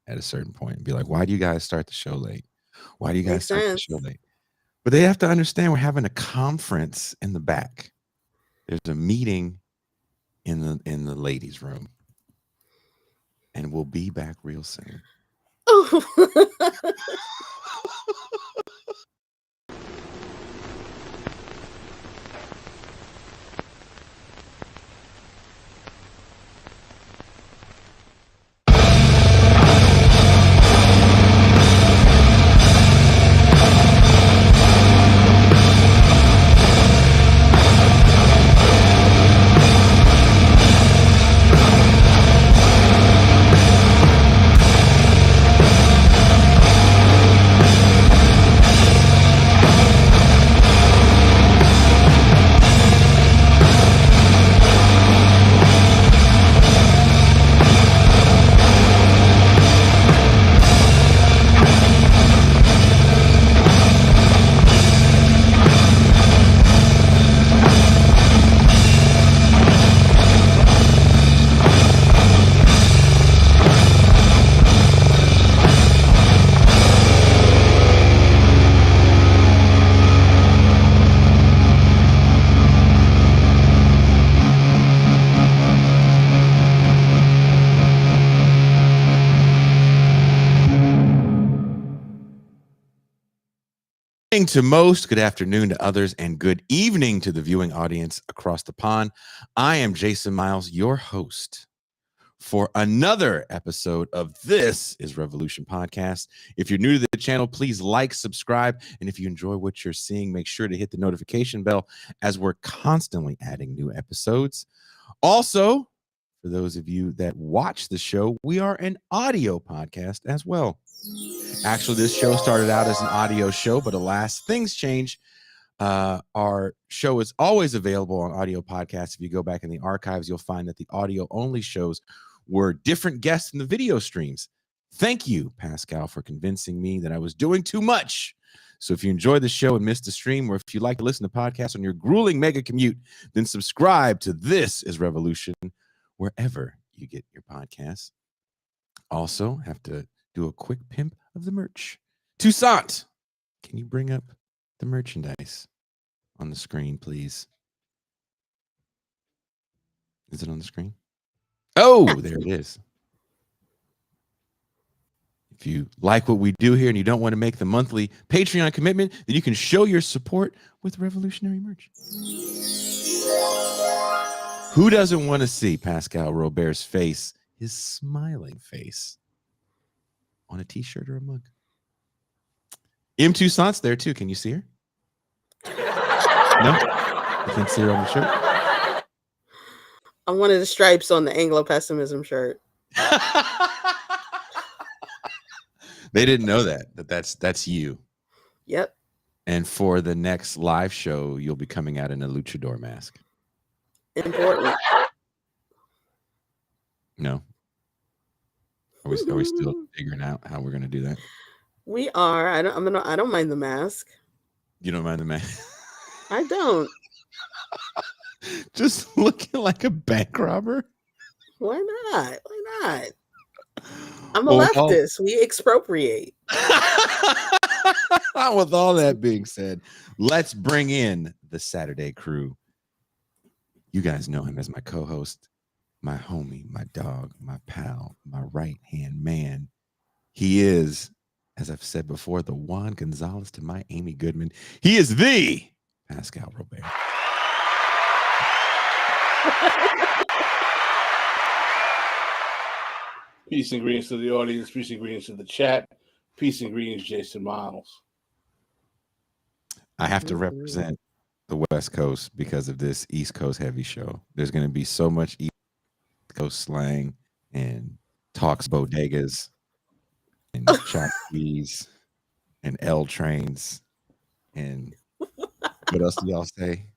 at a certain point and be like, why do you guys start the show late? Why do you guys Makes start the sense. show late? But they have to understand we're having a conference in the back. There's a meeting in the ladies' room. And we'll be back real soon. Oh. To most, good afternoon to others, and good evening to the viewing audience across the pond. I am Jason Miles, your host for another episode of This is Revolution Podcast. If you're new to the channel, please like, subscribe, and if you enjoy what you're seeing, make sure to hit the notification bell as we're constantly adding new episodes. Also, for those of you that watch the show, we are an audio podcast as well. Actually, this show started out as an audio show, but alas, things change. Our show is always available on audio podcasts. If you go back in the archives, you'll find that the audio only shows were different guests in the video streams. Thank you, Pascal, for convincing me that I was doing too much. So if you enjoyed the show and missed the stream, or if you like to listen to podcasts on your grueling mega commute, then subscribe to This is Revolution wherever you get your podcasts. Also, have to do a quick pimp of the merch. Toussaint, can you bring up the merchandise on the screen, please? Is it on the screen? Oh, there it is. If you like what we do here and you don't want to make the monthly Patreon commitment, then you can show your support with revolutionary merch. Who doesn't want to see Pascal Robert's face, his smiling face, on a t-shirt or a mug? M. Toussaint's there too. Can you see her? No? You can see her on the shirt? I'm one of the stripes on the Anglo-pessimism shirt. They didn't know that's you. Yep. And for the next live show, you'll be coming out in a luchador mask. Important. No. Are we still figuring out how we're going to do that? We are. I don't mind the mask. You don't mind the mask? I don't. Just looking like a bank robber? Why not? Why not? I'm a leftist. We expropriate. With all that being said, let's bring in the Saturday crew. You guys know him as my co-host, my homie, my dog, my pal, my right-hand man. He is, as I've said before, the Juan Gonzalez to my Amy Goodman. He is the Pascal Robert. Peace and greetings to the audience. Peace and greetings to the chat. Peace and greetings, Jason Miles. I have to represent the West Coast because of this East Coast heavy show. There's going to be so much East Coast slang and talks bodegas and chop keys and L trains. And what else do y'all say?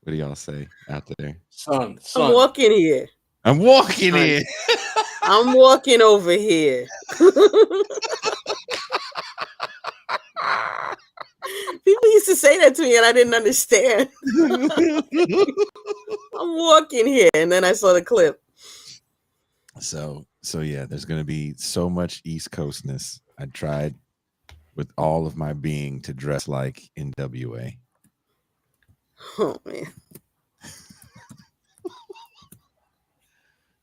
What do y'all say out there? Son. I'm walking here. I'm walking in. I'm walking over here. People used to say that to me and I didn't understand. I'm walking here. And then I saw the clip. So So yeah, there's going to be so much East Coastness. I tried with all of my being to dress like NWA. Oh man.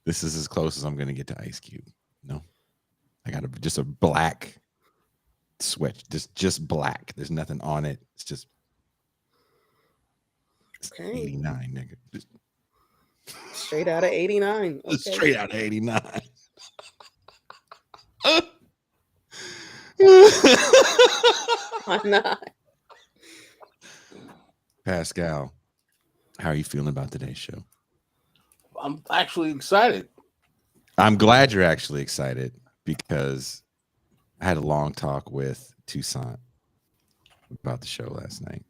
This is as close as I'm going to get to Ice Cube. No, I got just a black sweat, just black. There's nothing on it. It's just Okay. 89, nigga. Just Straight out of 89. Okay. straight out of 89. Why not? Pascal, how are you feeling about today's show? I'm actually excited. I'm glad you're actually excited because I had a long talk with Toussaint about the show last night.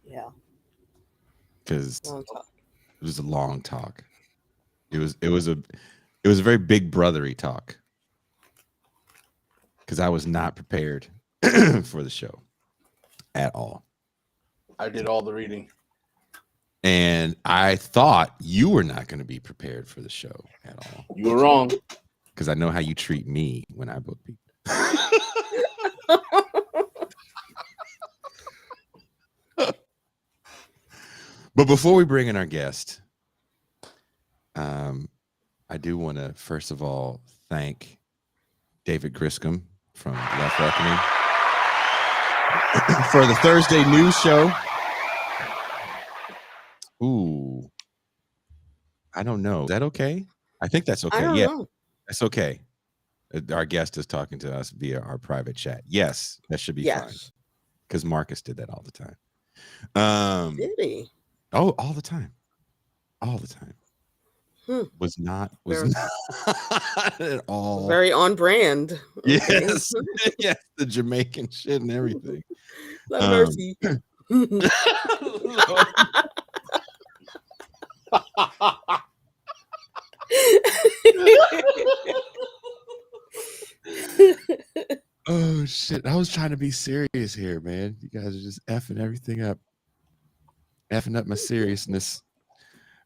Yeah. Because Long talk. it was a long talk. It was a very big brothery talk. Because I was not prepared for the show at all. I did all the reading. And I thought you were not going to be prepared for the show at all. You were wrong. Because I know how you treat me when I book people. But before we bring in our guest, I do want to, first of all, thank David Griscom from Left Reckoning for the Thursday news show. Ooh, I don't know. Is that okay? I think that's okay. I don't know. That's okay. Our guest is talking to us via our private chat. Yes, that should be fine. Because Marcus did that all the time. Did he? Oh, all the time. All the time. Was not at all. Very on brand. Okay. Yes. Yes, the Jamaican shit and everything. Mercy. Oh shit! I was trying to be serious here, man. You guys are just effing everything up, effing up my seriousness.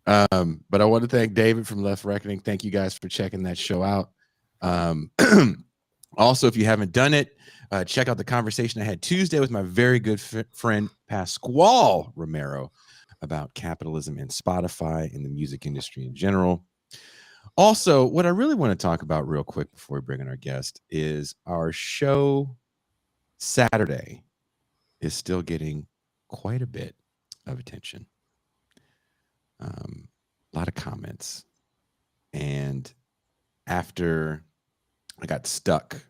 But I want to thank David from Left Reckoning. Thank you guys for checking that show out. Also, if you haven't done it, check out the conversation I had Tuesday with my very good friend Pasquale Romero about capitalism and Spotify and the music industry in general. Also, what I really want to talk about real quick before we bring in our guest is our show Saturday is still getting quite a bit of attention. A lot of comments. And after I got stuck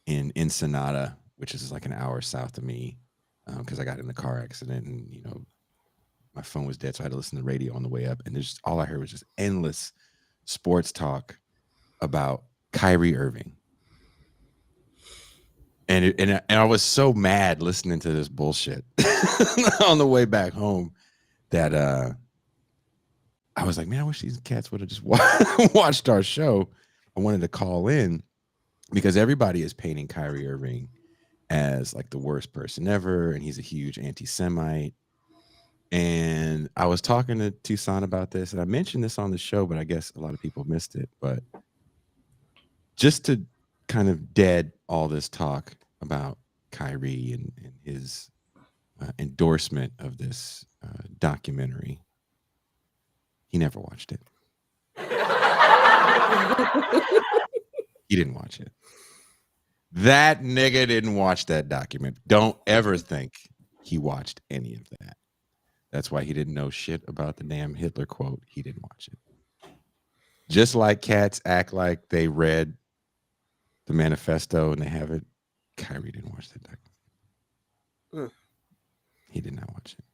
in Ensenada, which is like an hour south of me, because I got in a car accident and, you know, my phone was dead. So I had to listen to the radio on the way up. And there's all I heard was just endless sports talk about Kyrie Irving. And I was so mad listening to this bullshit on the way back home that I was like, man, I wish these cats would have just watched our show. I wanted to call in because everybody is painting Kyrie Irving as like the worst person ever, and he's a huge anti-Semite. And I was talking to Toussaint about this, and I mentioned this on the show, but I guess a lot of people missed it. But just to kind of dead all this talk about Kyrie and his endorsement of this documentary, he never watched it. He didn't watch it. That nigga didn't watch that document. Don't ever think he watched any of that. That's why he didn't know shit about the damn Hitler quote. He didn't watch it. Just like cats act like they read the manifesto and they have it, Kyrie didn't watch that documentary. He did not watch it.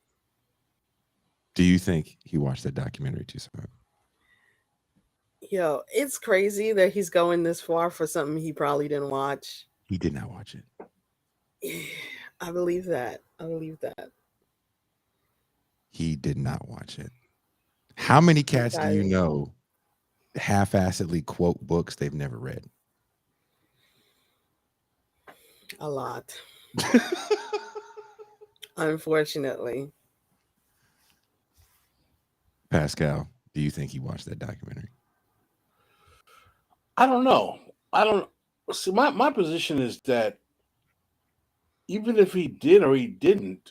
Do you think he watched that documentary too, Toussaint? Yo, it's crazy that he's going this far for something he probably didn't watch. He did not watch it. Yeah, I believe that. He did not watch it. How many cats do you know half-assedly quote books they've never read? A lot. Unfortunately. Pascal, do you think he watched that documentary? I don't know. I don't see. My position is that even if he did or he didn't,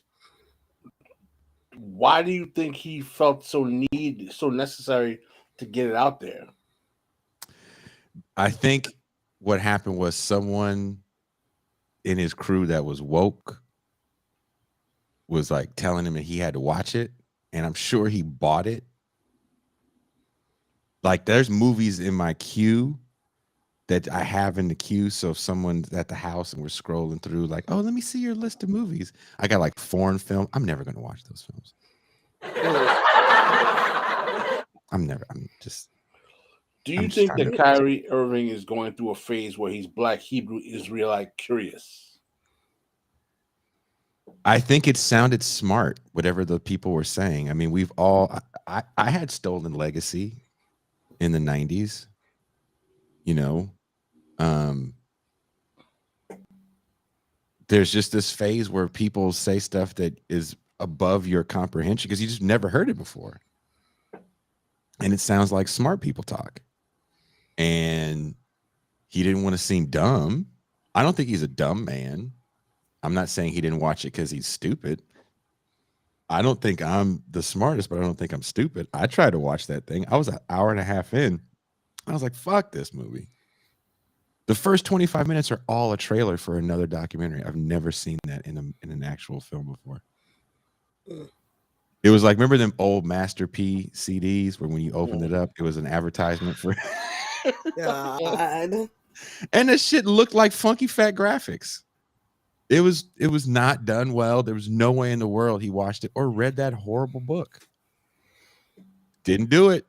why do you think he felt so necessary to get it out there? I think what happened was someone in his crew that was woke was like telling him that he had to watch it, and I'm sure he bought it. Like there's movies in my queue that I have in the queue. So if someone's at the house and we're scrolling through, like, oh, let me see your list of movies. I got like foreign film. I'm never gonna watch those films. I'm just. Do you think that Kyrie Irving is going through a phase where he's Black Hebrew Israelite curious? I think it sounded smart, whatever the people were saying. I mean, we've all. I had Stolen Legacy in the 90s. You know, there's just this phase where people say stuff that is above your comprehension because you just never heard it before. And it sounds like smart people talk. And he didn't want to seem dumb. I don't think he's a dumb man. I'm not saying he didn't watch it because he's stupid. I don't think I'm the smartest, but I don't think I'm stupid. I tried to watch that thing. I was an hour and a half in. I was like, fuck this movie. The first 25 minutes are all a trailer for another documentary. I've never seen that in an actual film before. It was like, remember them old Master P CDs where when you opened it up, it was an advertisement for God. And the shit looked like funky fat graphics. It was not done well. There was no way in the world he watched it or read that horrible book. Didn't do it.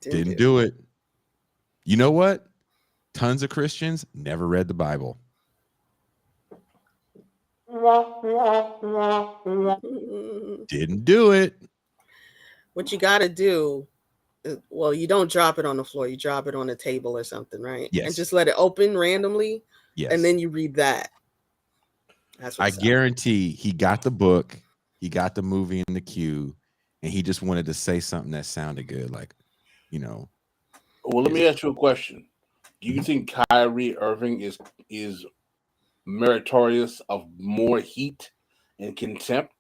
Didn't do it. You know what? Tons of Christians never read the Bible. Didn't do it. What you got to do, well, you don't drop it on the floor. You drop it on a table or something, right? Yes. And just let it open randomly. Yes. And then you read that. That's what I guarantee he got the book, he got the movie in the queue, and he just wanted to say something that sounded good. Like, you know. Well, let me ask you a question. Do you think Kyrie Irving is meritorious of more heat and contempt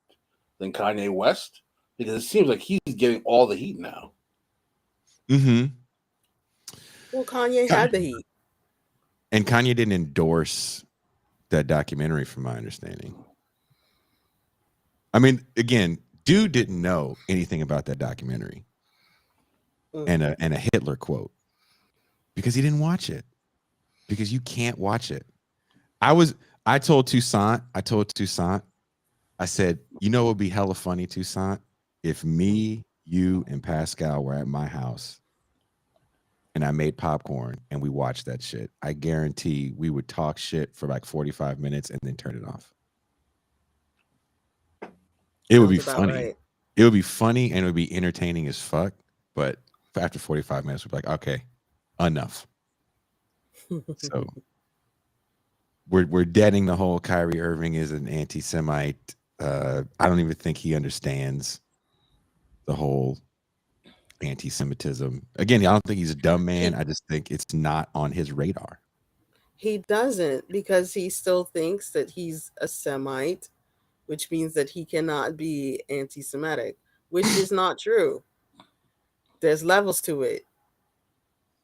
than Kanye West? Because it seems like he's getting all the heat now. Mm-hmm. Well, Kanye had the heat. And Kanye didn't endorse that documentary, from my understanding. I mean, again, dude didn't know anything about that documentary and a Hitler quote because he didn't watch it. Because you can't watch it. I told Toussaint, I said, you know, it would be hella funny, Toussaint, if me, you, and Pascal were at my house and I made popcorn and we watched that shit. I guarantee we would talk shit for like 45 minutes and then turn it off. It would be funny. Right. It would be funny and it would be entertaining as fuck. But after 45 minutes, we'd be like, okay, enough. So we're deading the whole Kyrie Irving is an anti-Semite. I don't even think he understands the whole anti-Semitism. Again, I don't think he's a dumb man. I just think it's not on his radar. He doesn't, because he still thinks that he's a Semite, which means that he cannot be anti-Semitic, which is not true. There's levels to it.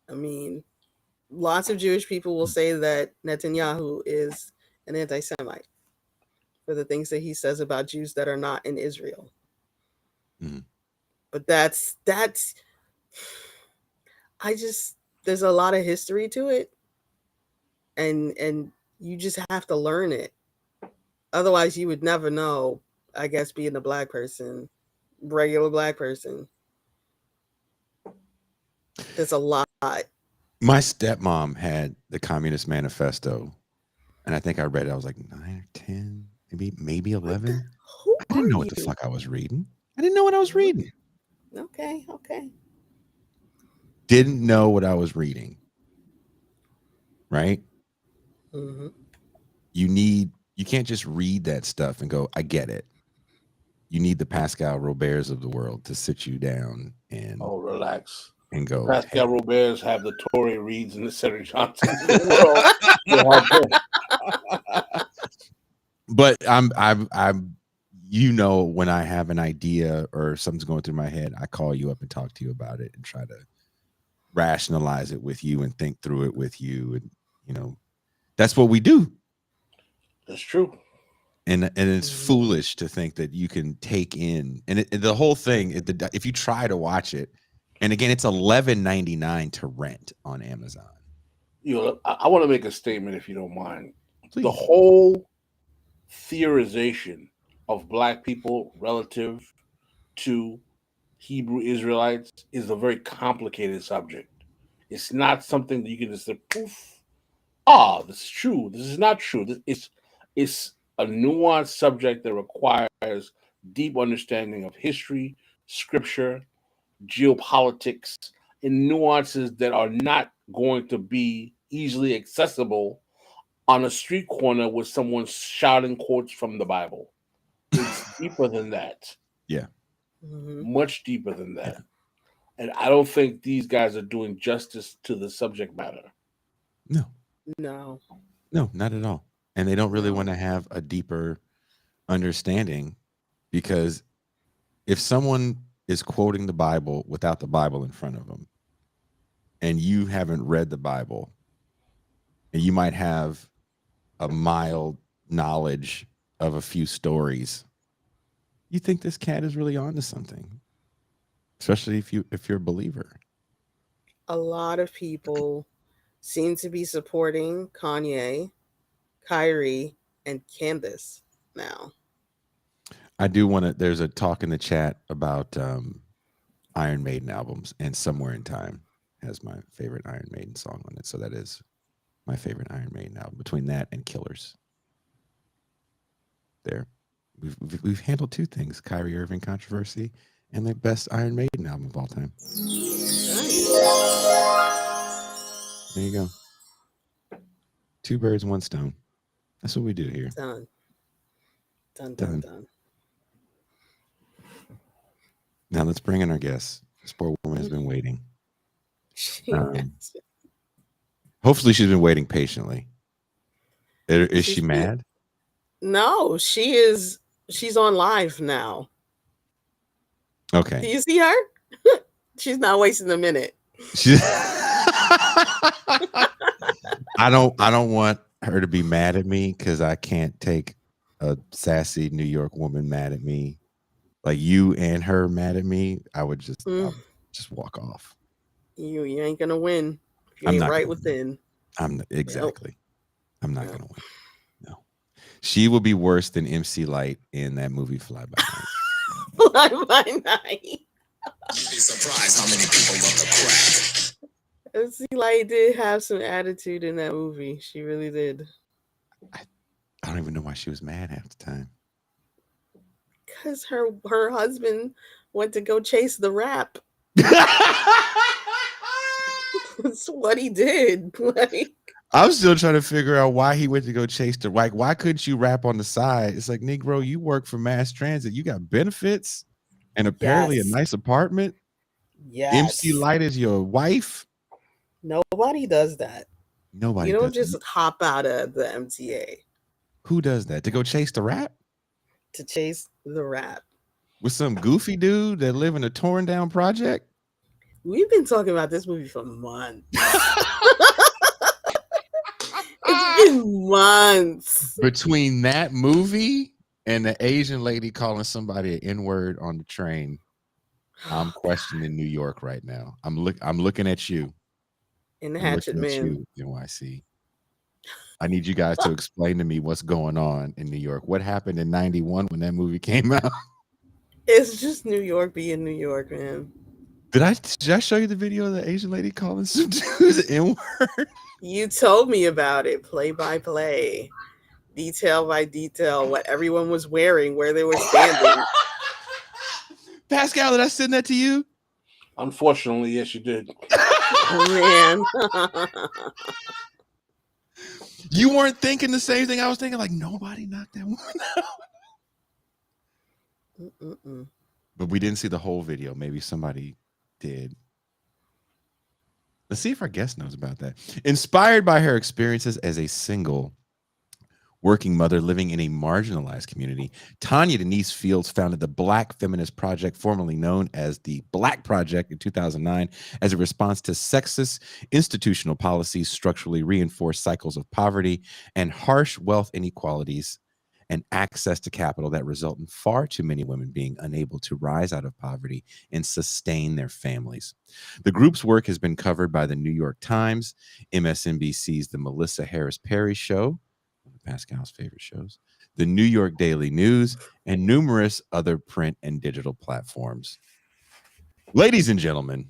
I mean, lots of Jewish people will say that Netanyahu is an anti-Semite for the things that he says about Jews that are not in Israel. Mm-hmm. But that's there's a lot of history to it. And you just have to learn it. Otherwise, you would never know, I guess, being a black person, regular black person. There's a lot. My stepmom had the Communist Manifesto, and I think I read it. I was like 9 or 10, maybe 11. I didn't know what the fuck I was reading. I didn't know what I was reading. Okay. Didn't know what I was reading. Right? Mm-hmm. You can't just read that stuff and go, I get it. You need the Pascal Roberts of the world to sit you down and relax. and go, hey. Pascal Roberts have the Tory Reeds and the Cedric Johnsons of the world. But I'm, you know, when I have an idea or something's going through my head, I call you up and talk to you about it and try to rationalize it with you and think through it with you. And, you know, that's what we do. That's true. And it's foolish to think that you can take in, and the whole thing, if you try to watch it, and again, it's $11.99 to rent on Amazon. You know, I want to make a statement, if you don't mind. Please. The whole theorization of black people relative to Hebrew Israelites is a very complicated subject. It's not something that you can just say, poof, this is true. This is not true. It's a nuanced subject that requires deep understanding of history, scripture, geopolitics, and nuances that are not going to be easily accessible on a street corner with someone shouting quotes from the Bible. It's deeper than that. Yeah. Much deeper than that. And I don't think these guys are doing justice to the subject matter. No, not at all. And they don't really want to have a deeper understanding, because if someone is quoting the Bible without the Bible in front of them, and you haven't read the Bible, and you might have a mild knowledge of a few stories, you think this cat is really onto something, especially if you're a believer. a lot of people seem to be supporting Kanye, Kyrie, and Candace now. I do want to, there's a talk in the chat about Iron Maiden albums, and Somewhere in Time has my favorite Iron Maiden song on it. So that is my favorite Iron Maiden album, between that and Killers. There. We've handled two things: Kyrie Irving controversy and the best Iron Maiden album of all time. There you go. Two birds, one stone. That's what we do here. Done. Now let's bring in our guest. This poor woman has been waiting. Hopefully she's been waiting patiently. Is she mad? No, she is. She's on live now. Okay. Do you see her? She's not wasting a minute. I don't want her to be mad at me, because I can't take a sassy New York woman mad at me. Like you and her mad at me, I would just walk off. You ain't gonna win. You ain't right within. Exactly. Nope. I'm not gonna win. No. She will be worse than MC Light in that movie Fly By Night. Fly By Night. You'd be surprised how many people love the crack. MC Light did have some attitude in that movie. She really did. I don't even know why she was mad half the time. Because her husband went to go chase the rap. That's what he did. Like, I'm still trying to figure out why he went to go chase the, like, why couldn't you rap on the side? It's like, Negro, you work for mass transit. You got benefits and apparently a nice apartment. Yes. MC Light is your wife. Nobody does that. Nobody. You don't just hop out of the MTA. Who does that? To go chase the rap? To chase the rap. With some goofy dude that live in a torn down project? We've been talking about this movie for months. It's been months. Between that movie and the Asian lady calling somebody an N-word on the train, I'm questioning New York right now. I'm looking at you. In the Hatchet Man. NYC. I need you guys to explain to me what's going on in New York. What happened in 91 when that movie came out? It's just New York being New York, man. Did I show you the video of the Asian lady calling some dude an N-word? You told me about it, play by play, detail by detail, what everyone was wearing, where they were standing. Pascal, did I send that to you? Unfortunately, yes, you did. Oh, man. You weren't thinking the same thing I was thinking? Like, nobody knocked that one out. But we didn't see the whole video. Maybe somebody did. Let's see if our guest knows about that. Inspired by her experiences as a single working mother living in a marginalized community, Tanya Denise Fields founded the Black Feminist Project, formerly known as the Black Project, in 2009 as a response to sexist institutional policies, structurally reinforced cycles of poverty, and harsh wealth inequalities and access to capital that result in far too many women being unable to rise out of poverty and sustain their families. The group's work has been covered by the New York Times, MSNBC's The Melissa Harris Perry Show, one of Pascal's favorite shows, the New York Daily News, and numerous other print and digital platforms. Ladies and gentlemen,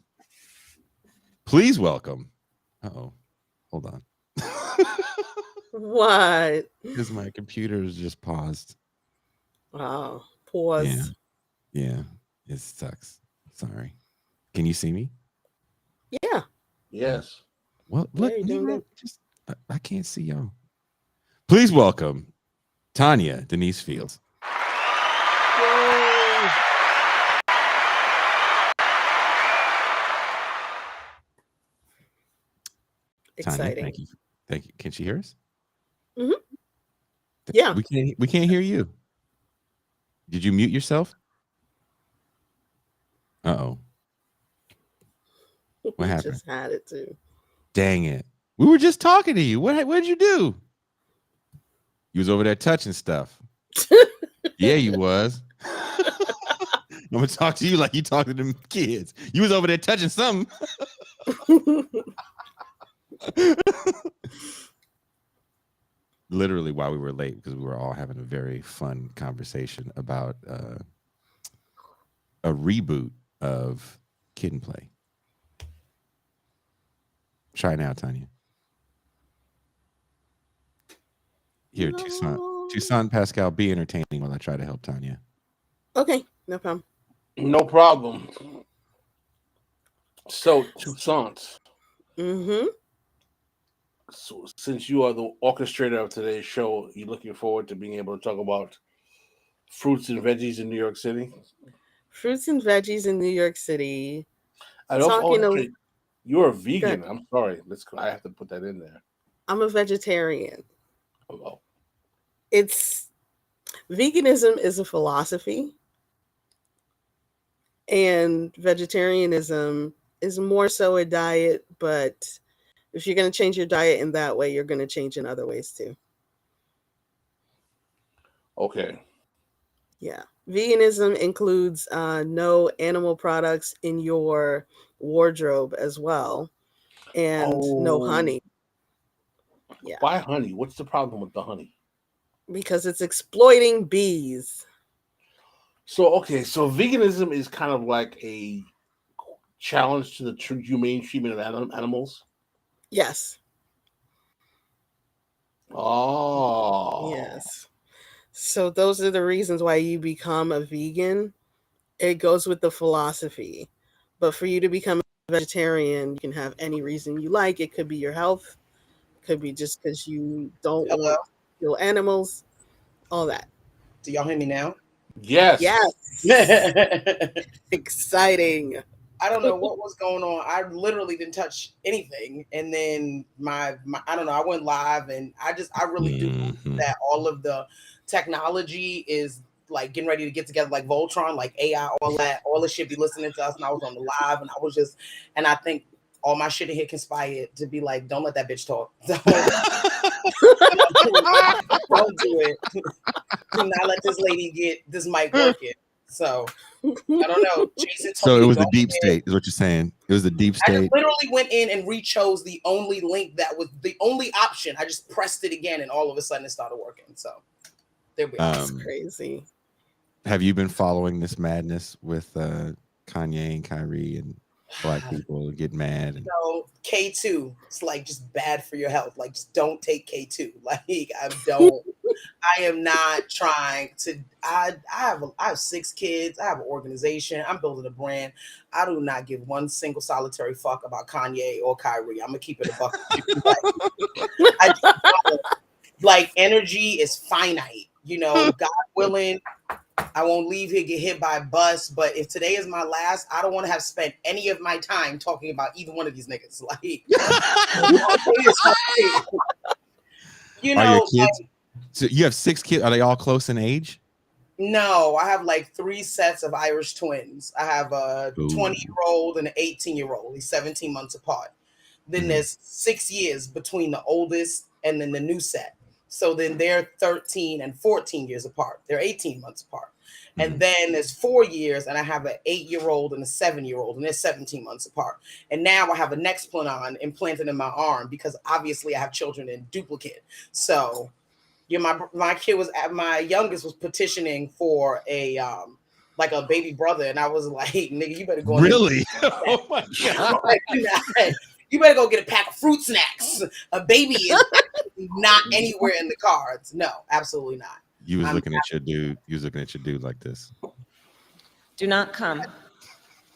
please welcome. Uh-oh, hold on. What? Because my computer is just paused. Wow. Pause. Yeah, it sucks. Sorry. Can you see me? Yeah. Yes. Well, Yeah, look, you're doing good. just I can't see y'all. Please welcome Tanya Denise Fields. Yay. Tanya, Exciting. thank you. Thank you. Can she hear us? Mhm. Yeah. We can't hear you. Did you mute yourself? Uh-oh. What We happened? just had it too. Dang it. We were just talking to you. What did you do? You was over there touching stuff. Yeah, you was. I'm gonna talk to you like you talk to them kids. You was over there touching something. Literally while we were late, because we were all having a very fun conversation about a reboot of Kid and Play. Try now, Tanya. Here, No. Tucson Pascal, be entertaining while I try to help Tanya. Okay, no problem. No problem. So, Toussaint, Mm-hmm. so since you are the orchestrator of today's show, you looking forward to being able to talk about fruits and veggies in New York City? Fruits and veggies in New York City. I don't. Talking Oh, to, you're a Good. vegan. I'm sorry. I have to put that in there. I'm a vegetarian. Oh, It's veganism is a philosophy, and vegetarianism is more so a diet, but if you're going to change your diet in that way, you're going to change in other ways too. okay. Yeah. Veganism includes no animal products in your wardrobe as well, and no Oh, honey. Yeah. why honey? What's the problem with the honey? Because it's exploiting bees. So, okay, so veganism is kind of like a challenge to the true humane treatment of animals. Yes. Oh, Yes. So those are the reasons why you become a vegan. It goes with the philosophy. But for you to become a vegetarian, you can have any reason you like. It could be your health, could be just because you don't Hello. want to kill animals, all that. Do y'all hear me now? yes. Yes. Exciting. I don't know what was going on. I literally didn't touch anything, and then my I don't know. I went live, and I really do believe that all of the technology is like getting ready to get together, like Voltron, like AI, all the shit be listening to us. And I was on the live, and I think all my shit in here conspired to be like, don't let that bitch talk. Don't do it. Do not let this lady get this mic working. So I don't know. Jason told So me it was the deep state, is what you're saying. It was the deep I state. just literally went in and re-chose the only link that was the only option. I just pressed it again, and all of a sudden it started working. So there we are. That's crazy. Have you been following this madness with Kanye and Kyrie and black people get mad? And... So K2, it's like just bad for your health. Like just don't take K2. Like I am not trying to. I have 6 kids. I have an organization. I'm building a brand. I do not give one single solitary fuck about Kanye or Kyrie. I'm gonna keep it a buck. Like energy is finite. You know, God willing, I won't leave here, get hit by a bus. But if today is my last, I don't want to have spent any of my time talking about either one of these niggas. Like, you Are your know, kids? So you have 6 kids. Are they all close in age? no, I have like 3 sets of Irish twins. I have a Ooh. 20-year-old and an 18-year-old. He's 17 months apart. Then there's 6 years between the oldest and then the new set. So then they're 13 and 14 years apart. They're 18 months apart. And then there's 4 years, and I have an 8-year-old and a 7-year-old, and they're 17 months apart. And now I have a Nexplanon implanted in my arm because obviously I have children in duplicate. So my kid was my youngest was petitioning for a like a baby brother, and I was like, nigga, you better go. Really? Oh my god! You better go get a pack of fruit snacks. A baby is not anywhere in the cards. No, absolutely not. You was looking at your dude. You was looking at your dude like this. Do not come.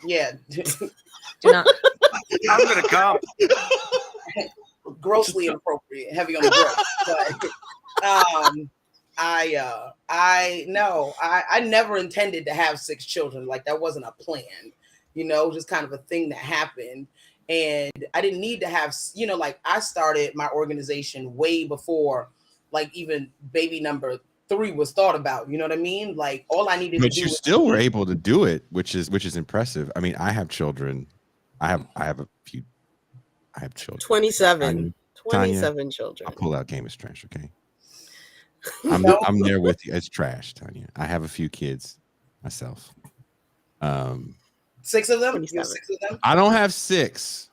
Yeah. Do not. I'm gonna come. Grossly inappropriate, heavy on the gross. But I never intended to have 6 children. Like, that wasn't a plan, just kind of a thing that happened. And I didn't need to have, like, I started my organization way before, like, even baby number 3 was thought about. You know what I mean? Like, all I needed to do. But you still were able to do it, which is impressive. I mean, I have children. I have a few. I have children. 27 Tanya, children. I'll pull out Game of Trash, okay? I'm there with you. It's trash, Tanya. I have a few kids myself. 6 of them? You have 6 of them? I don't have 6.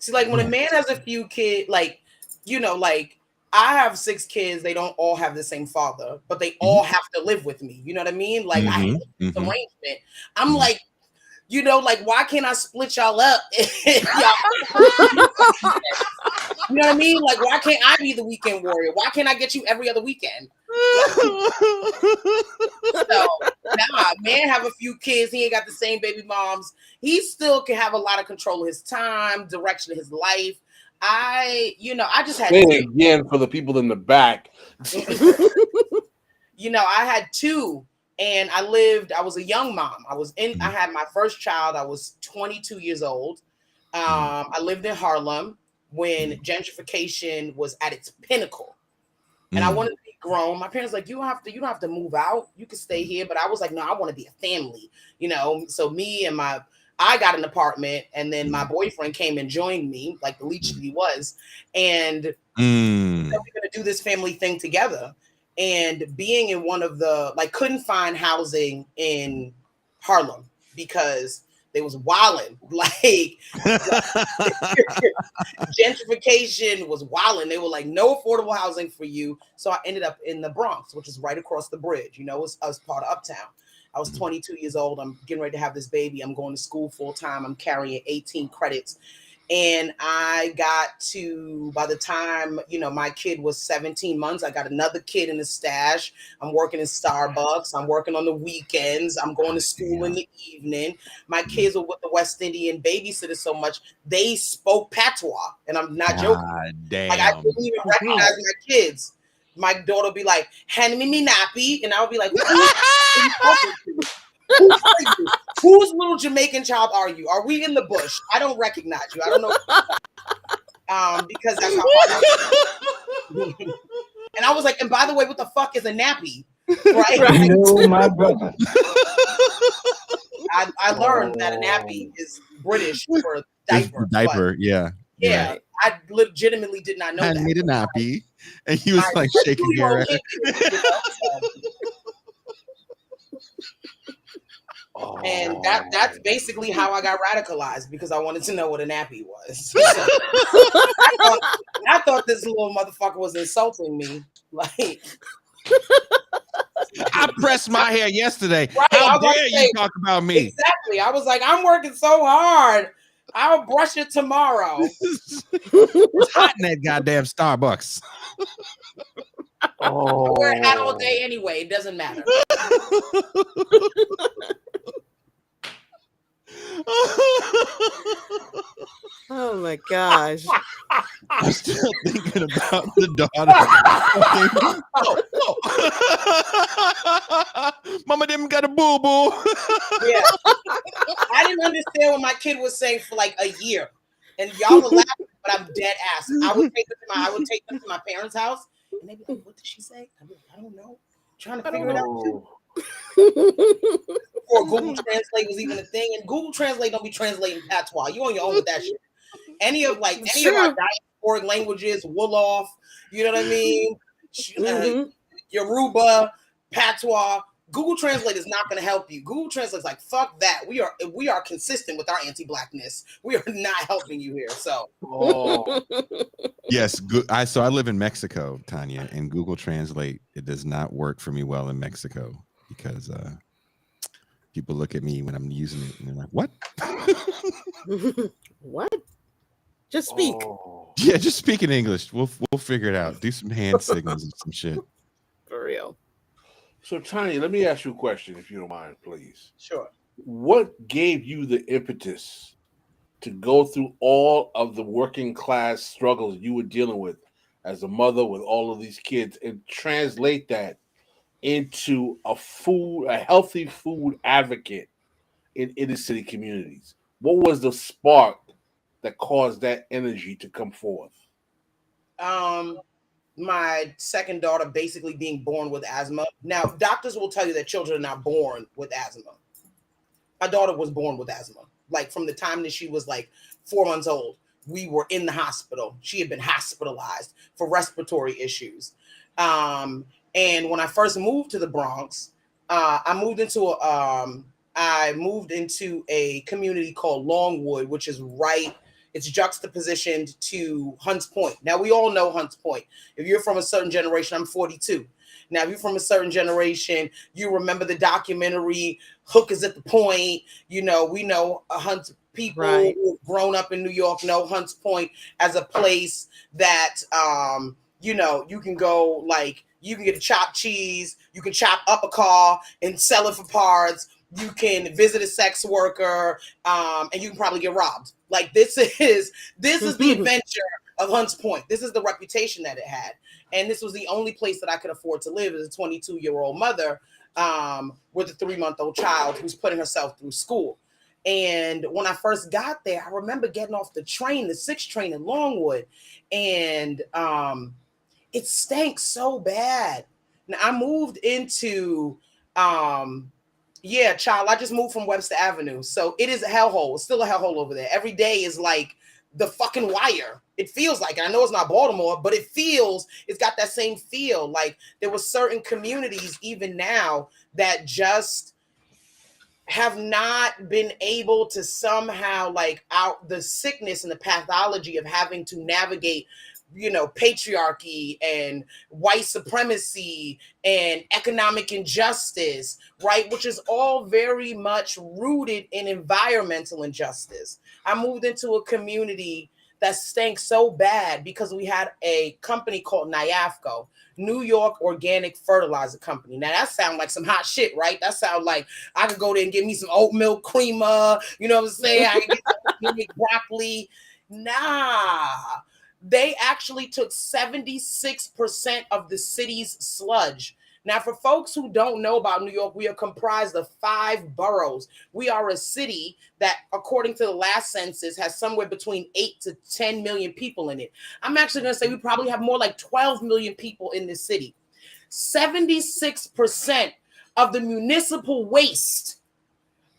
See, like, when a man has a few kids, like, like, I have 6 kids. They don't all have the same father, but they all have to live with me. You know what I mean? Like, I have this arrangement. I'm like, like, why can't I split y'all up? You know what I mean? Like, why can't I be the weekend warrior? Why can't I get you every other weekend? So, nah, man have a few kids. He ain't got the same baby moms. He still can have a lot of control of his time, direction of his life. I just had again for the people in the back. I had 2. And I was a young mom. I had my first child. I was 22 years old. I lived in Harlem when gentrification was at its pinnacle. And I wanted to be grown. My parents were like, you don't have to move out. You can stay here. But I was like, no, I want to be a family, So me and I got an apartment, and then my boyfriend came and joined me, like the leech that he was. And we're going to do this family thing together. And being in one of the, like, couldn't find housing in Harlem because they was wilding. Like, gentrification was wilding. They were like, no affordable housing for you. So I ended up in the Bronx, which is right across the bridge. It's part of Uptown. I was 22 years old. I'm getting ready to have this baby. I'm going to school full time. I'm carrying 18 credits. And I got to, by the time, my kid was 17 months, I got another kid in the stash. I'm working in Starbucks. I'm working on the weekends. I'm going to school in the evening. My kids were with the West Indian babysitter so much, they spoke patois. And I'm not joking. Damn. Like, I couldn't even recognize my kids. My daughter would be like, hand me nappy. And I would be like, whose little Jamaican child are you? Are we in the bush? I don't recognize you. I don't know. Because that's how hard. And I was like, and by the way, what the fuck is a nappy? Right? No, my brother. I learned that a nappy is British for diaper. Diaper, yeah. Yeah. Right. I legitimately did not know that. I made a nappy. And he was like shaking your head. And that's basically how I got radicalized, because I wanted to know what a nappy was. I thought this little motherfucker was insulting me. Like, I pressed my hair yesterday. Right, how dare you talk about me? Exactly. I was like, I'm working so hard. I'll brush it tomorrow. It's hot in that goddamn Starbucks. I wear a hat all day anyway. It doesn't matter. Oh my gosh. I'm still thinking about the daughter. Mama them got a boo boo. Yeah. I didn't understand what my kid was saying for like a year. And y'all were laughing, but I'm dead ass. I would take them to my parents' house and they'd be like, what did she say? I'd be like, I don't know. Trying to figure it out. Before Google Translate was even a thing. And Google Translate don't be translating patois. You on your own with that shit. Any of our diasporic languages, Wolof, you know what I mean? Yoruba, patois. Google Translate is not going to help you. Google Translate is like, fuck that. We are consistent with our anti-blackness. We are not helping you here. So, yes, I live in Mexico, Tanya, and Google Translate, it does not work for me well in Mexico because people look at me when I'm using it and they're like, "What? What? Just speak." Yeah, just speak in English. We'll figure it out. Do some hand signals and some shit. For real. So, Tanya, let me ask you a question, if you don't mind, please. Sure. What gave you the impetus to go through all of the working class struggles you were dealing with as a mother with all of these kids and translate that into a healthy food advocate in inner city communities? What was the spark that caused that energy to come forth? My second daughter basically being born with asthma. Now, doctors will tell you that children are not born with asthma. My daughter was born with asthma. Like from the time that she was like 4 months old, we were in the hospital. She had been hospitalized for respiratory issues. And when I first moved to the Bronx, I moved into a community called Longwood, which is it's juxtapositioned to Hunts Point. Now, we all know Hunts Point. If you're from a certain generation, I'm 42. Now, if you're from a certain generation, you remember the documentary Hookers at the Point. You know, we know Hunts people who've grown up in New York know Hunts Point as a place that, you can go, like, you can get a chopped cheese, you can chop up a car and sell it for parts. You can visit a sex worker, and you can probably get robbed. Like this is the adventure of Hunts Point. This is the reputation that it had, and this was the only place that I could afford to live as a 22-year-old mother with a 3-month-old child who's putting herself through school. And when I first got there, I remember getting off the train, the 6 train in Longwood, and it stank so bad. Now I moved into I just moved from Webster Avenue. So it is a hellhole. It's still a hellhole over there. Every day is like the fucking wire. It feels like, and I know it's not Baltimore, but it's got that same feel. Like there were certain communities even now that just have not been able to somehow like out the sickness and the pathology of having to navigate patriarchy and white supremacy and economic injustice, right? Which is all very much rooted in environmental injustice. I moved into a community that stank so bad because we had a company called NYAFCO, New York Organic Fertilizer Company. Now that sounds like some hot shit, right? That sounds like I could go there and get me some oat milk creamer, you know what I'm saying? I could get broccoli. Nah. They actually took 76% of the city's sludge. Now, for folks who don't know about New York, we are comprised of 5 boroughs. We are a city that, according to the last census, has somewhere between 8 to 10 million people in it. I'm actually going to say we probably have more like 12 million people in this city. 76% of the municipal waste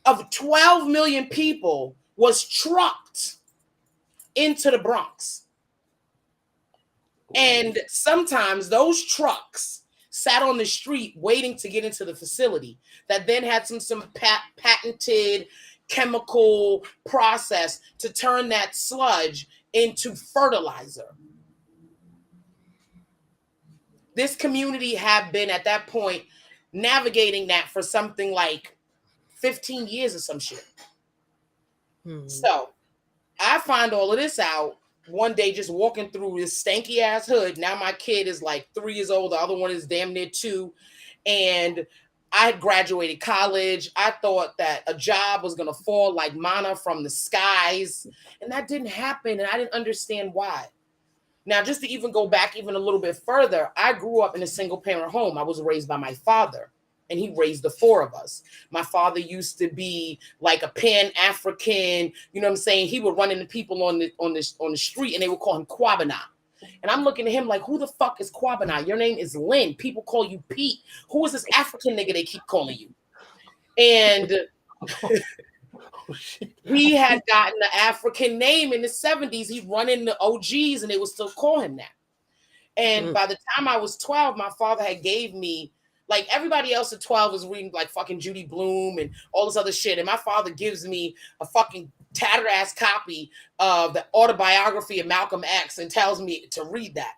of 12 million people was trucked into the Bronx. And sometimes those trucks sat on the street waiting to get into the facility that then had some patented chemical process to turn that sludge into fertilizer. This community had been at that point navigating that for something like 15 years or some shit. So I find all of this out one day just walking through this stanky ass hood. Now my kid is like 3 years old. The other one is damn near 2. And I had graduated college. I thought that a job was going to fall like manna from the skies. And that didn't happen. And I didn't understand why. Now, just to even go back even a little bit further, I grew up in a single parent home. I was raised by my father. and he raised the four of us. My father used to be like a Pan-African, you know what I'm saying? He would run into people on the street and they would call him Kwabena. And I'm looking at him like, who the fuck is Kwabena? Your name is Lynn. People call you Pete. Who is this African nigga they keep calling you? And he had gotten the African name in the 70s. He'd run into OGs and they would still call him that. And by the time I was 12, my father had gave me, like everybody else at 12 is reading like fucking Judy Blume and all this other shit. And my father gives me a fucking tattered ass copy of the autobiography of Malcolm X and tells me to read that.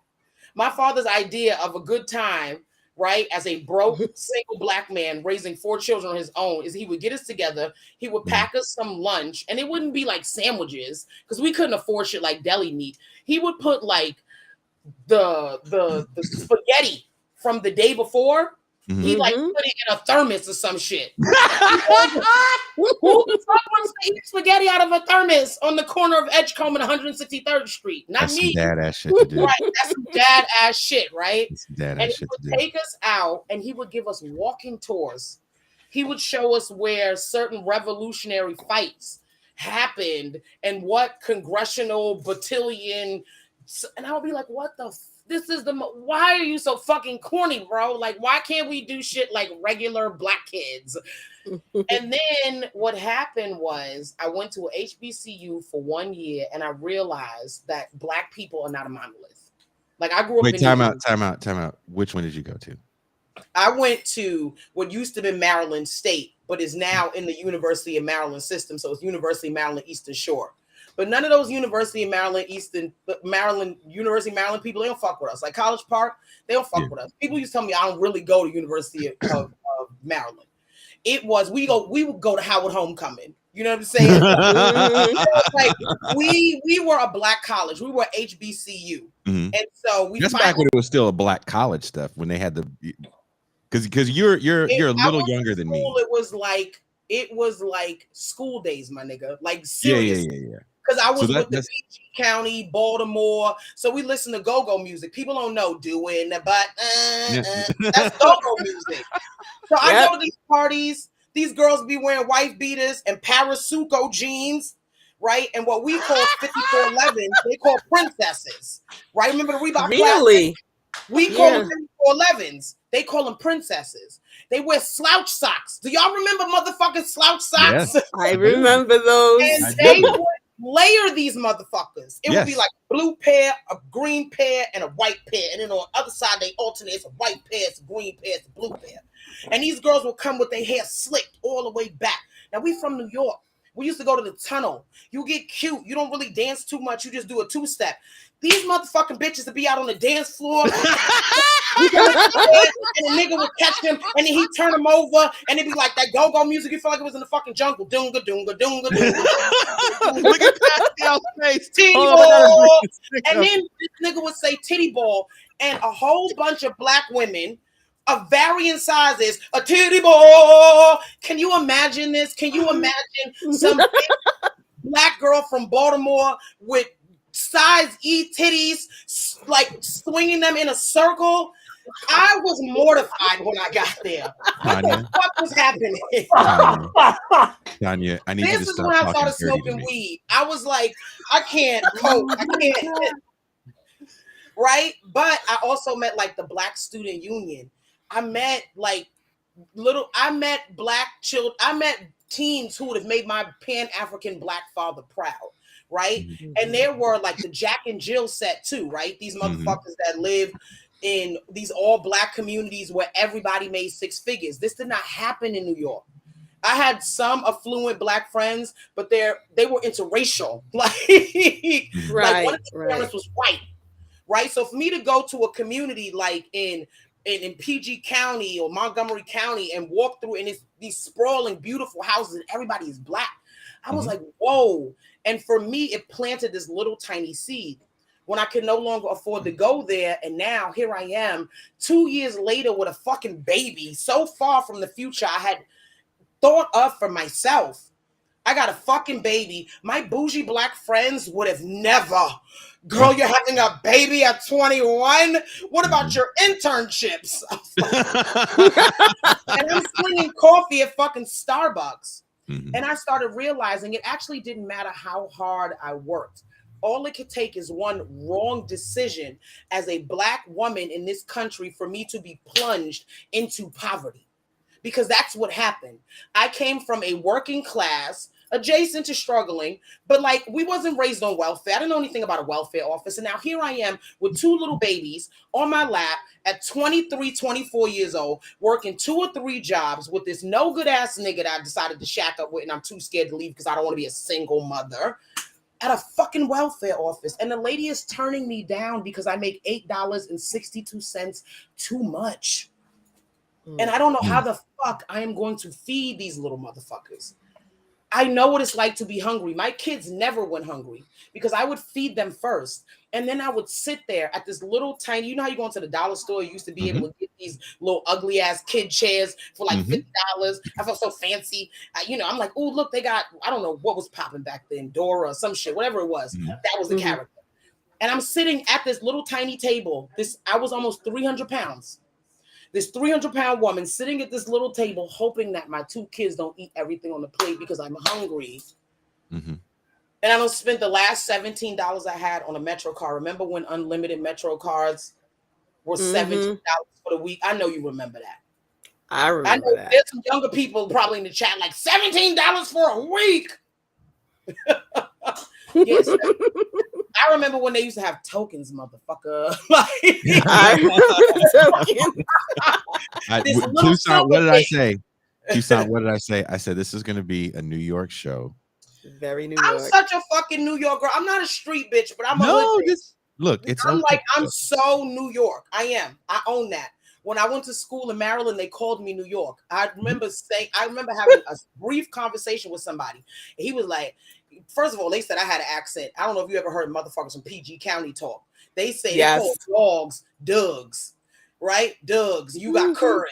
My father's idea of a good time, right, as a broke single black man raising 4 children on his own, is he would get us together, he would pack us some lunch, and it wouldn't be like sandwiches because we couldn't afford shit like deli meat. He would put like the spaghetti from the day before. He like put it in a thermos or some shit. Who the fuck wants to eat spaghetti out of a thermos on the corner of Edgecombe and 163rd Street? Not That's me. some dad-ass shit to do. Right, that's some dad-ass shit, right? Dad-ass And he shit would to do. take us out and he would give us walking tours. He would show us where certain revolutionary fights happened and what congressional battalion. And I would be like, what the this is the why are you so fucking corny, bro? Like, why can't we do shit like regular black kids? And then what happened was I went to a HBCU for 1 year and I realized that black people are not a monolith. Like I grew up Wait, in time out. Which one did you go to? I went to what used to be Maryland State, but is now in the University of Maryland system. So it's University of Maryland Eastern Shore. But none of those University of Maryland University of Maryland people, they don't fuck with us. Like College Park, they don't fuck with us. People used to tell me I don't really go to University of Maryland. It was we would go to Howard Homecoming. You know what I'm saying? Like we were a black college. We were HBCU, and so that's back when it was still a black college stuff when they had the because you're a little younger than me. It was like school days, my nigga. Like seriously. Yeah. Because I was with the PG County, Baltimore. So we listen to go-go music. People don't know doing the but that's go-go music. So I go to these parties. These girls be wearing wife beaters and Parasuco jeans, right? And what we call 5411s, they call princesses, right? Remember the Reebok? Really? We call them 5411s. They call them princesses. They wear slouch socks. Do y'all remember motherfucking slouch socks? Yes, I remember those. And they would layer these motherfuckers. It would be like a blue pair, a green pair, and a white pair. And then on the other side, they alternate. It's a white pair, it's a green pair, it's a blue pair. And these girls will come with their hair slicked all the way back. Now, we from New York. We used to go to the tunnel. You get cute. You don't really dance too much. You just do a 2-step. These motherfucking bitches would be out on the dance floor. And the nigga would catch him, and then he'd turn him over, and it'd be like that go-go music. You feel like it was in the fucking jungle. Doonga, doonga, doonga, doonga. Look at Pascal's face. Titty ball. And then this nigga would say titty ball, and a whole bunch of black women of varying sizes, a titty ball. Can you imagine this? Can you imagine some black girl from Baltimore with size E titties, like swinging them in a circle? I was mortified when I got there. What the fuck was happening? Tanya, I need you to This is stop when I started talking dirty to smoking me. weed. I was like, I can't cope. I can't. Right? But I also met like the Black Student Union. I met black children. I met teens who would have made my Pan-African black father proud. Right? And there were like the Jack and Jill set too, right? These motherfuckers that live in these all black communities where everybody made 6 figures. This did not happen in New York. I had some affluent black friends, but they were interracial. Like one of the parents was white, right? So for me to go to a community like in PG County or Montgomery County and walk through and it's these sprawling, beautiful houses and everybody is black, I was like, whoa. And for me, it planted this little tiny seed when I could no longer afford to go there. And now here I am 2 years later with a fucking baby, so far from the future I had thought of for myself. I got a fucking baby. My bougie black friends would have never Girl, you're having a baby at 21? What about your internships? And I'm slinging coffee at fucking Starbucks. And I started realizing it actually didn't matter how hard I worked. All it could take is one wrong decision as a Black woman in this country for me to be plunged into poverty. Because that's what happened. I came from a working class, adjacent to struggling, but like we wasn't raised on welfare. I didn't know anything about a welfare office. And now here I am with 2 little babies on my lap at 23, 24 years old, working 2 or 3 jobs with this no good ass nigga that I decided to shack up with, and I'm too scared to leave because I don't want to be a single mother at a fucking welfare office. And the lady is turning me down because I make $8.62 too much. And I don't know how the fuck I am going to feed these little motherfuckers. I know what it's like to be hungry. My kids never went hungry because I would feed them first. And then I would sit there at this little tiny, you know how you go into the dollar store, you used to be able to get these little ugly ass kid chairs for like $50. I felt so fancy. I'm like, oh, look, they got, I don't know what was popping back then, Dora or some shit, whatever it was. That was the character. And I'm sitting at this little tiny table. I was almost 300 pounds. This 300-pound woman sitting at this little table, hoping that my 2 kids don't eat everything on the plate because I'm hungry. And I don't spend the last $17 I had on a Metro card. Remember when unlimited Metro cards were $17 for the week? I know you remember that. I remember that. There's some younger people probably in the chat like $17 for a week. Yes. I remember when they used to have tokens, motherfucker. I remember tokens. Tucson, what did I say? Tucson, what did I say? I said this is going to be a New York show. Very New York. I'm such a fucking New York girl. I'm not a street bitch, but I'm a hood bitch. Look, it's I'm so New York. I am. I own that. When I went to school in Maryland, they called me New York. I remember having a brief conversation with somebody. He was like, first of all, they said I had an accent. I don't know if you ever heard motherfuckers from PG County talk. They say they call dogs Dougs, right? Dougs. You got curry.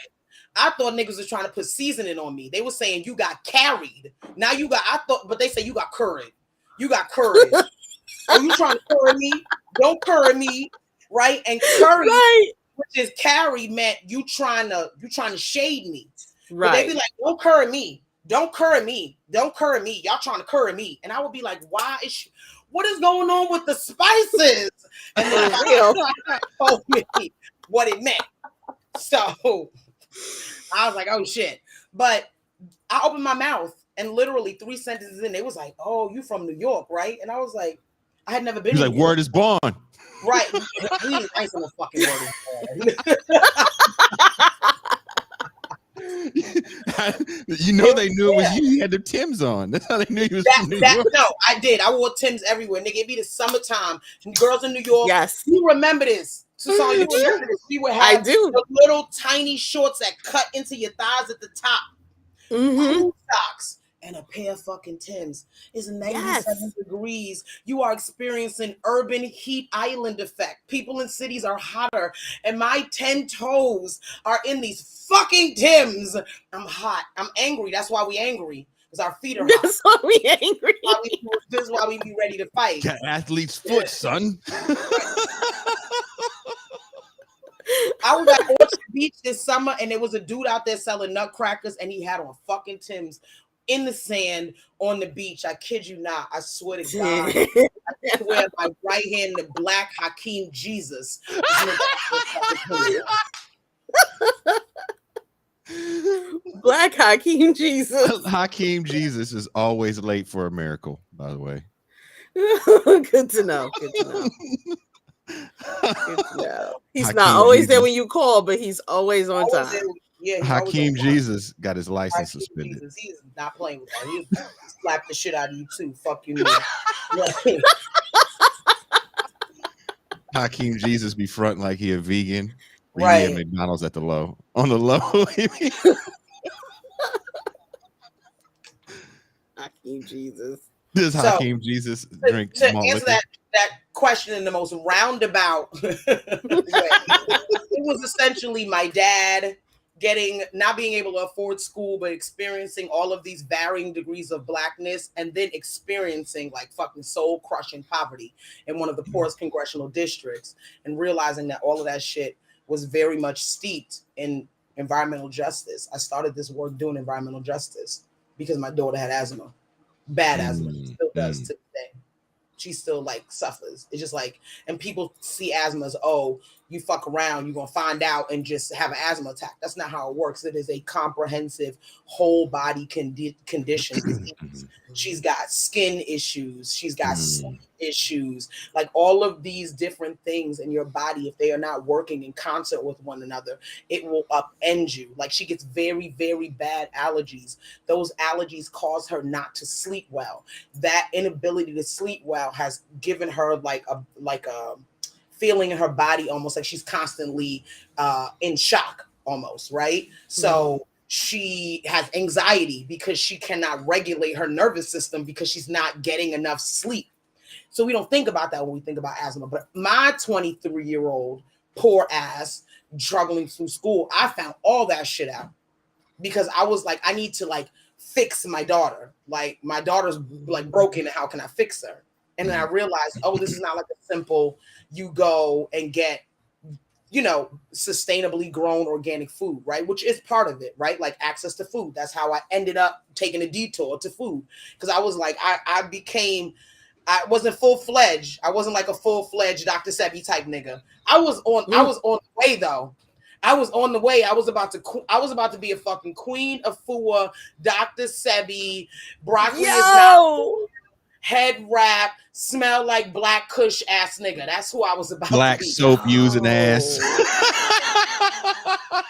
I thought niggas was trying to put seasoning on me. They were saying you got carried. Now you got, but they say you got curried. You got curried. Are you trying to curry me? Don't curry me, right? And curry, which is carry, meant you trying to shade me. Right. But they be like, don't curry me. Don't curry me. Don't curry me. Y'all trying to curry me. And I would be like, what is going on with the spices? And then told me what it meant. So I was like, oh shit. But I opened my mouth and literally 3 sentences in, they was like, oh, you from New York, right? And I was like, I had never been. He's like, word is born. Right. Please, I ain't from the fucking word is born. They knew it was you. He had the Timbs on. That's how they knew he was from New York. No, I did. I wore Timbs everywhere. Nigga, it'd be the summertime. Girls in New York. Yes. You remember this. So you remember this. We would have the little tiny shorts that cut into your thighs at the top. Cool socks. And a pair of fucking Timbs. It's 97 degrees. You are experiencing urban heat island effect. People in cities are hotter. And my 10 toes are in these fucking Timbs. I'm hot. I'm angry. That's why we angry. Because our feet are hot. That's why we angry. This is why we be ready to fight. Got athlete's foot, son. I was at Orchard Beach this summer and there was a dude out there selling nutcrackers and he had on fucking Timbs in the sand on the beach. I kid you not. I swear to God. I swear my right hand, the black Hakeem Jesus. Black Hakeem Jesus. Hakeem Jesus is always late for a miracle, by the way. Good to know. Good to know. Good to know. He's Hakeem not always Jesus. there when you call, but he's always on time. Yeah, Hakeem Jesus got his license suspended. Jesus, he is not playing with that. He slapped the shit out of you too. Fuck you. Hakeem Jesus be fronting like he a vegan. Right. He at McDonald's at the low. On the low. Hakeem Jesus. Does Hakeem Jesus drink to small answer liquor? that question in the most roundabout way, it was essentially my dad not being able to afford school, but experiencing all of these varying degrees of blackness, and then experiencing like fucking soul crushing poverty in one of the poorest congressional districts, and realizing that all of that shit was very much steeped in environmental justice. I started this work doing environmental justice because my daughter had asthma, bad asthma, still does to this day. She still like suffers. It's just like, and people see asthma as, oh, you fuck around, you're gonna find out and just have an asthma attack. That's not how it works. It is a comprehensive whole body condition disease. She's got skin issues, she's got sleep issues, like all of these different things in your body. If they are not working in concert with one another, it will upend you. Like she gets very, very bad allergies. Those allergies cause her not to sleep well. That inability to sleep well has given her like a feeling in her body, almost like she's constantly in shock almost, right? So she has anxiety because she cannot regulate her nervous system because she's not getting enough sleep. So we don't think about that when we think about asthma. But my 23-year-old poor ass struggling through school, I found all that shit out because I was like, I need to like fix my daughter. Like my daughter's like broken, and how can I fix her? And then I realized, oh, this is not like a simple, you go and get, you know, sustainably grown organic food, right? Which is part of it, right? Like access to food. That's how I ended up taking a detour to food. Because I was like, I wasn't full-fledged. I wasn't like a full-fledged Dr. Sebi type nigga. I was on the way though. I was on the way. I was about to be a fucking queen of Fua, Dr. Sebi, broccoli is not head wrap, smell like black kush ass nigga. That's who I was about black to be. soap using ass.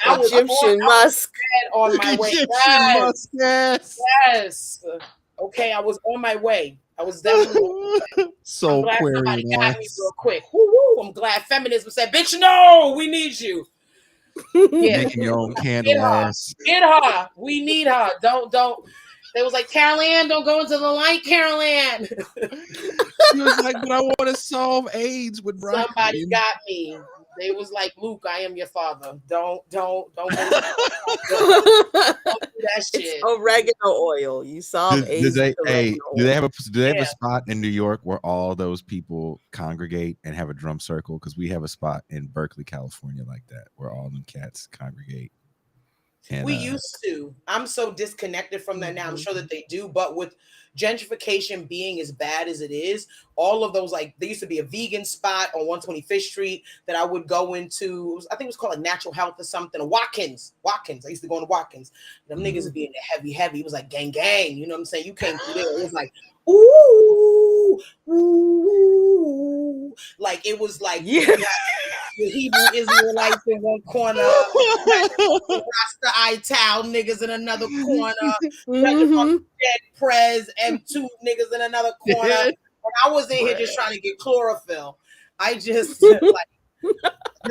I was Egyptian musk on my way. Egyptian musk, Yes. Okay, I was on my way. I was definitely on my way. So I'm glad somebody query got me real quick. Woo-woo. I'm glad feminism said, bitch, no, we need you. Yeah. Making your own candle ass. Get her. We need her. Don't. They was like, Carol Ann, don't go into the light, Carol Ann. He was like, but I want to solve AIDS with broccoli. Somebody got me. They was like, Luke, I am your father. Don't do that shit. It's oregano oil. You solve AIDS with oregano oil. Do they have a spot in New York where all those people congregate and have a drum circle? Because we have a spot in Berkeley, California, like that, where all them cats congregate. And, we used to. I'm so disconnected from that now. I'm sure that they do, but with gentrification being as bad as it is, all of those, like there used to be a vegan spot on 125th Street that I would go into. I think it was called like Natural Health or something. Watkins. I used to go into Watkins. Them niggas would be in there heavy. It was like gang. You know what I'm saying? You came through there. It was like ooh. Like it was like the Hebrew Israelites in one corner, Rasta Ital niggas in another corner, Dead Prez M2 niggas in another corner. And I was in here just trying to get chlorophyll. I just like I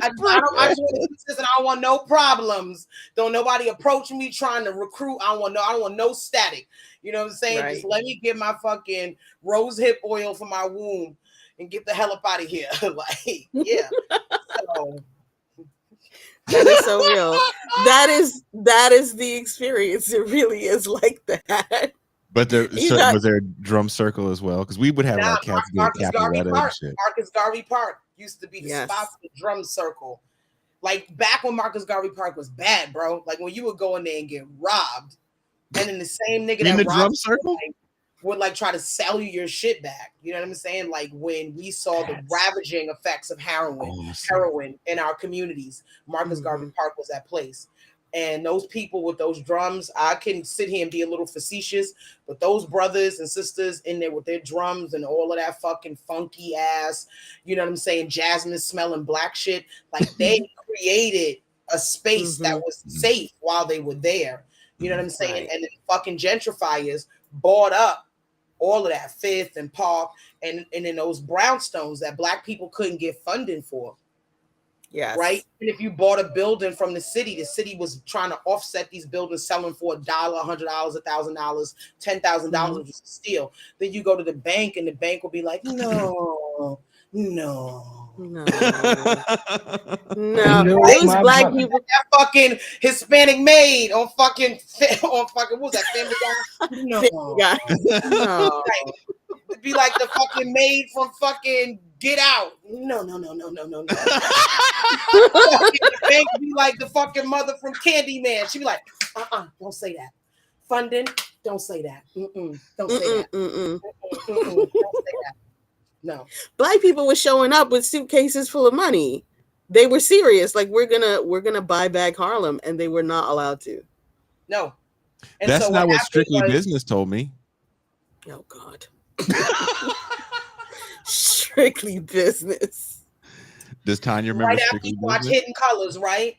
just want to do this and I don't want no problems. Don't nobody approach me trying to recruit. I don't want no static. You know what I'm saying? Right. Just let me get my fucking rose hip oil for my womb and get the hell up out of here. Like, yeah. So that is so real. That is the experience. It really is like that. But was there a drum circle as well? Because we would have like cats doing capoeira and shit. Marcus Garvey Park used to be the spot for the drum circle. Like back when Marcus Garvey Park was bad, bro. Like when you would go in there and get robbed, and then the same nigga in the drum circle would like try to sell you your shit back. You know what I'm saying? Like when we saw the ravaging effects of heroin in our communities, Marcus Garvey Park was that place. And those people with those drums, I can sit here and be a little facetious, but those brothers and sisters in there with their drums and all of that fucking funky ass, you know what I'm saying, jasmine smelling black shit, like they created a space that was safe while they were there. You know what I'm saying? Right. And then fucking gentrifiers bought up all of that Fifth and Park and then those brownstones that black people couldn't get funding for. Yes. Right. And if you bought a building from the city was trying to offset these buildings, selling for $1, $100, $1,000, $10,000 was a steal. Then you go to the bank and the bank will be like, no. No. You No. know It was my black brother. people. That fucking Hispanic maid on fucking what was that, Family Guy? No. Guy. No. It'd be like the fucking maid from fucking Get Out. No. The bank be like the fucking mother from Candyman. She'd be like, don't say that. Funding, don't say that. Don't say that. Don't say that. No. Black people were showing up with suitcases full of money. They were serious. Like we're gonna buy back Harlem, and they were not allowed to. No. And That's so not what happened Strictly was- Business told me. Oh God. Strictly Business. Does Tanya remember right after Strictly you watch Business? Hidden Colors, right?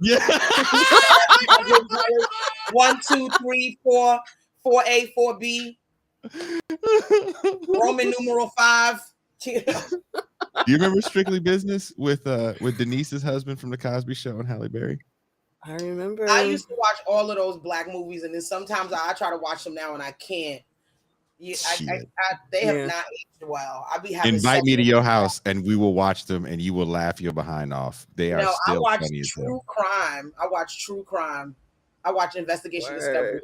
Yeah. Hidden Colors, 1, 2, 3, 4, 4A, 4B, Roman numeral 5. Do you remember Strictly Business with Denise's husband from the Cosby Show and Halle Berry? I remember. I used to watch all of those black movies, and then sometimes I try to watch them now and I can't. They have not aged well. I'll be having Invite me to your house and we will watch them and you will laugh your behind off. They are still I watch funny as hell. true crime. I watch true crime. I watch Investigation Discovery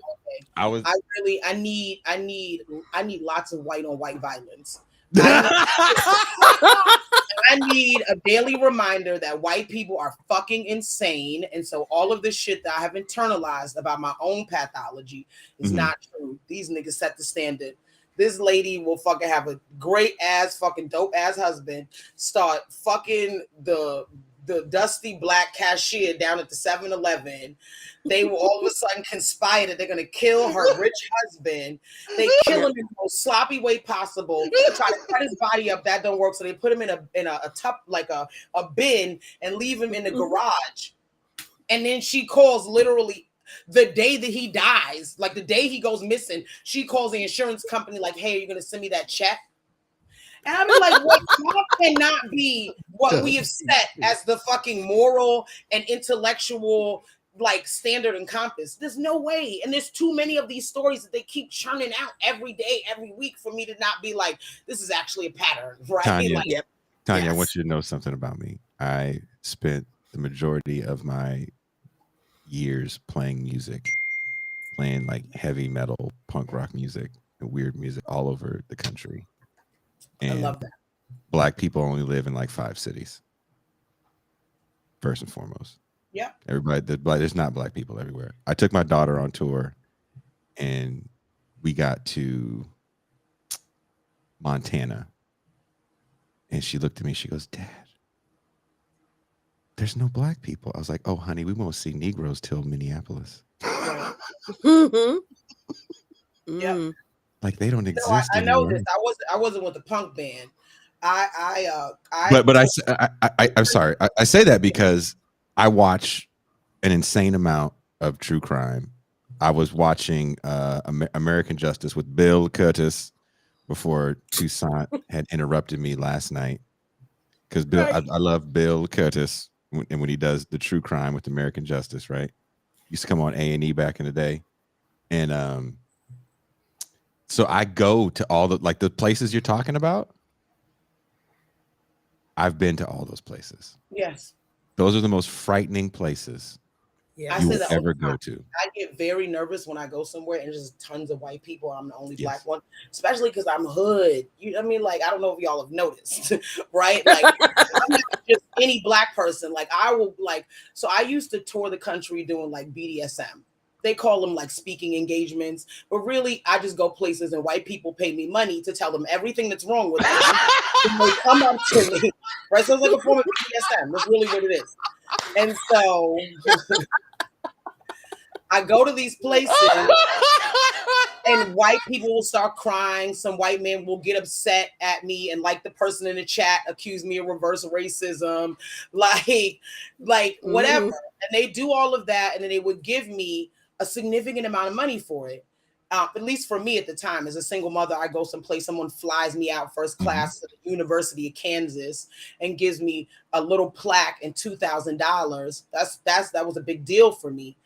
all day. I need lots of white on white violence. I need a daily reminder that white people are fucking insane. And so all of this shit that I have internalized about my own pathology is not true. These niggas set the standard. This lady will fucking have a great ass, fucking dope ass husband, start fucking the dusty black cashier down at the 7-Eleven. They will all of a sudden conspire that they're going to kill her rich husband. They kill him in the most sloppy way possible. Try to cut his body up. That don't work. So they put him in a tub, like a bin, and leave him in the garage. And then she calls literally the day that he dies, like the day he goes missing. She calls the insurance company like, hey, are you going to send me that check? And I'm like, what cannot be what we have set as the fucking moral and intellectual like standard and compass. There's no way. And there's too many of these stories that they keep churning out every day, every week for me to not be like, this is actually a pattern, right? Tanya, Like, Tanya, I want you to know something about me. I spent the majority of my years playing music, playing like heavy metal, punk rock music, and weird music all over the country. And I love that. Black people only live in like 5 cities. First and foremost. Yeah. There's not black people everywhere. I took my daughter on tour and we got to Montana. And she looked at me, she goes, Dad, there's no black people. I was like, oh, honey, we won't see Negroes till Minneapolis. Yeah. Like they don't exist. I know this. I wasn't with the punk band. I'm sorry. I say that because I watch an insane amount of true crime. I was watching American Justice with Bill Curtis before Toussaint had interrupted me last night. Because Bill, I love Bill Curtis when he does the true crime with American Justice, right? Used to come on A&E back in the day. And so I go to all the places you're talking about. I've been to all those places. Yes. Those are the most frightening places you will ever go to. I get very nervous when I go somewhere and there's tons of white people. I'm the only black one, especially because I'm hood. I mean, like, I don't know if y'all have noticed, right? Like, I'm not just any black person. Like, so I used to tour the country doing like BDSM. They call them like speaking engagements, but really I just go places and white people pay me money to tell them everything that's wrong with them. And they come up to me, right? So it's like a form of BDSM. That's really what it is. And so I go to these places and white people will start crying. Some white men will get upset at me and like the person in the chat accuse me of reverse racism, like whatever. And they do all of that and then they would give me a significant amount of money for it. At least for me at the time, as a single mother, I go someplace, someone flies me out first class to the University of Kansas and gives me a little plaque and $2,000. That was a big deal for me.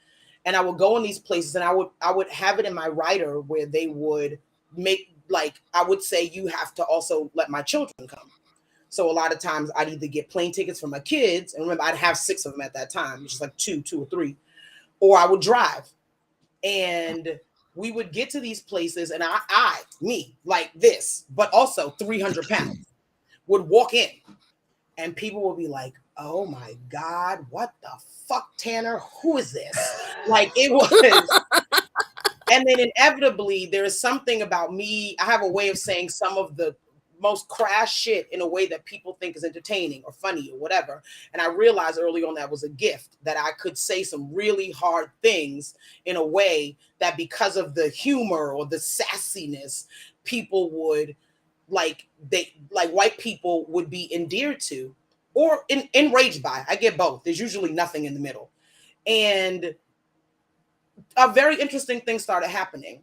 And I would go in these places and I would have it in my rider where they would make, like, I would say, you have to also let my children come. So a lot of times I'd either get plane tickets for my kids, and remember I'd have 6 of them at that time, which is like two or three, or I would drive. And we would get to these places, and me, like this, but also 300 pounds, would walk in, and people would be like, oh my God, what the fuck, Tanner? Who is this? Like, it was. And then inevitably, there is something about me. I have a way of saying some of the most crass shit in a way that people think is entertaining or funny or whatever. And I realized early on that was a gift, that I could say some really hard things in a way that, because of the humor or the sassiness, people would like white people would be endeared to or enraged by. I get both. There's usually nothing in the middle. And a very interesting thing started happening.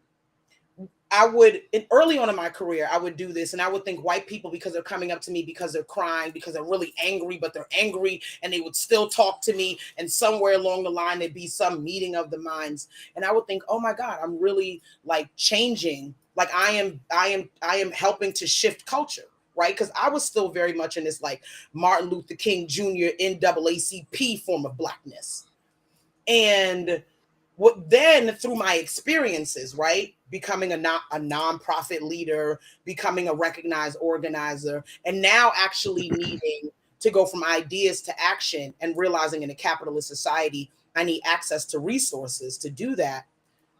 Early on in my career, I would do this, and I would think white people, because they're coming up to me because they're crying, because they're really angry, but they're angry, and they would still talk to me, and somewhere along the line, there'd be some meeting of the minds. And I would think, oh my God, I'm really like changing. Like I am helping to shift culture, right? Because I was still very much in this like Martin Luther King Jr. NAACP form of blackness. And what then, through my experiences, right, becoming a nonprofit leader, becoming a recognized organizer, and now actually needing to go from ideas to action, and realizing in a capitalist society, I need access to resources to do that.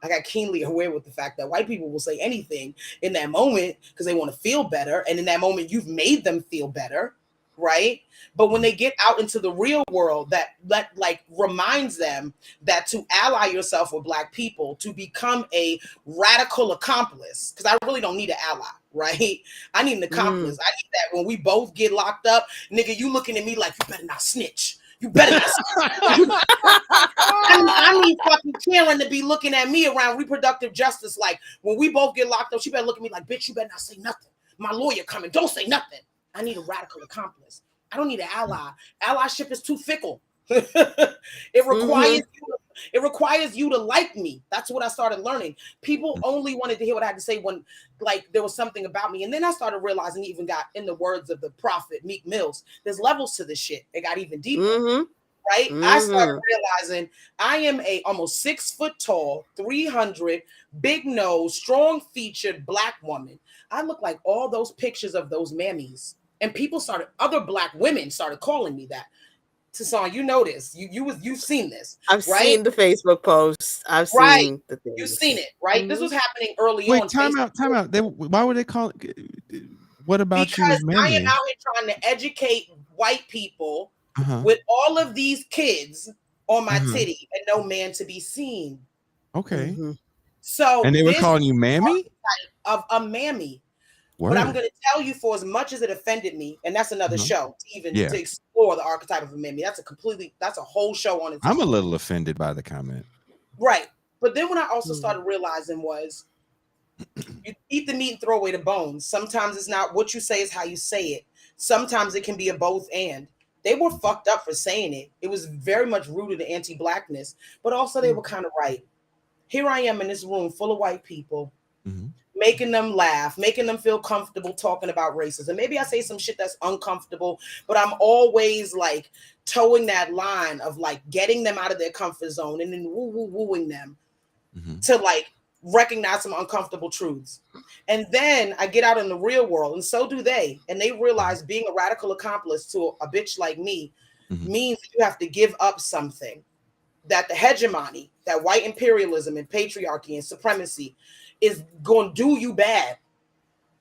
I got keenly aware with the fact that white people will say anything in that moment because they want to feel better. And in that moment, you've made them feel better, right? But when they get out into the real world, that like reminds them that to ally yourself with Black people, to become a radical accomplice, because I really don't need an ally, right? I need an accomplice. I need that when we both get locked up, nigga, you looking at me like, you better not snitch. You better not snitch. I need fucking Karen to be looking at me around reproductive justice. Like, when we both get locked up, she better look at me like, bitch, you better not say nothing. My lawyer coming. Don't say nothing. I need a radical accomplice. I don't need an ally. Allyship is too fickle. It requires you to like me. That's what I started learning. People only wanted to hear what I had to say when like there was something about me. And then I started realizing, even got, in the words of the prophet Meek Mills, there's levels to this shit. It got even deeper. Right? I started realizing I am a almost 6 foot tall, 300, big nose, strong featured Black woman. I look like all those pictures of those mammies. And other Black women started calling me that. Tasan, you know this. You've seen this. I've right? seen the Facebook posts. I've seen the things. You've seen it, right? This was happening early Wait, on. time out. Why would they call it? What about because you? Because I am out here trying to educate white people with all of these kids on my titty and no man to be seen. Okay. So and they were calling you mammy? Of a mammy. Word. But I'm going to tell you, for as much as it offended me, and that's another show to explore the archetype of a mammy. That's a whole show on its own. I'm a little offended by the comment. Right. But then what I also started realizing was, you eat the meat and throw away the bones. Sometimes it's not what you say, is how you say it. Sometimes it can be a both and. They were fucked up for saying it. It was very much rooted in anti-Blackness, but also they were kind of right. Here I am in this room full of white people, making them laugh, making them feel comfortable talking about racism. Maybe I say some shit that's uncomfortable, but I'm always like towing that line of like getting them out of their comfort zone and then wooing them to like recognize some uncomfortable truths. And then I get out in the real world, and so do they. And they realize being a radical accomplice to a bitch like me means that you have to give up something, that the hegemony, that white imperialism and patriarchy and supremacy is going to do you bad.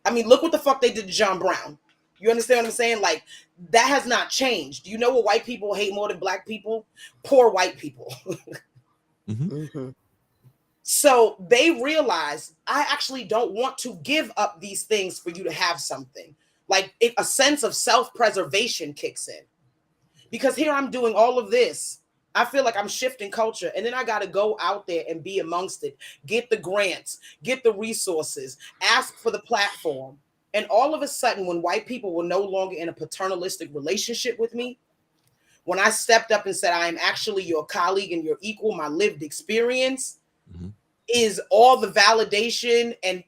I mean, look what the fuck they did to John Brown. You understand what I'm saying? Like, that has not changed. You know what white people hate more than Black people? Poor white people. So they realize, I actually don't want to give up these things for you to have something. Like, a sense of self-preservation kicks in. Because here I'm doing all of this. I feel like I'm shifting culture, and then I got to go out there and be amongst it, get the grants, get the resources, ask for the platform. And all of a sudden, when white people were no longer in a paternalistic relationship with me, when I stepped up and said, I am actually your colleague and your equal, my lived experience is all the validation and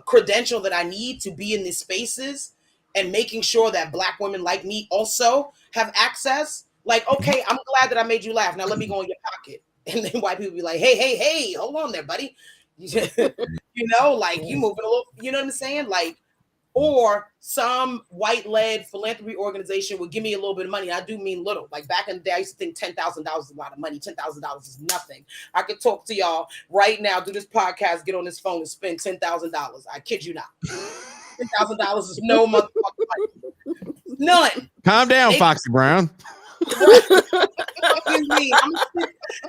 credential that I need to be in these spaces and making sure that Black women like me also have access. Like, okay, I'm glad that I made you laugh. Now let me go in your pocket. And then white people be like, hey, hold on there, buddy. You know, like you moving a little, you know what I'm saying? Like, or some white-led philanthropy organization would give me a little bit of money. I do mean little. Like back in the day, I used to think $10,000 is a lot of money. $10,000 is nothing. I could talk to y'all right now, do this podcast, get on this phone and spend $10,000. I kid you not. $10,000 is no motherfucking money. None. Calm down, Foxy Brown. What do you mean?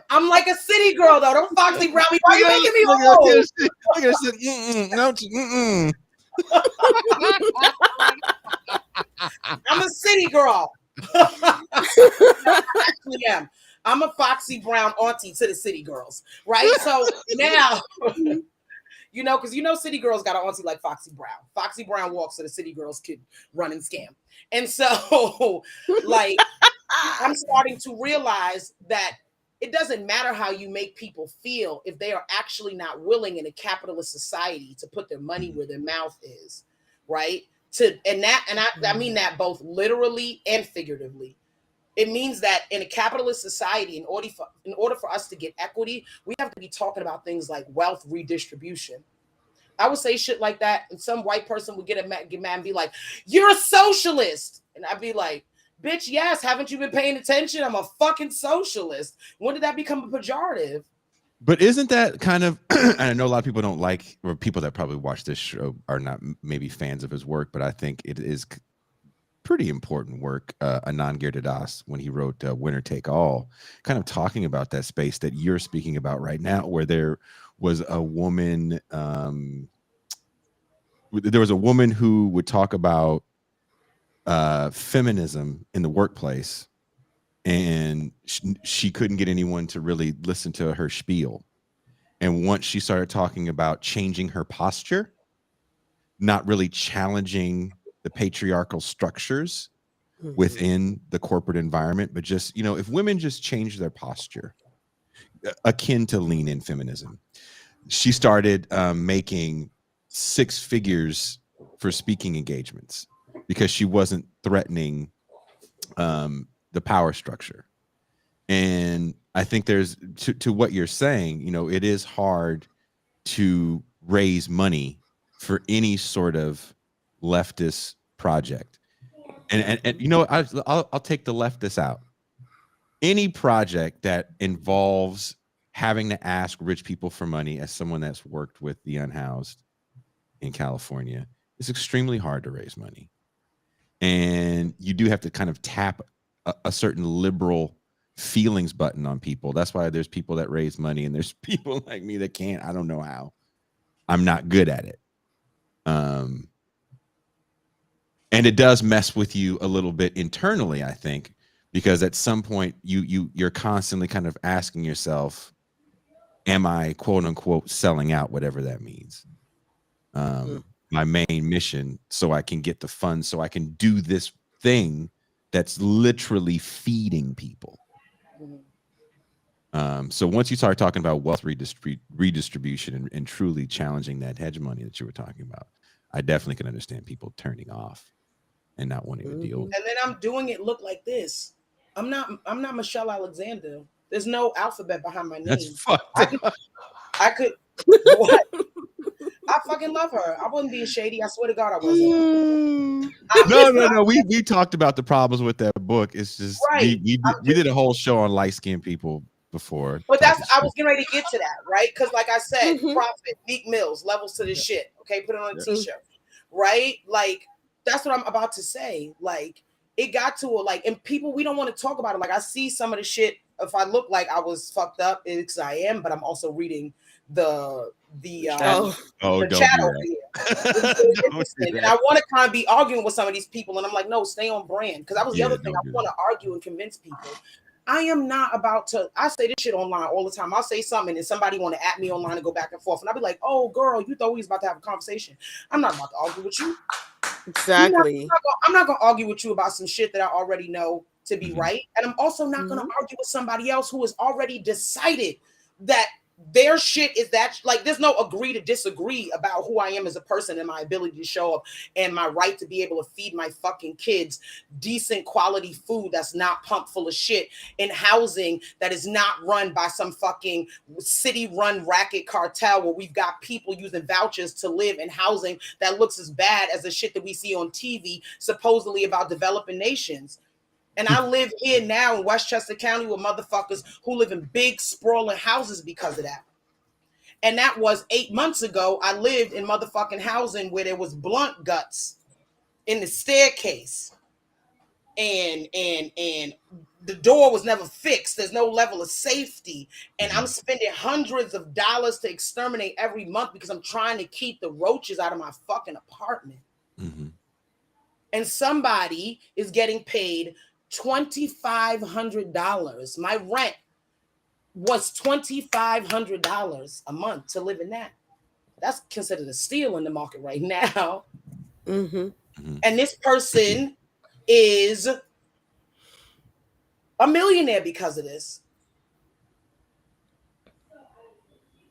I'm like a city girl though. Don't Foxy Brown me. Why are you making me old? Look at this. No. I'm a city girl. I actually am. I'm a Foxy Brown auntie to the city girls, right? So now, you know, because you know, city girls got an auntie like Foxy Brown. Foxy Brown walks so the city girls could run and scam. And so, like, I'm starting to realize that it doesn't matter how you make people feel if they are actually not willing in a capitalist society to put their money where their mouth is, right? I mean that both literally and figuratively. It means that in a capitalist society, in order for us to get equity, we have to be talking about things like wealth redistribution. I would say shit like that, and some white person would get mad and be like, "You're a socialist," and I'd be like, "Bitch, yes. Haven't you been paying attention? I'm a fucking socialist." When did that become a pejorative? But isn't that kind of, and I know a lot of people don't like, or people that probably watch this show are not maybe fans of his work, but I think it is pretty important work. Anand Giridharadas, when he wrote Winner Take All, kind of talking about that space that you're speaking about right now, where there was a woman, who would talk about feminism in the workplace, and she couldn't get anyone to really listen to her spiel. And once she started talking about changing her posture, not really challenging the patriarchal structures within the corporate environment, but just, you know, if women just change their posture, akin to lean in feminism, she started making 6 figures for speaking engagements because she wasn't threatening the power structure. And I think there's to what you're saying, you know, it is hard to raise money for any sort of leftist project. And you know, I'll take the leftist out. Any project that involves having to ask rich people for money, as someone that's worked with the unhoused in California, it's extremely hard to raise money. And you do have to kind of tap a certain liberal feelings button on people. That's why there's people that raise money and there's people like me that can't. I don't know how. I'm not good at it. And it does mess with you a little bit internally, I think, because at some point you're constantly kind of asking yourself, am I quote unquote selling out, whatever that means? My main mission, so I can get the funds, so I can do this thing that's literally feeding people. So once you start talking about wealth redistribution and truly challenging that hegemony that you were talking about, I definitely can understand people turning off and not wanting to deal. And then I'm doing it look like this. I'm not Michelle Alexander. There's no alphabet behind my name. That's fucked up. I could what? I fucking love her. I wasn't being shady. I swear to God, I wasn't. No. We talked about the problems with that book. It's just right. we did a whole show on light-skinned people before. But I was getting ready to get to that, right? Because like I said, Prophet, Meek Mills, levels to this shit. Okay, put it on a t-shirt, right? Like that's what I'm about to say. Like it got to like, and people, we don't want to talk about it. Like I see some of the shit. If I look like I was fucked up, it's I am, but I'm also reading the chat over here. And I want to kind of be arguing with some of these people, and I'm like, no, stay on brand, because that was the other thing. I want to argue and convince people. I am not about to. I say this shit online all the time. I'll say something, and somebody want to at me online and go back and forth, and I'll be like, oh, girl, you thought we was about to have a conversation. I'm not about to argue with you. Exactly. I'm not gonna argue with you about some shit that I already know to be right, and I'm also not gonna argue with somebody else who has already decided that their shit is that, like, there's no agree to disagree about who I am as a person and my ability to show up and my right to be able to feed my fucking kids decent quality food that's not pumped full of shit in housing that is not run by some fucking city run racket cartel where we've got people using vouchers to live in housing that looks as bad as the shit that we see on TV supposedly about developing nations. And I live here now in Westchester County with motherfuckers who live in big sprawling houses because of that. And that was 8 months ago. I lived in motherfucking housing where there was blunt guts in the staircase. And the door was never fixed. There's no level of safety. And I'm spending hundreds of dollars to exterminate every month because I'm trying to keep the roaches out of my fucking apartment. Mm-hmm. And somebody is getting paid $2,500. My rent was $2,500 a month to live in that. That's considered a steal in the market right now. Mm-hmm. And this person is a millionaire because of this.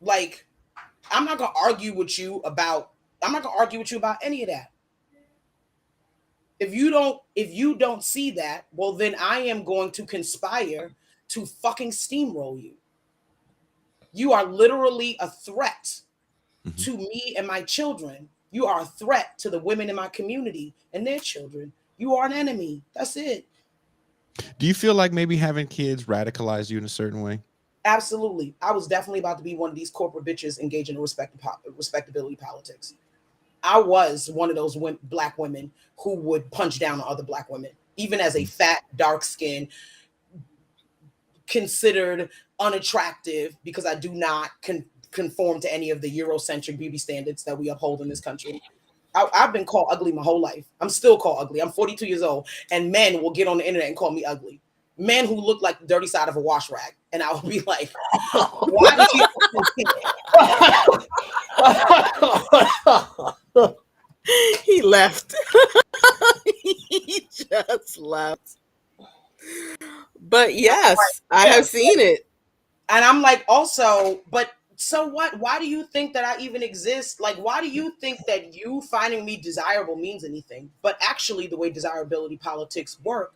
Like, I'm not gonna argue with you about any of that. If you don't see that, well, then I am going to conspire to fucking steamroll you. You are literally a threat to me and my children. You are a threat to the women in my community and their children. You are an enemy. That's it. Do you feel like maybe having kids radicalized you in a certain way? Absolutely. I was definitely about to be one of these corporate bitches engaging in respectability politics. I was one of those black women who would punch down on other black women, even as a fat, dark-skinned, considered unattractive because I do not conform to any of the Eurocentric beauty standards that we uphold in this country. I've been called ugly my whole life. I'm still called ugly. I'm 42 years old, and men will get on the internet and call me ugly. Men who look like the dirty side of a wash rag, and I will be like, "Why do you?" He left. He just left. But yes, I have seen it. And I'm like, also, but so what? Why do you think that I even exist? Like, why do you think that you finding me desirable means anything? But actually, the way desirability politics work,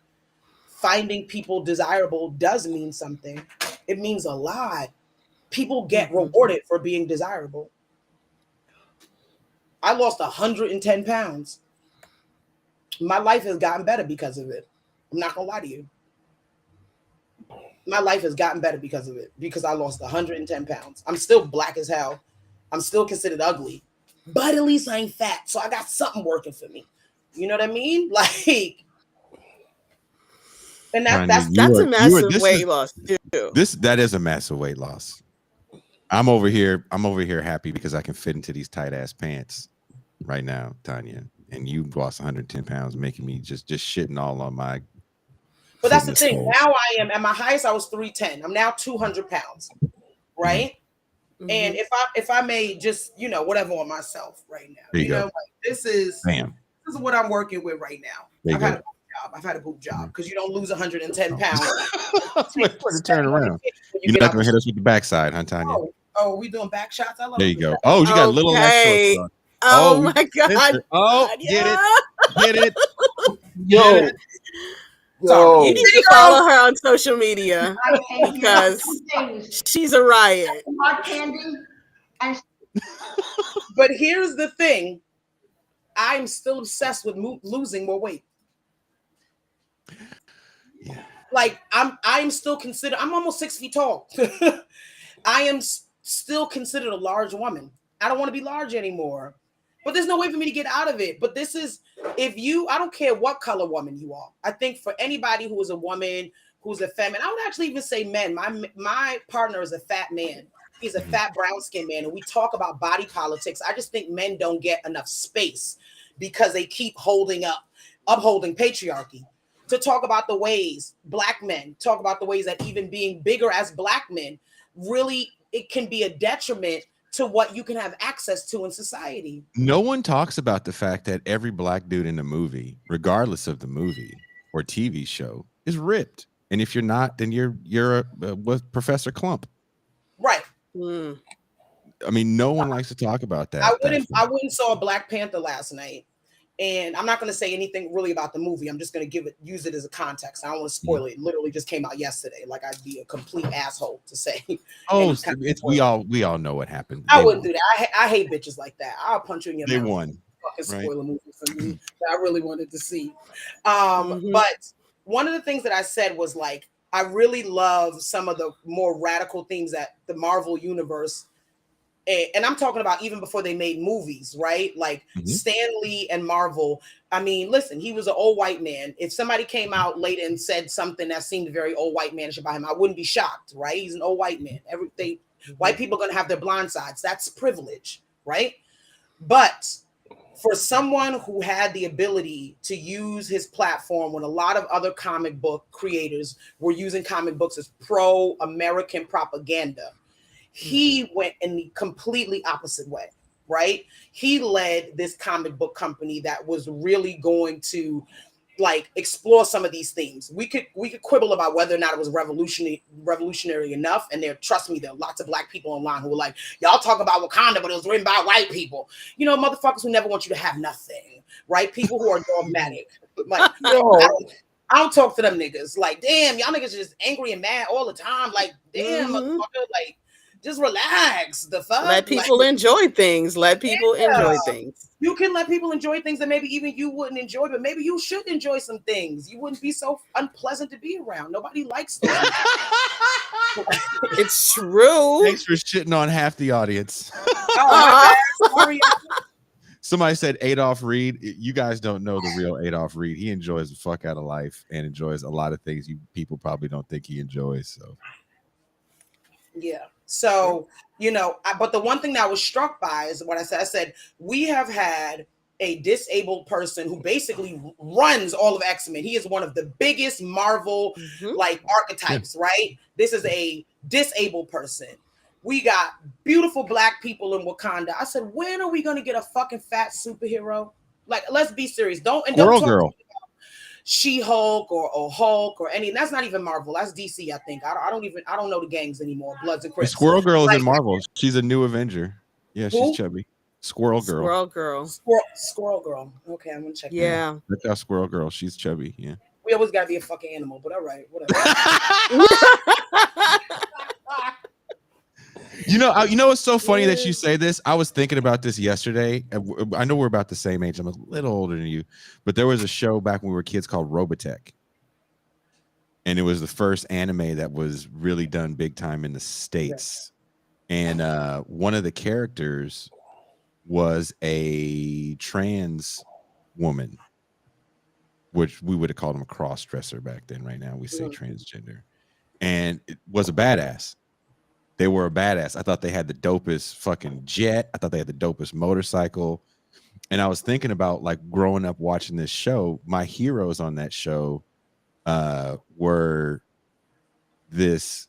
finding people desirable does mean something. It means a lot. People get rewarded for being desirable. I lost 110 pounds. My life has gotten better because of it. I'm not gonna lie to you. My life has gotten better because of it, because I lost 110 pounds. I'm still black as hell. I'm still considered ugly, but at least I ain't fat. So I got something working for me. You know what I mean? Like, and that's a massive weight loss too. That is a massive weight loss. I'm over here happy because I can fit into these tight ass pants right now, Tanya. And you lost 110 pounds, making me just shitting all on my. But that's the thing. Goals. Now I am at my highest. I was 310. I'm now 200 pounds, right? Mm-hmm. And if I may just whatever on myself right now, like, this is what I'm working with right now. I've had a boob job because you don't lose 110 pounds. Wait for the turn around. You're not gonna hit us with the backside, huh, Tanya? Oh, we doing back shots? I love there you go. Oh, you got little ass shorts on. Oh my God. Oh, get it. Yo. So you need to follow her on social media because she's a riot. But here's the thing. I'm still obsessed with losing more weight. Yeah. Like I'm still considered, I'm almost 6 feet tall. I am still considered a large woman. I don't want to be large anymore. But there's no way for me to get out of it. But this is, I don't care what color woman you are. I think for anybody who is a woman, who's a feminine, I would actually even say men. My partner is a fat man. He's a fat brown-skinned man. And we talk about body politics. I just think men don't get enough space because they keep upholding patriarchy. To talk about the ways black men, talk about the ways that even being bigger as black men, really, it can be a detriment to what you can have access to in society. No one talks about the fact that every black dude in the movie, regardless of the movie or TV show, is ripped. And if you're not, then you're with Professor Clump. Right. Mm. I mean, no one likes to talk about that. I wouldn't saw Black Panther last night. And I'm not going to say anything really about the movie. I'm just going to use it as a context. I don't want to spoil it. It literally just came out yesterday. Like I'd be a complete asshole to say. Oh, we all know what happened. I wouldn't do that. I hate bitches like that. I'll punch you in your mouth. They won. Fucking Right. spoil a movie for me that I really wanted to see. Mhm. But one of the things that I said was like, I really love some of the more radical themes that the Marvel universe, and I'm talking about even before they made movies, right? Like Stan Lee and Marvel. I mean, listen, he was an old white man. If somebody came out later and said something that seemed very old white manish about him, I wouldn't be shocked, right? He's an old white man. White people are going to have their blind sides. That's privilege, right? But for someone who had the ability to use his platform when a lot of other comic book creators were using comic books as pro-American propaganda, he went in the completely opposite way, right? He led this comic book company that was really going to like explore some of these themes. We could quibble about whether or not it was revolutionary enough. And trust me, there are lots of Black people online who were like, y'all talk about Wakanda, but it was written by white people. You know, motherfuckers who never want you to have nothing, right? People who are dogmatic. Like, I don't talk to them niggas. Like, damn, y'all niggas are just angry and mad all the time. Like, damn, motherfucker, like, just relax. The fuck. Let people enjoy things. Let people enjoy things. You can let people enjoy things that maybe even you wouldn't enjoy, but maybe you should enjoy some things. You wouldn't be so unpleasant to be around. Nobody likes those. It's true. Thanks for shitting on half the audience. Oh, my bad. Sorry. Somebody said Adolph Reed. You guys don't know the real Adolph Reed. He enjoys the fuck out of life and enjoys a lot of things you people probably don't think he enjoys. So yeah. So, you know, but the one thing that I was struck by is what I said, we have had a disabled person who basically runs all of X-Men. He is one of the biggest Marvel like archetypes, right? This is a disabled person. We got beautiful Black people in Wakanda. I said, when are we going to get a fucking fat superhero? Like, let's be serious. Don't talk about She-Hulk or Hulk or any. That's not even Marvel. That's DC, I think. I don't know the gangs anymore. Bloods and Crips. Squirrel Girl is in Marvel. She's a new Avenger. Yeah, she's chubby. Squirrel Girl. Squirrel Girl. Okay, I'm gonna check. Yeah, that's our Squirrel Girl. She's chubby. Yeah. We always gotta be a fucking animal, but all right, whatever. You know what's so funny that you say this? I was thinking about this yesterday. I know we're about the same age. I'm a little older than you, but there was a show back when we were kids called Robotech. And it was the first anime that was really done big time in the States. And one of the characters was a trans woman, which we would have called him a cross-dresser back then. Right now we say transgender. And it was a badass. They were a badass. I thought they had the dopest fucking jet. I thought they had the dopest motorcycle. And I was thinking about like growing up watching this show. My heroes on that show were this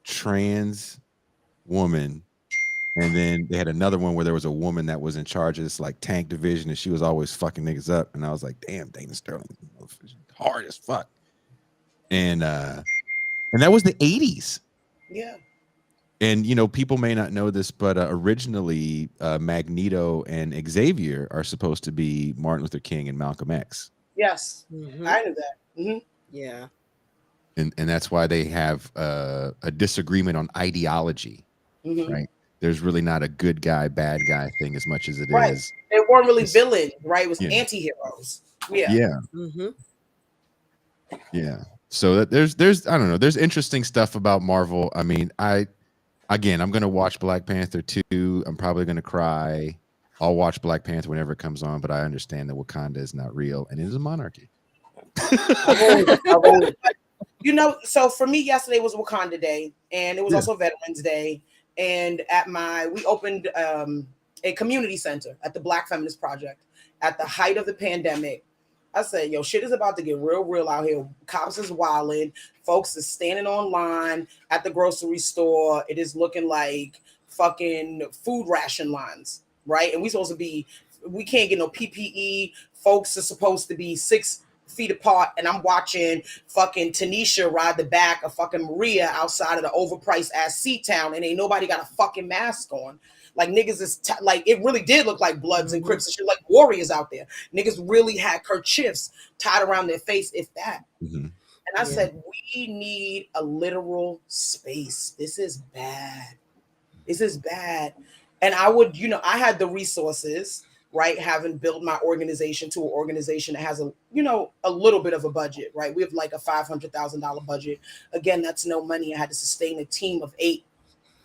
trans woman, and then they had another one where there was a woman that was in charge of this like tank division, and she was always fucking niggas up. And I was like, damn, Dana Sterling, hard as fuck. And that was the 80s. Yeah. And, you know, people may not know this, but originally Magneto and Xavier are supposed to be Martin Luther King and Malcolm X. Yes, I knew that. Yeah. And that's why they have a disagreement on ideology, right? There's really not a good guy, bad guy thing as much as it is. They weren't really villains, right? It was anti-heroes. Yeah. Yeah. Yeah. So there's I don't know. There's interesting stuff about Marvel. I mean, I'm gonna watch Black Panther 2. I'm probably gonna cry. I'll watch Black Panther whenever it comes on, but I understand that Wakanda is not real and it is a monarchy. You know, so for me, yesterday was Wakanda Day, and it was also Veterans Day. And we opened a community center at the Black Feminist Project at the height of the pandemic. I said, yo, shit is about to get real out here. Cops is wilding. Folks is standing online at the grocery store. It is looking like fucking food ration lines, right? And we can't get no PPE. Folks are supposed to be 6 feet apart, and I'm watching fucking Tanisha ride the back of fucking Maria outside of the overpriced ass C-Town, and ain't nobody got a fucking mask on. Like niggas is like, it really did look like Bloods and Crips and shit, like warriors out there. Niggas really had kerchiefs tied around their face, if that. Mm-hmm. And I said, we need a literal space. This is bad. This is bad. And I would, you know, I had the resources, right? Having built my organization to an organization that has a, you know, a little bit of a budget, right? We have like a $500,000 budget. Again, that's no money. I had to sustain a team of 8.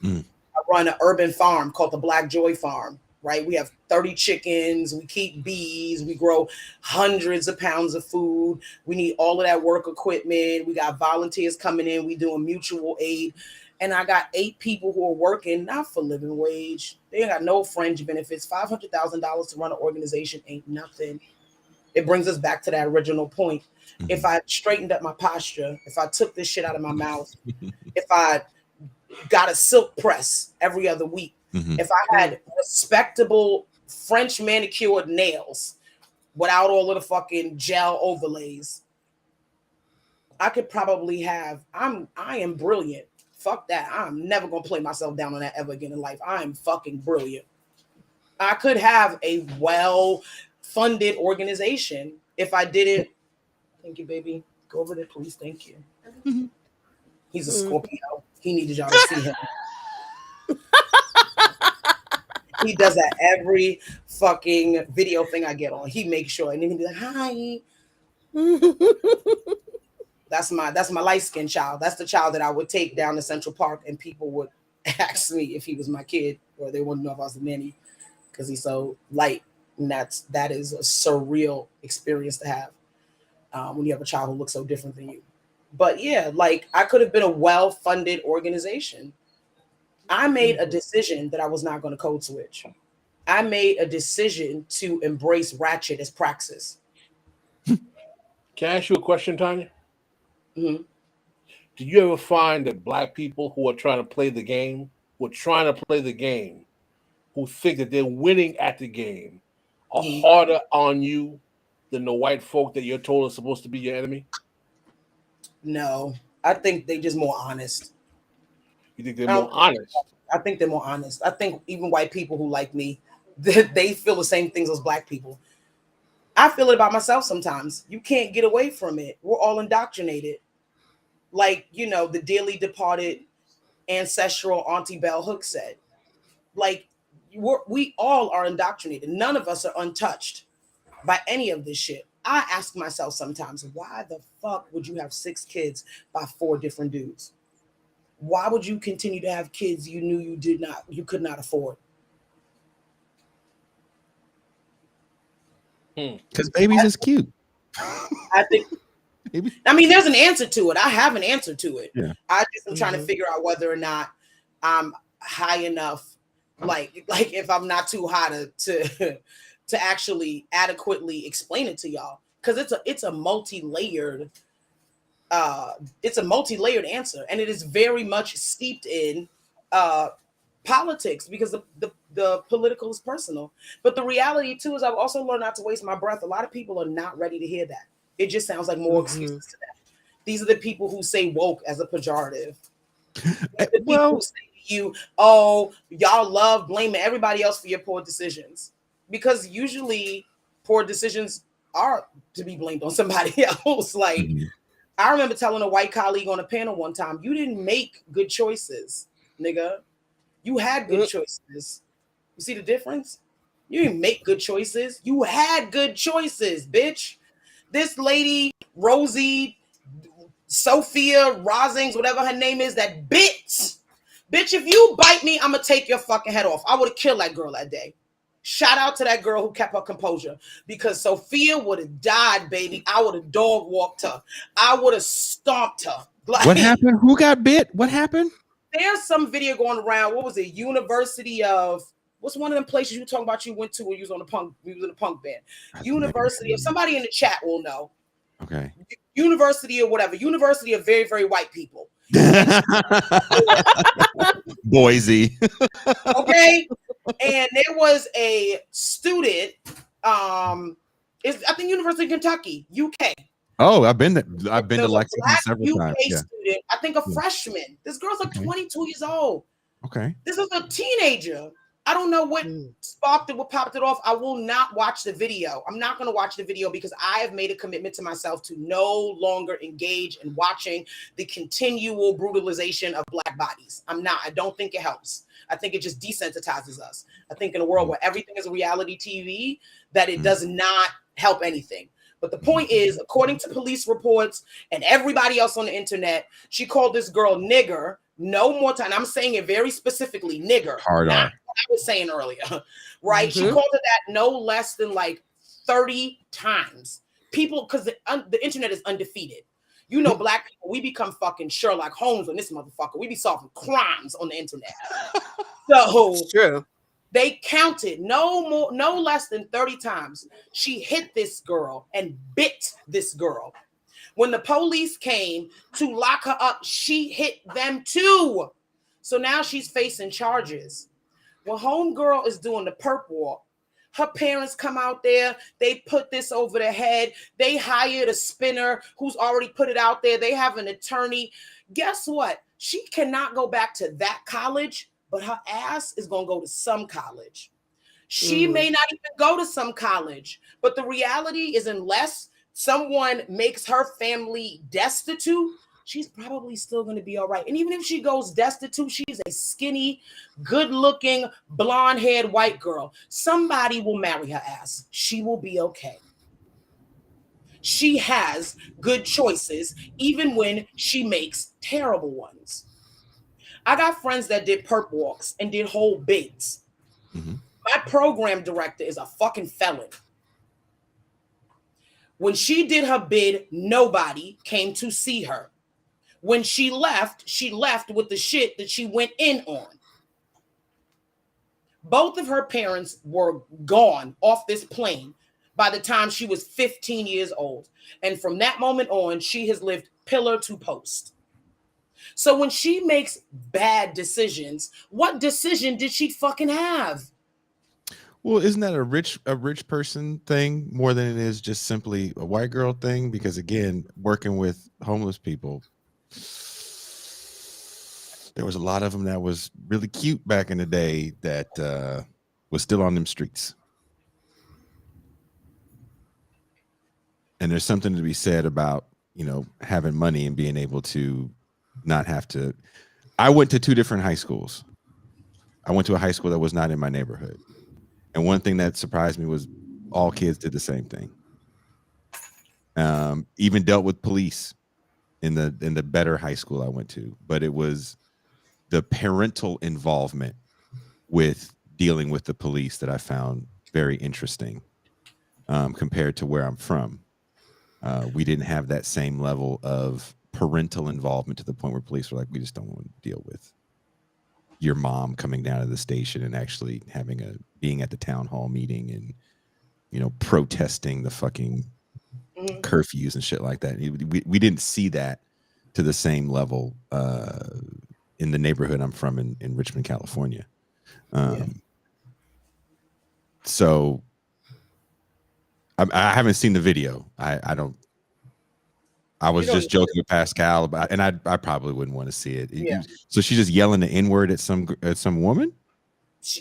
Mm. I run an urban farm called the Black Joy Farm, right? We have 30 chickens. We keep bees. We grow hundreds of pounds of food. We need all of that work equipment. We got volunteers coming in. We doing mutual aid. And I got 8 people who are working, not for living wage. They ain't got no fringe benefits. $500,000 to run an organization ain't nothing. It brings us back to that original point. Mm-hmm. If I straightened up my posture, if I took this shit out of my mouth, if I got a silk press every other week, if I had respectable French manicured nails without all of the fucking gel overlays, I could probably have, I am brilliant. Fuck that. I'm never going to play myself down on that ever again in life. I'm fucking brilliant. I could have a well-funded organization if I didn't. Thank you, baby. Go over there, please. Thank you. Mm-hmm. He's a Scorpio. He needed y'all to see him. He does that every fucking video thing I get on. He makes sure. And then he'll be like, hi. That's my light-skinned child. That's the child that I would take down to Central Park and people would ask me if he was my kid, or they wouldn't know if I was the nanny because he's so light. And that is a surreal experience to have when you have a child who looks so different than you. But yeah, like I could have been a well-funded organization. I made a decision that I was not going to code switch. I made a decision to embrace ratchet as praxis. Can I ask you a question, Tanya? Mm-hmm. Do you ever find that Black people who are trying to play the game, who think that they're winning at the game, are harder on you than the white folk that you're told are supposed to be your enemy? No, I think they just more honest. You think they're more honest? I think they're more honest. I think even white people who like me, they feel the same things as Black people. I feel it about myself sometimes. You can't get away from it. We're all indoctrinated. Like, you know, the dearly departed ancestral Auntie Bell Hooks said, like, we all are indoctrinated. None of us are untouched by any of this shit. I ask myself sometimes, why the fuck would you have 6 kids by 4 different dudes? Why would you continue to have kids you knew you could not afford? Because babies is cute. I think. I mean, there's an answer to it. I have an answer to it. Yeah. I just am trying to figure out whether or not I'm high enough, like if I'm not too high to actually adequately explain it to y'all, because it's a multi-layered answer, and it is very much steeped in politics, because the political is personal. But the reality too is I've also learned not to waste my breath. A lot of people are not ready to hear that. It just sounds like more excuses to them. These are the people who say woke as a pejorative. The people who say to you, oh, y'all love blaming everybody else for your poor decisions. Because usually poor decisions are to be blamed on somebody else. Like, I remember telling a white colleague on a panel one time, you didn't make good choices, nigga. You had good choices. You see the difference? You didn't make good choices. You had good choices, bitch. This lady, Rosie, Sophia Rosings, whatever her name is, that bitch, if you bite me, I'm going to take your fucking head off. I would have killed that girl that day. Shout out to that girl who kept her composure, because Sophia would have died, baby. I would have dog walked her. I would have stomped her. Like, what happened? Who got bit? What happened? There's some video going around. What was it? University of... What's one of them places you were talking about you went to when you was in a punk band? University of... Somebody in the chat will know. Okay. University or whatever. University of very, very white people. Boise. Okay. And there was a student, I think University of Kentucky, UK. Oh, I've been to There's a Lexington black several UK times. Yeah. student, I think a Yeah. freshman. This girl's like Okay. 22 years old. Okay. This is a teenager. I don't know what sparked it, what popped it off. I will not watch the video. I'm not going to watch the video because I have made a commitment to myself to no longer engage in watching the continual brutalization of black bodies. I don't think it helps. I think it just desensitizes us. I think in a world where everything is a reality TV, that it does not help anything. But the point is, according to police reports and everybody else on the internet, she called this girl nigger. No more time. I'm saying it very specifically, nigger. Hard not R. what I was saying earlier, right? She called it that no less than like 30 times. People, because the internet is undefeated. You know, black people, we become fucking Sherlock Holmes on this motherfucker. We be solving crimes on the internet. So It's true. they counted no less than 30 times. She hit this girl and bit this girl. When the police came to lock her up, she hit them too. So now she's facing charges. When homegirl is doing the perp walk, her parents come out there, they put this over the head. They hired a spinner who's already put it out there. They have an attorney. Guess what? She cannot go back to that college, but her ass is going to go to some college. She may not even go to some college, but the reality is unless someone makes her family destitute, she's probably still going to be all right. And even if she goes destitute, she's a skinny, good-looking, blonde-haired white girl. Somebody will marry her ass. She will be okay. She has good choices, even when she makes terrible ones. I got friends that did perp walks and did whole bids. My program director is a fucking felon. When she did her bid, nobody came to see her. When she left with the shit that she went in on. Both of her parents were gone off this plane by the time she was 15 years old. And from that moment on, she has lived pillar to post. So when she makes bad decisions, what decision did she fucking have? Well, isn't that a rich person thing more than it is just simply a white girl thing? Because again, working with homeless people, there was a lot of them that was really cute back in the day that was still on them streets. And there's something to be said about, you know, having money and being able to not have to. I went to two different high schools. I went to a high school that was not in my neighborhood. And one thing that surprised me was all kids did the same thing. Even dealt with police in the better high school I went to, but it was the parental involvement with dealing with the police that I found very interesting compared to where I'm from. We didn't have that same level of parental involvement to the point where police were like, we just don't want to deal with your mom coming down to the station and actually being at the town hall meeting and, you know, protesting the fucking curfews and shit like that. We didn't see that to the same level in the neighborhood I'm from in Richmond, California. So I haven't seen the video. I was just joking with Pascal about, and I probably wouldn't want to see it. So she's just yelling the N-word at some woman?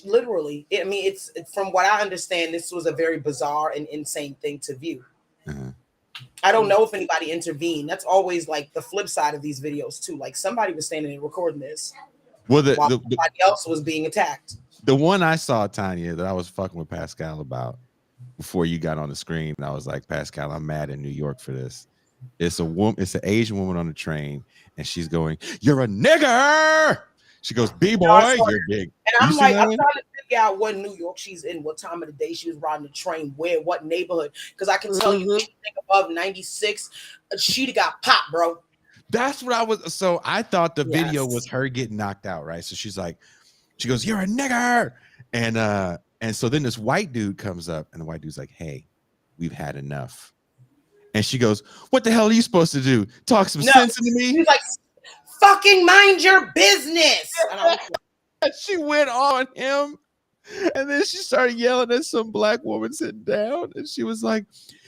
Literally. I mean, it's from what I understand, this was a very bizarre and insane thing to view. I don't know if anybody intervened. That's always like the flip side of these videos too. Like somebody was standing and recording this while somebody else was being attacked. The one I saw, Tanya, that I was fucking with Pascal about before you got on the screen, and I was like, Pascal, I'm mad in New York for this. It's an Asian woman on the train, and she's going, "You're a nigger." She goes, "B-boy, you're big." And I'm like, I'm trying to figure out what New York she's in, what time of the day she was riding the train, where, what neighborhood. Because I can tell you anything above 96, she'd have got popped, bro. That's what I was. So I thought the video was her getting knocked out, right? So she's like, she goes, "You're a nigger," and so then this white dude comes up, and the white dude's like, "Hey, we've had enough." And she goes, "What the hell are you supposed to do? Talk some sense into me?" He's like, "Fucking mind your business." And she went on him, and then she started yelling at some black woman sitting down, and she was like,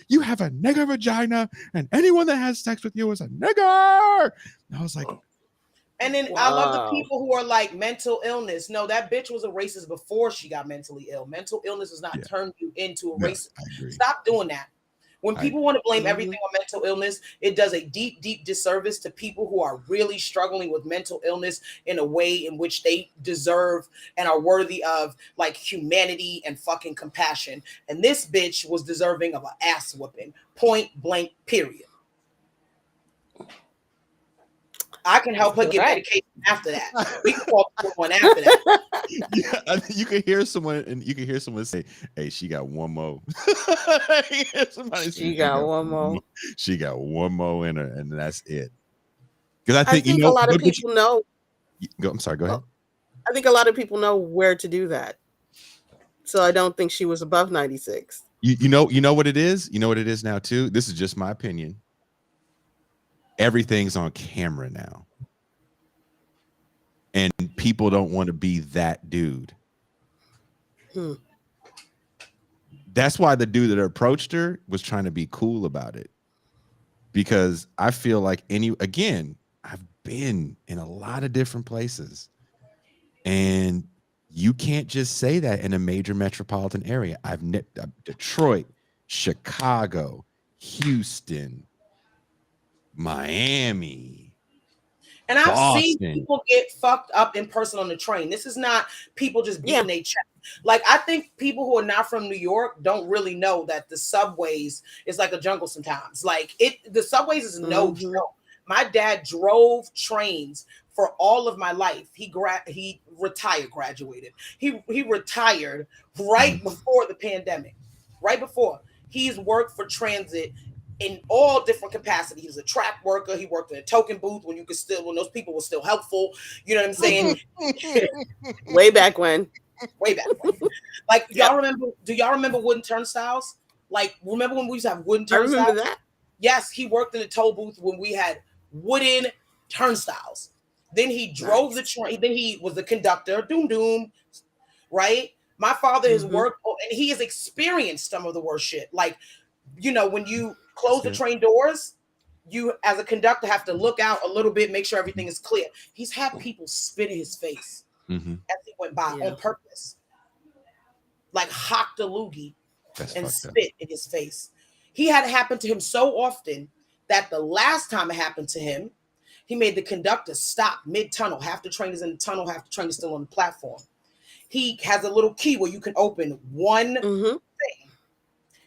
You have a nigger vagina, and anyone that has sex with you is a nigger. And I was like, and then I love the people who are like mental illness. No, that bitch was a racist before she got mentally ill. Mental illness does not turn you into a racist. I agree. Stop doing that. When people want to blame everything on mental illness, it does a deep, deep disservice to people who are really struggling with mental illness in a way in which they deserve and are worthy of like humanity and fucking compassion. And this bitch was deserving of an ass whooping, point blank, period. I can help her get medication after that. We can call one after that. Yeah, you can hear someone, and you can hear someone say, "Hey, she got one more." She got one more. She got one more in her, and that's it. Because I think a lot of people know. I'm sorry. Go ahead. I think a lot of people know where to do that. So I don't think she was above 96. You know what it is. You know what it is now too. This is just my opinion. Everything's on camera now. And people don't want to be that dude. That's why the dude that approached her was trying to be cool about it. Because I feel like I've been in a lot of different places. And you can't just say that in a major metropolitan area. Detroit, Chicago, Houston, Miami. And I've seen people get fucked up in person on the train. This is not people just beating their chest. Like, I think people who are not from New York don't really know that the subways is like a jungle sometimes. Like, the subways is no joke. My dad drove trains for all of my life. He graduated. He retired right before the pandemic. Right before. He's worked for transit in all different capacities. He was a track worker. He worked in a token booth when those people were still helpful. You know what I'm saying? Way back when. Like, y'all remember? Do y'all remember wooden turnstiles? Like, remember when we used to have wooden turnstiles? I remember that. Yes, he worked in a toll booth when we had wooden turnstiles. Then he drove the train. Then he was the conductor. Doom doom. Right? My father has worked, and he has experienced some of the worst shit. Like, you know, when you close the train doors, you as a conductor have to look out a little bit, make sure everything is clear. He's had people spit in his face as he went by on purpose. Like hocked a loogie and spit in his face. He had it happen to him so often that the last time it happened to him, he made the conductor stop mid-tunnel. Half the train is in the tunnel, half the train is still on the platform. He has a little key where you can open one thing.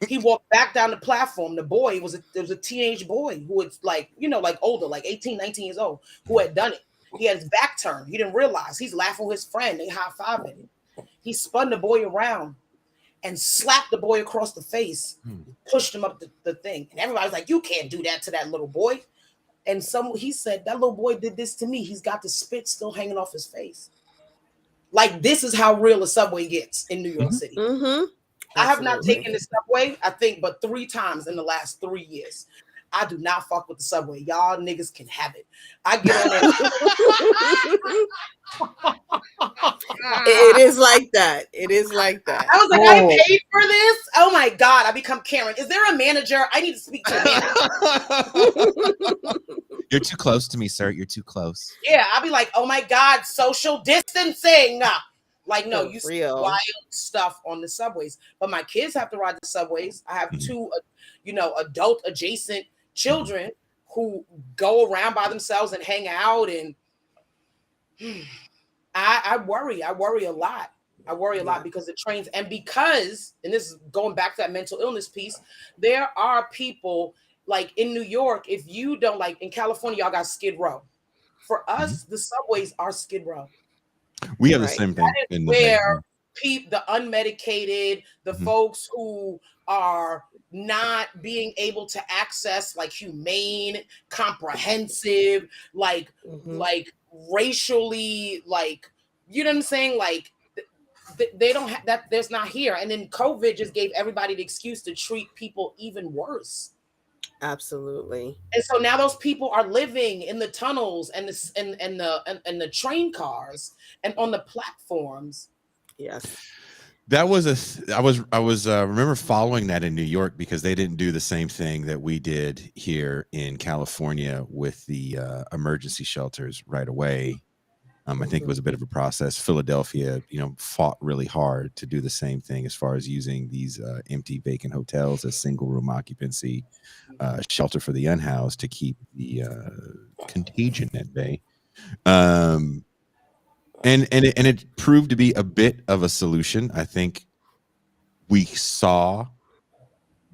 He walked back down the platform. The boy there was a teenage boy who was like, you know, like older, like 18, 19 years old, who had done it. He had his back turned. He didn't realize. He's laughing with his friend. They high-fiving him. He spun the boy around and slapped the boy across the face, pushed him up the thing. And everybody's like, you can't do that to that little boy. And he said, that little boy did this to me. He's got the spit still hanging off his face. Like, this is how real a subway gets in New York City. I have not taken the subway, I think, but 3 times in the last 3 years. I do not fuck with the subway. Y'all niggas can have it. I get on there. It is like that. It is like that. I was like, I paid for this? Oh my God, I become Karen. Is there a manager? I need to speak to a manager. You're too close to me, sir. You're too close. Yeah, I'll be like, oh my God, social distancing. Like, no, you see wild stuff on the subways. But my kids have to ride the subways. I have 2, adult adjacent children who go around by themselves and hang out. And I worry. I worry a lot. I worry a lot because the trains, and this is going back to that mental illness piece, there are people like in New York, if you don't, like in California, y'all got Skid Row. For us, the subways are Skid Row. We have the same thing. That is where the unmedicated, the folks who are not being able to access like humane, comprehensive, like racially, like, you know what I'm saying? Like they don't have that. There's not here. And then COVID just gave everybody the excuse to treat people even worse. Absolutely. And so now those people are living in the tunnels and the train cars and on the platforms. Yes. That was I was remember following that in New York because they didn't do the same thing that we did here in California with the emergency shelters right away. I think it was a bit of a process. Philadelphia, fought really hard to do the same thing as far as using these empty vacant hotels as single room occupancy shelter for the unhoused to keep the contagion at bay. And it proved to be a bit of a solution. I think we saw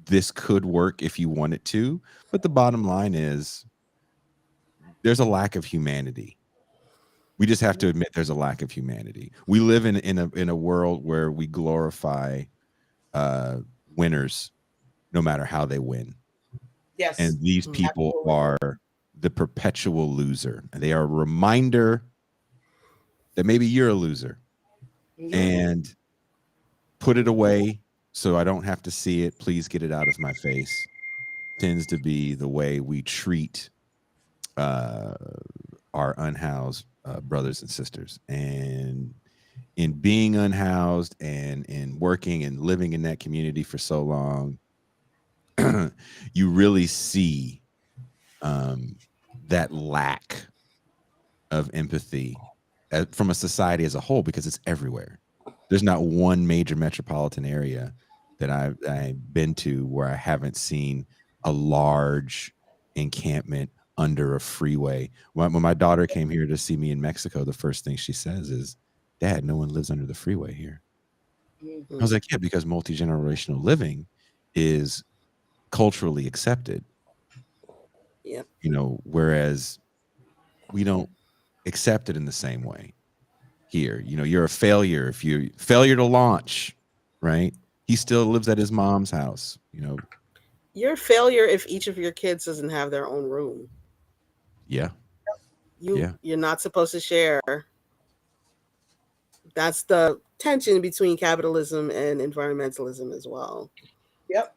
this could work if you want it to, but the bottom line is there's a lack of humanity. We just have to admit there's a lack of humanity. We live in a world where we glorify winners no matter how they win. Yes. And these people are the perpetual loser. And they are a reminder that maybe you're a loser. And put it away so I don't have to see it. Please get it out of my face. Tends to be the way we treat our unhoused brothers and sisters. And in being unhoused and in working and living in that community for so long, you really see that lack of empathy from a society as a whole, because it's everywhere. There's not one major metropolitan area that I've been to where I haven't seen a large encampment under a freeway. When my daughter came here to see me in Mexico, the first thing she says is, "Dad, no one lives under the freeway here." I was like, yeah, because multi-generational living is culturally accepted. Yep. Whereas we don't accept it in the same way here. You're a failure if you failure to launch, right? He still lives at his mom's house. You're a failure if each of your kids doesn't have their own room. Yeah. You're not supposed to share. That's the tension between capitalism and environmentalism as well. Yep.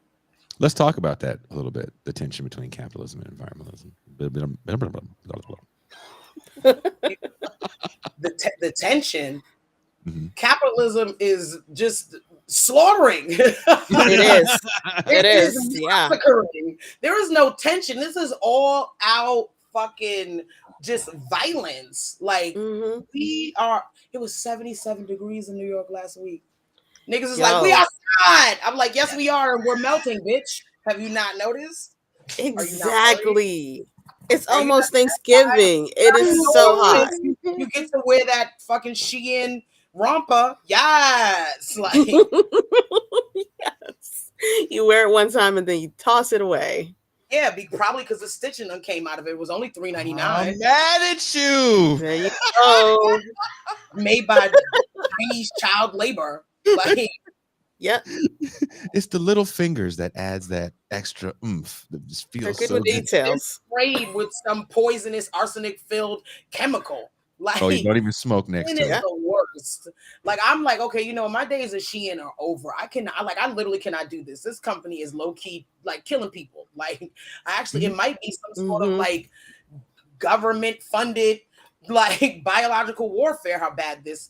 Let's talk about that a little bit. The tension between capitalism and environmentalism. The tension. Capitalism is just slaughtering. It is. Yeah. Massacring. There is no tension. This is all out fucking just violence. Like it was 77 degrees in New York last week. Niggas is like, we outside. I'm like, yes, we are, and we're melting, bitch. Have you not noticed? Exactly. It's almost Thanksgiving. It is so hot. You get to wear that fucking Shein romper. Yes. Like yes. You wear it one time and then you toss it away. Yeah, probably because the stitching came out of it. It was only $3.99. I'm mad at you. There you go. Made by Chinese child labor. Like, yep. It's the little fingers that adds that extra oomph that just feels so good. Details. Sprayed with some poisonous arsenic-filled chemical. Like, oh, you don't even smoke next to it. It's the worst. Like, I'm like, okay, my days of Shein are over. I literally cannot do this. This company is low key like killing people. Like, it might be some sort of like government funded like biological warfare. How bad this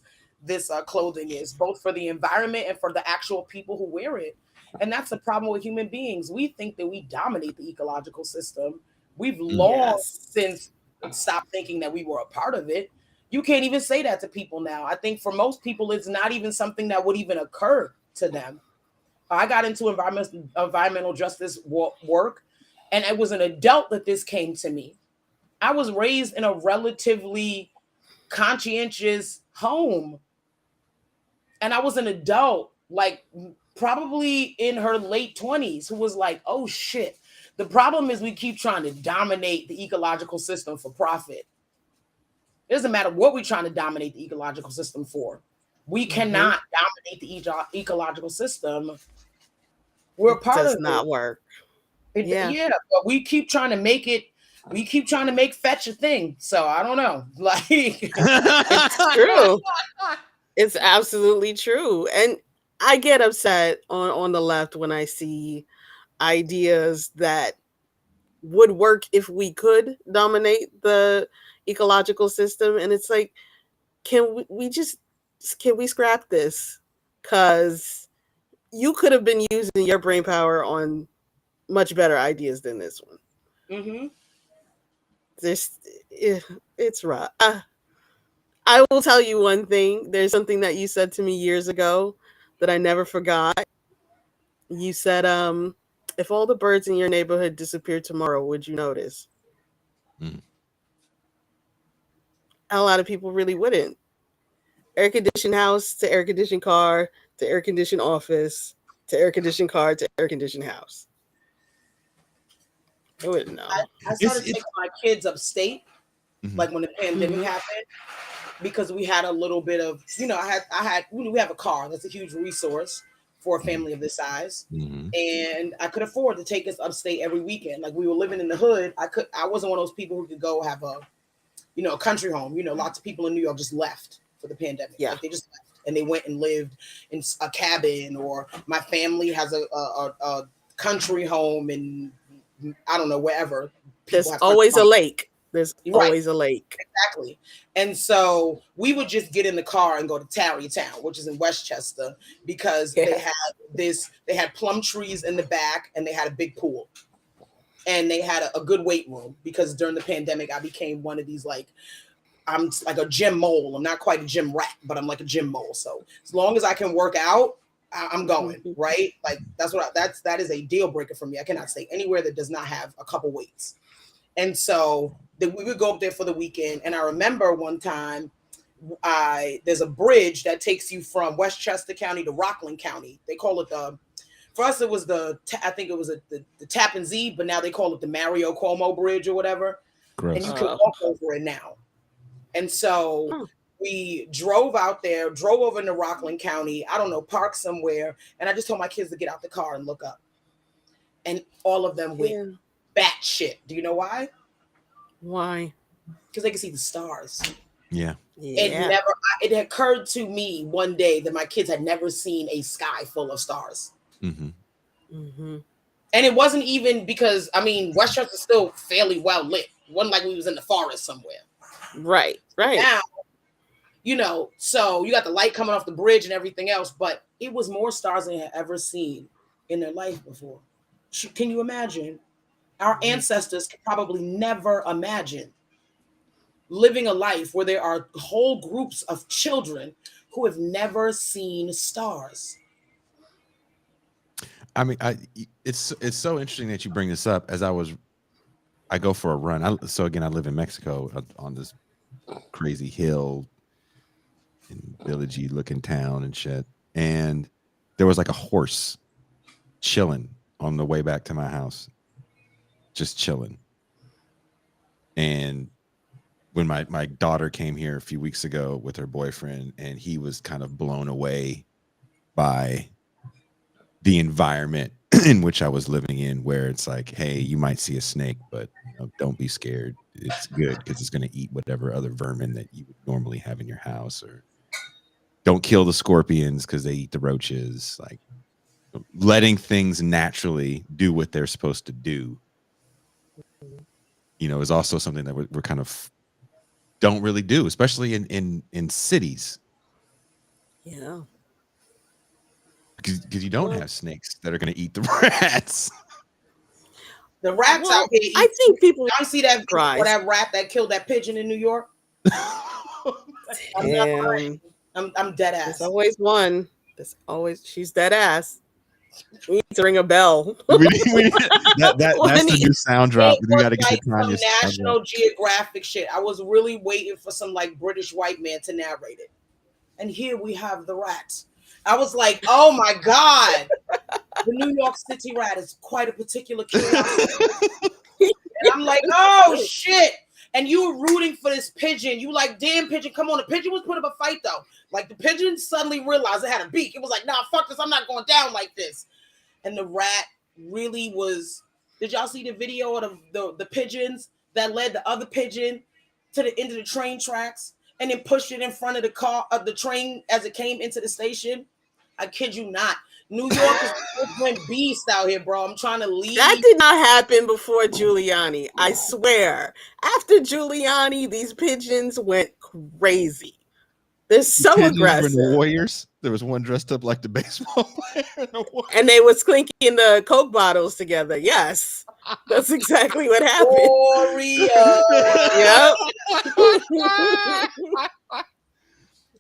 clothing is, both for the environment and for the actual people who wear it. And that's the problem with human beings. We think that we dominate the ecological system. We've long since stopped thinking that we were a part of it. You can't even say that to people now. I think for most people, it's not even something that would even occur to them. I got into environmental justice work, and it was an adult that this came to me. I was raised in a relatively conscientious home. And I was an adult, like probably in her late 20s, who was like, oh shit. The problem is we keep trying to dominate the ecological system for profit. It doesn't matter what we're trying to dominate the ecological system for. We cannot dominate the ecological system. We're part of it. Does not work. Yeah, but we keep trying to make it. We keep trying to make fetch a thing. So I don't know. Like, it's true. It's absolutely true. And I get upset on the left when I see ideas that would work if we could dominate the ecological system. And it's like, can we scrap this? because you could have been using your brain power on much better ideas than this one. Mm-hmm. It's rough. I will tell you one thing. There's something that you said to me years ago that I never forgot. You said, if all the birds in your neighborhood disappeared tomorrow, would you notice? Mm. A lot of people really wouldn't. Air conditioned house to air conditioned car to air conditioned office to air conditioned car to air conditioned house. I wouldn't know. I started taking my kids upstate, Mhm. like when the pandemic happened, because we had a little bit of, we have a car. That's a huge resource for a family of this size. Mhm. And I could afford to take us upstate every weekend. Like we were living in the hood. I wasn't one of those people who could go have a country home. Lots of people in New York just left for the pandemic. Yeah. Like they just left and they went and lived in a cabin, or my family has a country home in, I don't know, wherever. There's always a lake. There's Right. always a lake. Exactly. And so we would just get in the car and go to Tarrytown, which is in Westchester, because they had plum trees in the back and they had a big pool. And they had a good weight room, because during the pandemic, I became one of these, I'm like a gym mole. I'm not quite a gym rat, but I'm like a gym mole. So as long as I can work out, I'm going, right? Like that is a deal breaker for me. I cannot stay anywhere that does not have a couple weights. And so we would go up there for the weekend. And I remember one time, there's a bridge that takes you from Westchester County to Rockland County. They call it for us, it was the Tappan Zee, but now they call it the Mario Cuomo Bridge or whatever. Gross. And you can walk over it now. And so we drove out there, drove over into Rockland County, I don't know, parked somewhere. And I just told my kids to get out the car and look up. And all of them went batshit. Do you know why? Why? Because they could see the stars. Yeah. It occurred to me one day that my kids had never seen a sky full of stars. Mm-hmm. Mm-hmm. And it wasn't even because, Westchester's still fairly well lit. It wasn't like we was in the forest somewhere. Right. Now, so you got the light coming off the bridge and everything else, but it was more stars than they had ever seen in their life before. Can you imagine? Our ancestors could probably never imagine living a life where there are whole groups of children who have never seen stars. It's so interesting that you bring this up. As I go for a run. I live in Mexico on this crazy hill in villagey looking town and shit. And there was like a horse chilling on the way back to my house, just chilling. And when my daughter came here a few weeks ago with her boyfriend, and he was kind of blown away by the environment in which I was living in, where it's like, hey, you might see a snake, but don't be scared. It's good because it's going to eat whatever other vermin that you would normally have in your house. Or don't kill the scorpions because they eat the roaches. Like letting things naturally do what they're supposed to do, is also something that we're kind of don't really do, especially in cities. Yeah. Because you don't have snakes that are going to eat the rats. The rats out here. I think people. I see that rat that killed that pigeon in New York. I'm dead ass. There's always one. She's dead ass. We need to ring a bell. That's the new sound drop. We got to get the Tanya National Geographic shit. I was really waiting for some British white man to narrate it. And here we have the rats. I was like, oh my God. The New York City rat is quite a particular curiosity. And I'm like, oh shit. And you were rooting for this pigeon. You like, damn pigeon, come on. The pigeon was putting up a fight though. Like the pigeon suddenly realized it had a beak. It was like, nah, fuck this. I'm not going down like this. And the rat really was. Did y'all see the video of the pigeons that led the other pigeon to the end of the train tracks and then pushed it in front of the car of the train as it came into the station? I kid you not. New York is a different beast out here, bro. I'm trying to leave. That did not happen before Giuliani. I swear. After Giuliani, these pigeons went crazy. They're so aggressive. Were warriors. There was one dressed up like the baseball player. And they was clinking the Coke bottles together. Yes. That's exactly what happened. Oreo. Yep.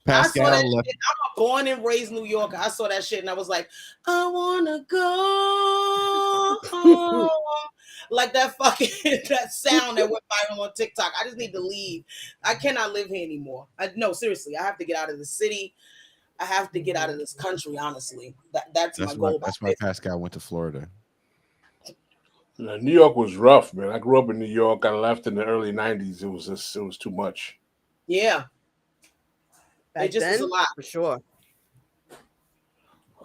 I saw that Pascal left. shit. I'm a born and raised New Yorker. I saw that shit and I was like, I wanna go home. Like that fucking that sound that went viral on TikTok. I just need to leave. I cannot live here anymore. No, seriously, I have to get out of the city. I have to get out of this country. Honestly, that's my goal. That's why Pascal went to Florida. New York was rough, man. I grew up in New York. I left in the early '90s. It was too much. Yeah. Back It just then, was a lot. for sure.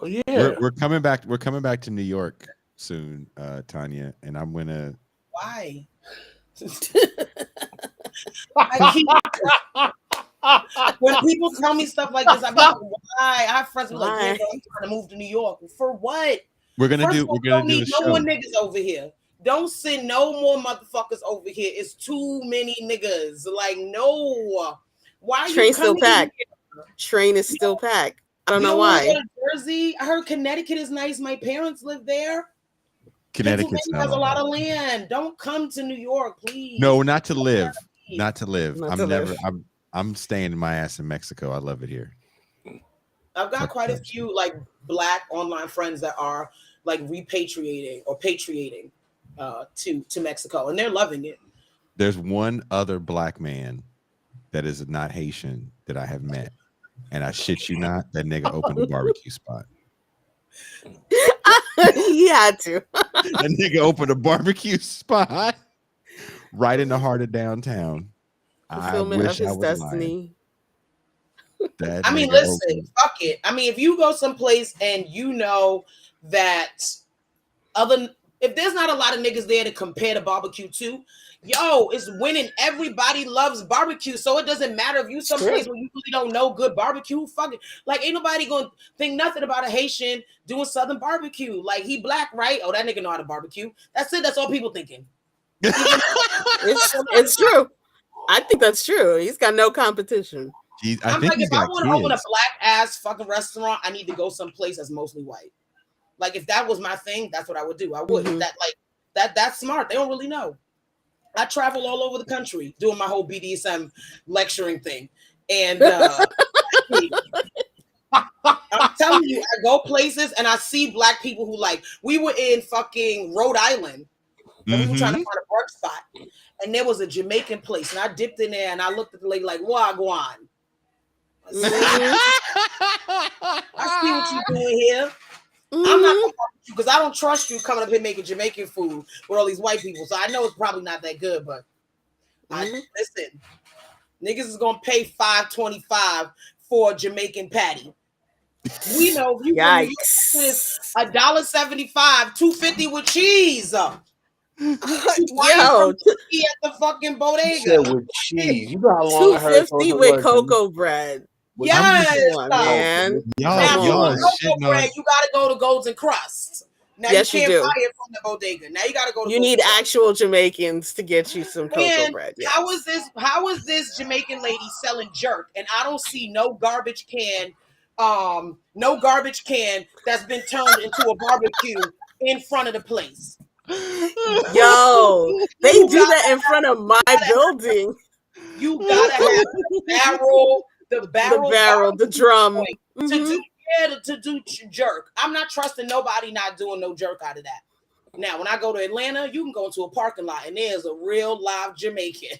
Oh yeah. We're coming back. We're coming back to New York soon, Tanya, and I'm gonna. Why? When people tell me stuff like this, I'm like, why? I have friends who are like, yeah, bro, I'm trying to move to New York. For what? We're gonna First do. of all, We're gonna don't do a need show. no more niggas over here. Don't send no more motherfuckers over here. It's too many niggas. Like, no. Why are Train you still coming packed. here? Train is still packed. I don't You know don't wanna why. go to Jersey? I heard Connecticut is nice. My parents live there. Connecticut's Pennsylvania not has a on lot that. of land. Don't come to New York, please. No, not to live. Not to live. Not I'm to never. live. I'm staying my ass in Mexico. I love it here. I've got Fuck quite a that few like black online friends that are like repatriating or patriating to Mexico, and they're loving it. There's one other black man that is not Haitian that I have met, and I shit you not, that nigga opened a barbecue spot. He had to. That nigga opened a barbecue spot right in the heart of downtown. I Fulfillment wish of I his was lying. destiny. That I mean, nigga listen, opened- fuck it. I mean, if you go someplace and you know that if there's not a lot of niggas there to compare to barbecue to, yo, it's winning. Everybody loves barbecue, so it doesn't matter if you someplace where you really don't know good barbecue. Fuck it. Like, ain't nobody gonna think nothing about a Haitian doing Southern barbecue. Like, he black, right? Oh, that nigga know how to barbecue. That's it. That's all people thinking. It's true. I think that's true. He's got no competition. I I'm think like, he's if I got want to open a kids. black ass fucking restaurant, I need to go someplace that's mostly white. Like, if that was my thing, that's what I would do. I would. Mhm. That's smart. They don't really know. I travel all over the country doing my whole BDSM lecturing thing. And I'm telling you, I go places and I see black people who, like, we were in fucking Rhode Island and we were trying to find a work spot. And there was a Jamaican place. And I dipped in there and I looked at the lady like, Wagwan. I see what you're doing here. I'm not gonna fuck with you because I don't trust you coming up here making Jamaican food with all these white people. So I know it's probably not that good, but listen, niggas is gonna pay $5.25 for a Jamaican patty. We know you is $1.75, $2.50 with cheese. Yo, at the fucking bodega with cheese. You know how long I heard $2.50 with cocoa bread. Yes, come on, man. Now, y'all is cocoa shitting bread, on. you gotta go to Golden Crust. Now Yes, you you can't do. buy it from the bodega. Now you gotta go to You need actual Jamaicans to get you some cocoa And bread. how is this Jamaican lady selling jerk? And I don't see no garbage can that's been turned into a barbecue in front of the place. Yo, they do that in front of my building. You gotta have the barrel, the drum to do jerk. I'm not trusting nobody not doing no jerk out of that. Now, when I go to Atlanta, you can go into a parking lot and there's a real live Jamaican.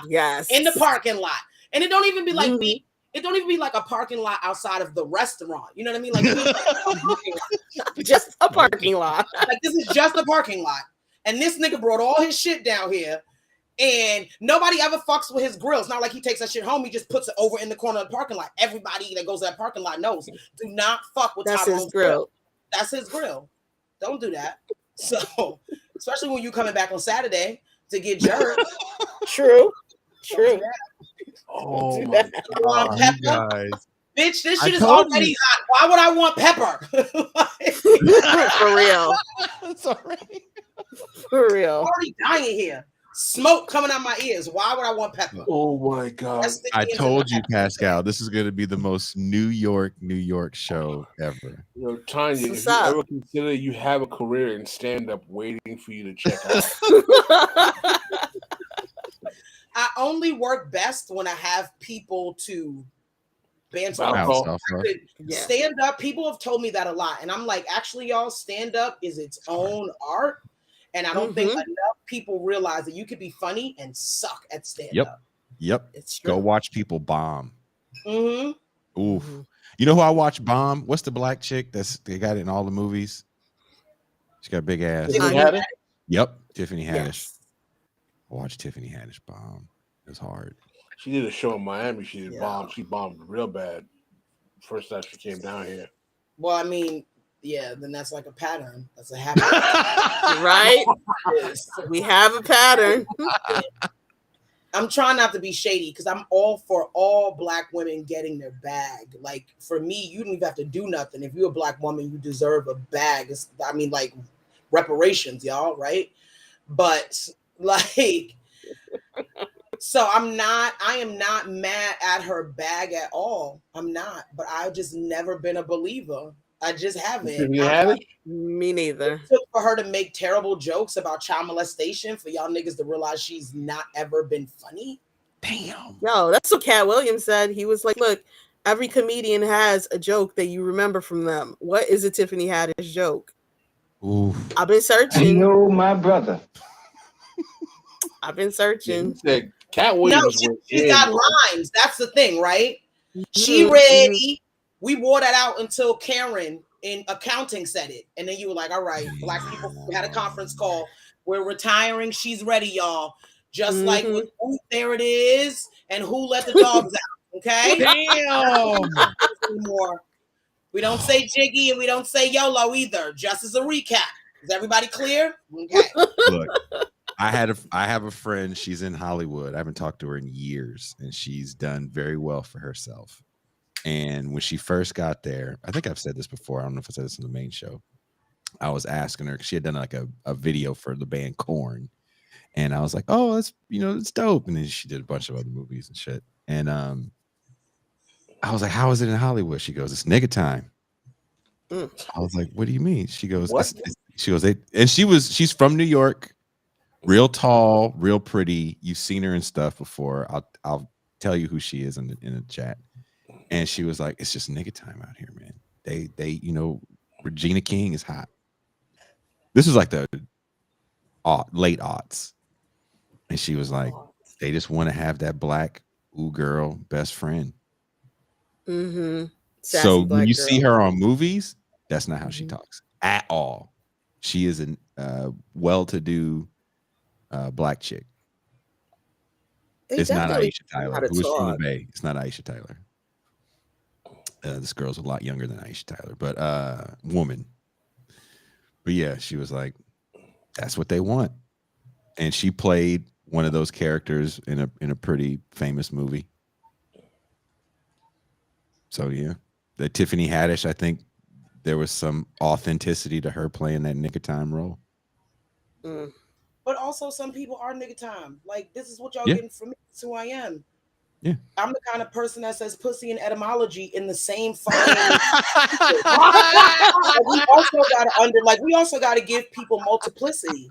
Yes. In the parking lot. And it don't even be like me. It don't even be like a parking lot outside of the restaurant. You know what I mean? Like, just a parking lot. Like, this is just a parking lot. And this nigga brought all his shit down here. And nobody ever fucks with his grill. It's not like he takes that shit home. He just puts it over in the corner of the parking lot. Everybody that goes to that parking lot knows. Do not fuck with Tyrone's grill. That's his grill. Don't do that. So, especially when you coming back on Saturday to get jerked. True. Oh my God. Pepper? Bitch, this shit is already hot. Why would I want pepper? For real. Sorry. For real. I'm already dying here. Smoke coming out my ears. Why would I want pepper? Oh my God. That's the I ends told of you, my- Pascal, this is going to be the most New York show ever. You know, Tanya, So if stop. you ever consider you have a career in stand-up waiting for you to check out. I only work best when I have people to banter Bounce off. off. Yeah. Stand up, people have told me that a lot. And I'm like, actually, y'all, stand up is its own art. And I don't think enough people realize that you could be funny and suck at stand up. Yep. It's true. Go watch people bomb. Mm-hmm. Oof. You know who I watch bomb? What's the black chick they got it in all the movies? She got a big ass. Tiffany Haddish? Yep, Tiffany Haddish. Yes. I watched Tiffany Haddish bomb. It was hard. She did a show in Miami. She did Yeah. bomb. She bombed real bad. First time she came down here. Well, I mean, yeah, then that's like a pattern. That's a habit. Right? We have a pattern. I'm trying not to be shady because I'm all for all black women getting their bag. Like for me, you don't even have to do nothing. If you're a black woman, you deserve a bag. I mean, like reparations, y'all, right? But like, so I am not mad at her bag at all. I'm not, but I've just never been a believer. I just haven't. Tiffany Haddish? Me neither. It took for her to make terrible jokes about child molestation for y'all niggas to realize she's not ever been funny. Damn. Yo, that's what Cat Williams said. He was like, look, every comedian has a joke that you remember from them. What is a Tiffany Haddish joke? Oof. I've been searching. know my brother. I've been searching. Said Cat No, Williams. she got lines. That's the thing, right? She ready. We wore that out until Karen in accounting said it. And then you were like, all right, black people had a conference call. We're retiring. She's ready, y'all. Just like with Ooh, there it is. And Who Let the Dogs Out. Okay? Damn. Anymore. We don't say Jiggy and we don't say YOLO either. Just as a recap. Is everybody clear? Okay. Look, I have a friend. She's in Hollywood. I haven't talked to her in years, and she's done very well for herself. And when she first got there, I think I've said this before. I don't know if I said this in the main show. I was asking her because she had done like a video for the band Korn, and I was like, "Oh, that's it's dope." And then she did a bunch of other movies and shit. And I was like, "How is it in Hollywood?" She goes, "It's nigga time." I was like, "What do you mean?" She goes, she's from New York, real tall, real pretty. You've seen her and stuff before. I'll tell you who she is in the chat. And she was like, "It's just nigga time out here, man. They Regina King is hot." This was like the late aughts. And she was like, "They just want to have that black girl best friend." So when you see her on movies, that's not how she talks at all. She is a well-to-do black chick. It's not Aisha Tyler, who is from the Bay. It's not Aisha Tyler. This girl's a lot younger than Aisha Tyler, but woman. But yeah, she was like, that's what they want. And she played one of those characters in a pretty famous movie. So yeah, the Tiffany Haddish, I think there was some authenticity to her playing that nigga time role. But also some people are nigga time. Like this is what y'all getting from me. It's who I am. Yeah. I'm the kind of person that says pussy and etymology in the same fucking we also gotta give people multiplicity.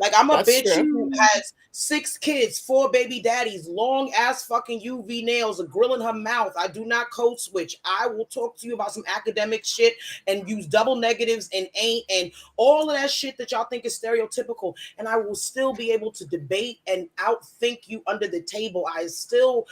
Like I'm a bitch who has 6 kids, 4 baby daddies, long ass fucking UV nails, a grill in her mouth. I do not code switch. I will talk to you about some academic shit and use double negatives and ain't and all of that shit that y'all think is stereotypical. And I will still be able to debate and outthink you under the table. I still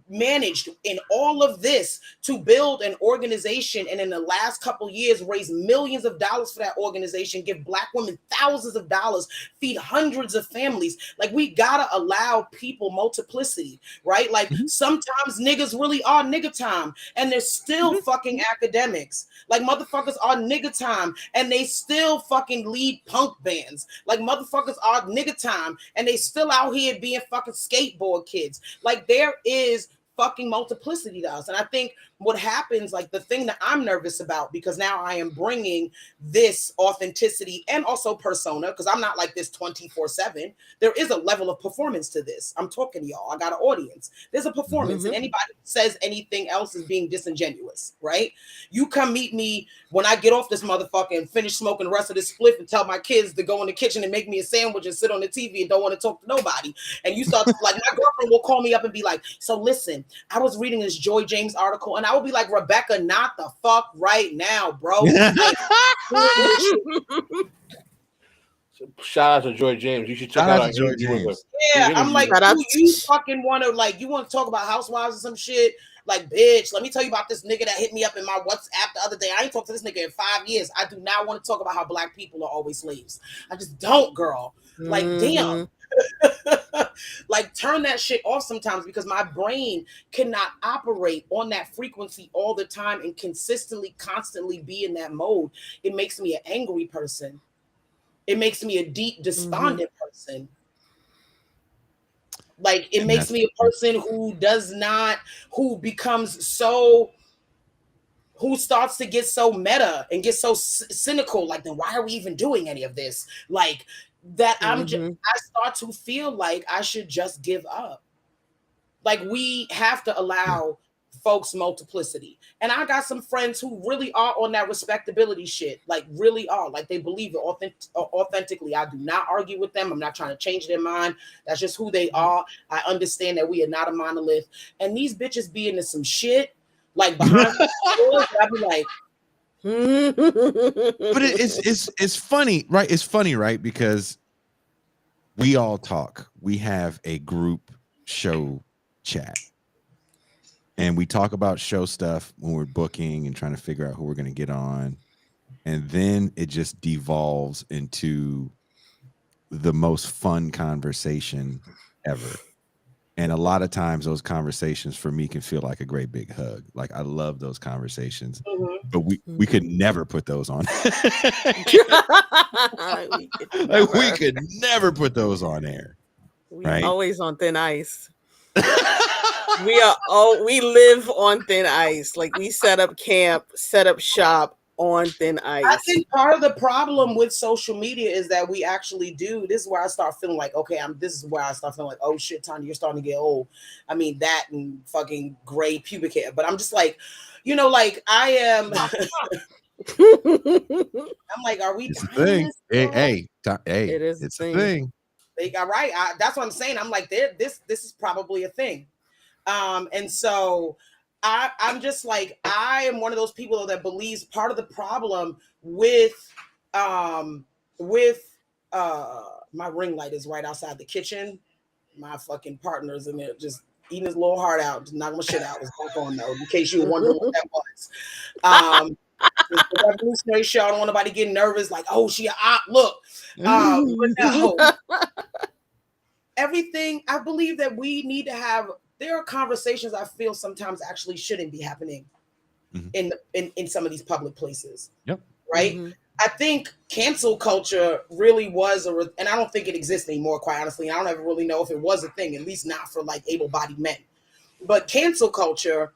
managed in all of this to build an organization and in the last couple years raise millions of dollars for that organization, give black women thousands of dollars, feed hundreds of families. Like we gotta allow people multiplicity, right? Like sometimes niggas really are nigga time and they're still fucking academics. Like motherfuckers are nigga time and they still fucking lead punk bands. Like motherfuckers are nigga time and they still out here being fucking skateboard kids. Like there is fucking multiplicity to us. And I think what happens, like the thing that I'm nervous about, because now I am bringing this authenticity and also persona, because I'm not like this 24/7. There is a level of performance to this. I'm talking to y'all. I got an audience. There's a performance, and anybody who says anything else is being disingenuous, right? You come meet me when I get off this motherfucker and finish smoking the rest of this spliff and tell my kids to go in the kitchen and make me a sandwich and sit on the TV and don't want to talk to nobody. And you start, like, my girlfriend will call me up and be like, so listen, I was reading this Joy James article, and I will be like, Rebecca, not the fuck right now, bro. Shout out to Joy James. You should check Shout out out our to Joy interview with her. James. Yeah, The I'm like, interview. you fucking want to, like, you want to talk about housewives or some shit? Like, bitch, let me tell you about this nigga that hit me up in my WhatsApp the other day. I ain't talked to this nigga in 5 years. I do not want to talk about how black people are always slaves. I just don't, girl. Like, damn. Like, turn that shit off sometimes, because my brain cannot operate on that frequency all the time and consistently, constantly be in that mode. It makes me an angry person. It makes me a deep, despondent person. Like, it makes me a person who becomes so, who starts to get so meta and get so cynical. Like, then why are we even doing any of this? Like, that I start to feel like I should just give up. Like, we have to allow folks multiplicity. And I got some friends who really are on that respectability shit. Like, really are. Like, they believe it authentically. I do not argue with them. I'm not trying to change their mind. That's just who they are. I understand that we are not a monolith. And these bitches be into some shit, like, behind the doors. I'd be like, But it's funny, right? It's funny, right? Because we all talk. We have a group show chat, and we talk about show stuff when we're booking and trying to figure out who we're going to get on, and then it just devolves into the most fun conversation ever. And a lot of times those conversations for me can feel like a great big hug. Like, I love those conversations, but we could never put those on. we could never put those on air. We right? always on thin ice. We live on thin ice. Like, we set up camp, set up shop on thin ice. I think part of the problem with social media is that we actually do. This is where I start feeling like, okay, this is where I start feeling like, oh shit, Tanya, you're starting to get old. I mean, that and fucking gray pubic hair. But I'm just like, you know, like, I am. I'm like, are we? It's a thing. Hey, it is it's a a thing. They got right. That's what I'm saying. I'm like, this is probably a thing. And so I'm just like, I am one of those people that believes part of the problem with my ring light is right outside the kitchen. My fucking partner's in there just eating his little heart out, just knocking my shit out. It's back on though, in case you were wondering what that was. It's the revolutionary show. I don't want nobody getting nervous, like, oh, she look. But no. Everything, I believe that we need to have, there are conversations I feel sometimes actually shouldn't be happening in some of these public places. Yep. Right? I think cancel culture really was and I don't think it exists anymore, quite honestly. I don't ever really know if it was a thing, at least not for like able-bodied men. But cancel culture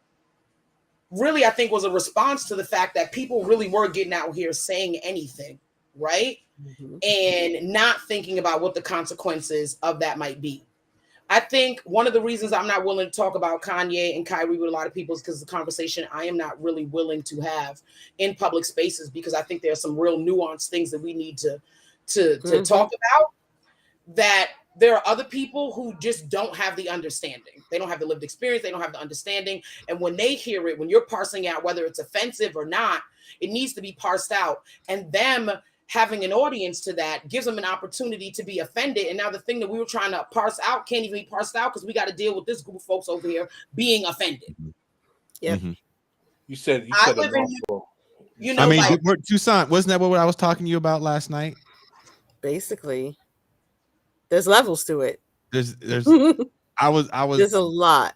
really, I think, was a response to the fact that people really were getting out here saying anything, right? And not thinking about what the consequences of that might be. I think one of the reasons I'm not willing to talk about Kanye and Kyrie with a lot of people is because the conversation I am not really willing to have in public spaces, because I think there are some real nuanced things that we need to talk about, that there are other people who just don't have the understanding. They don't have the lived experience. They don't have the understanding. And when they hear it, when you're parsing out whether it's offensive or not, it needs to be parsed out. And them having an audience to that gives them an opportunity to be offended. And now the thing that we were trying to parse out can't even be parsed out because we got to deal with this group of folks over here being offended. Yeah. You said I live in, you know, I mean, like, Tucson, wasn't that what I was talking to you about last night? Basically, there's levels to it. There's I was There's a lot.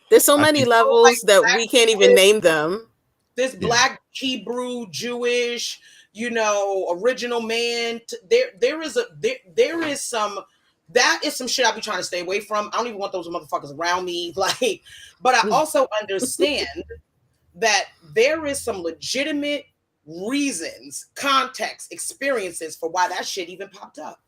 There's so many levels that we can't even name them. This Black, Hebrew, Jewish, you know, original man. There is some that is some shit I be trying to stay away from. I don't even want those motherfuckers around me. Like, but I also understand that there is some legitimate reasons, context, experiences for why that shit even popped up.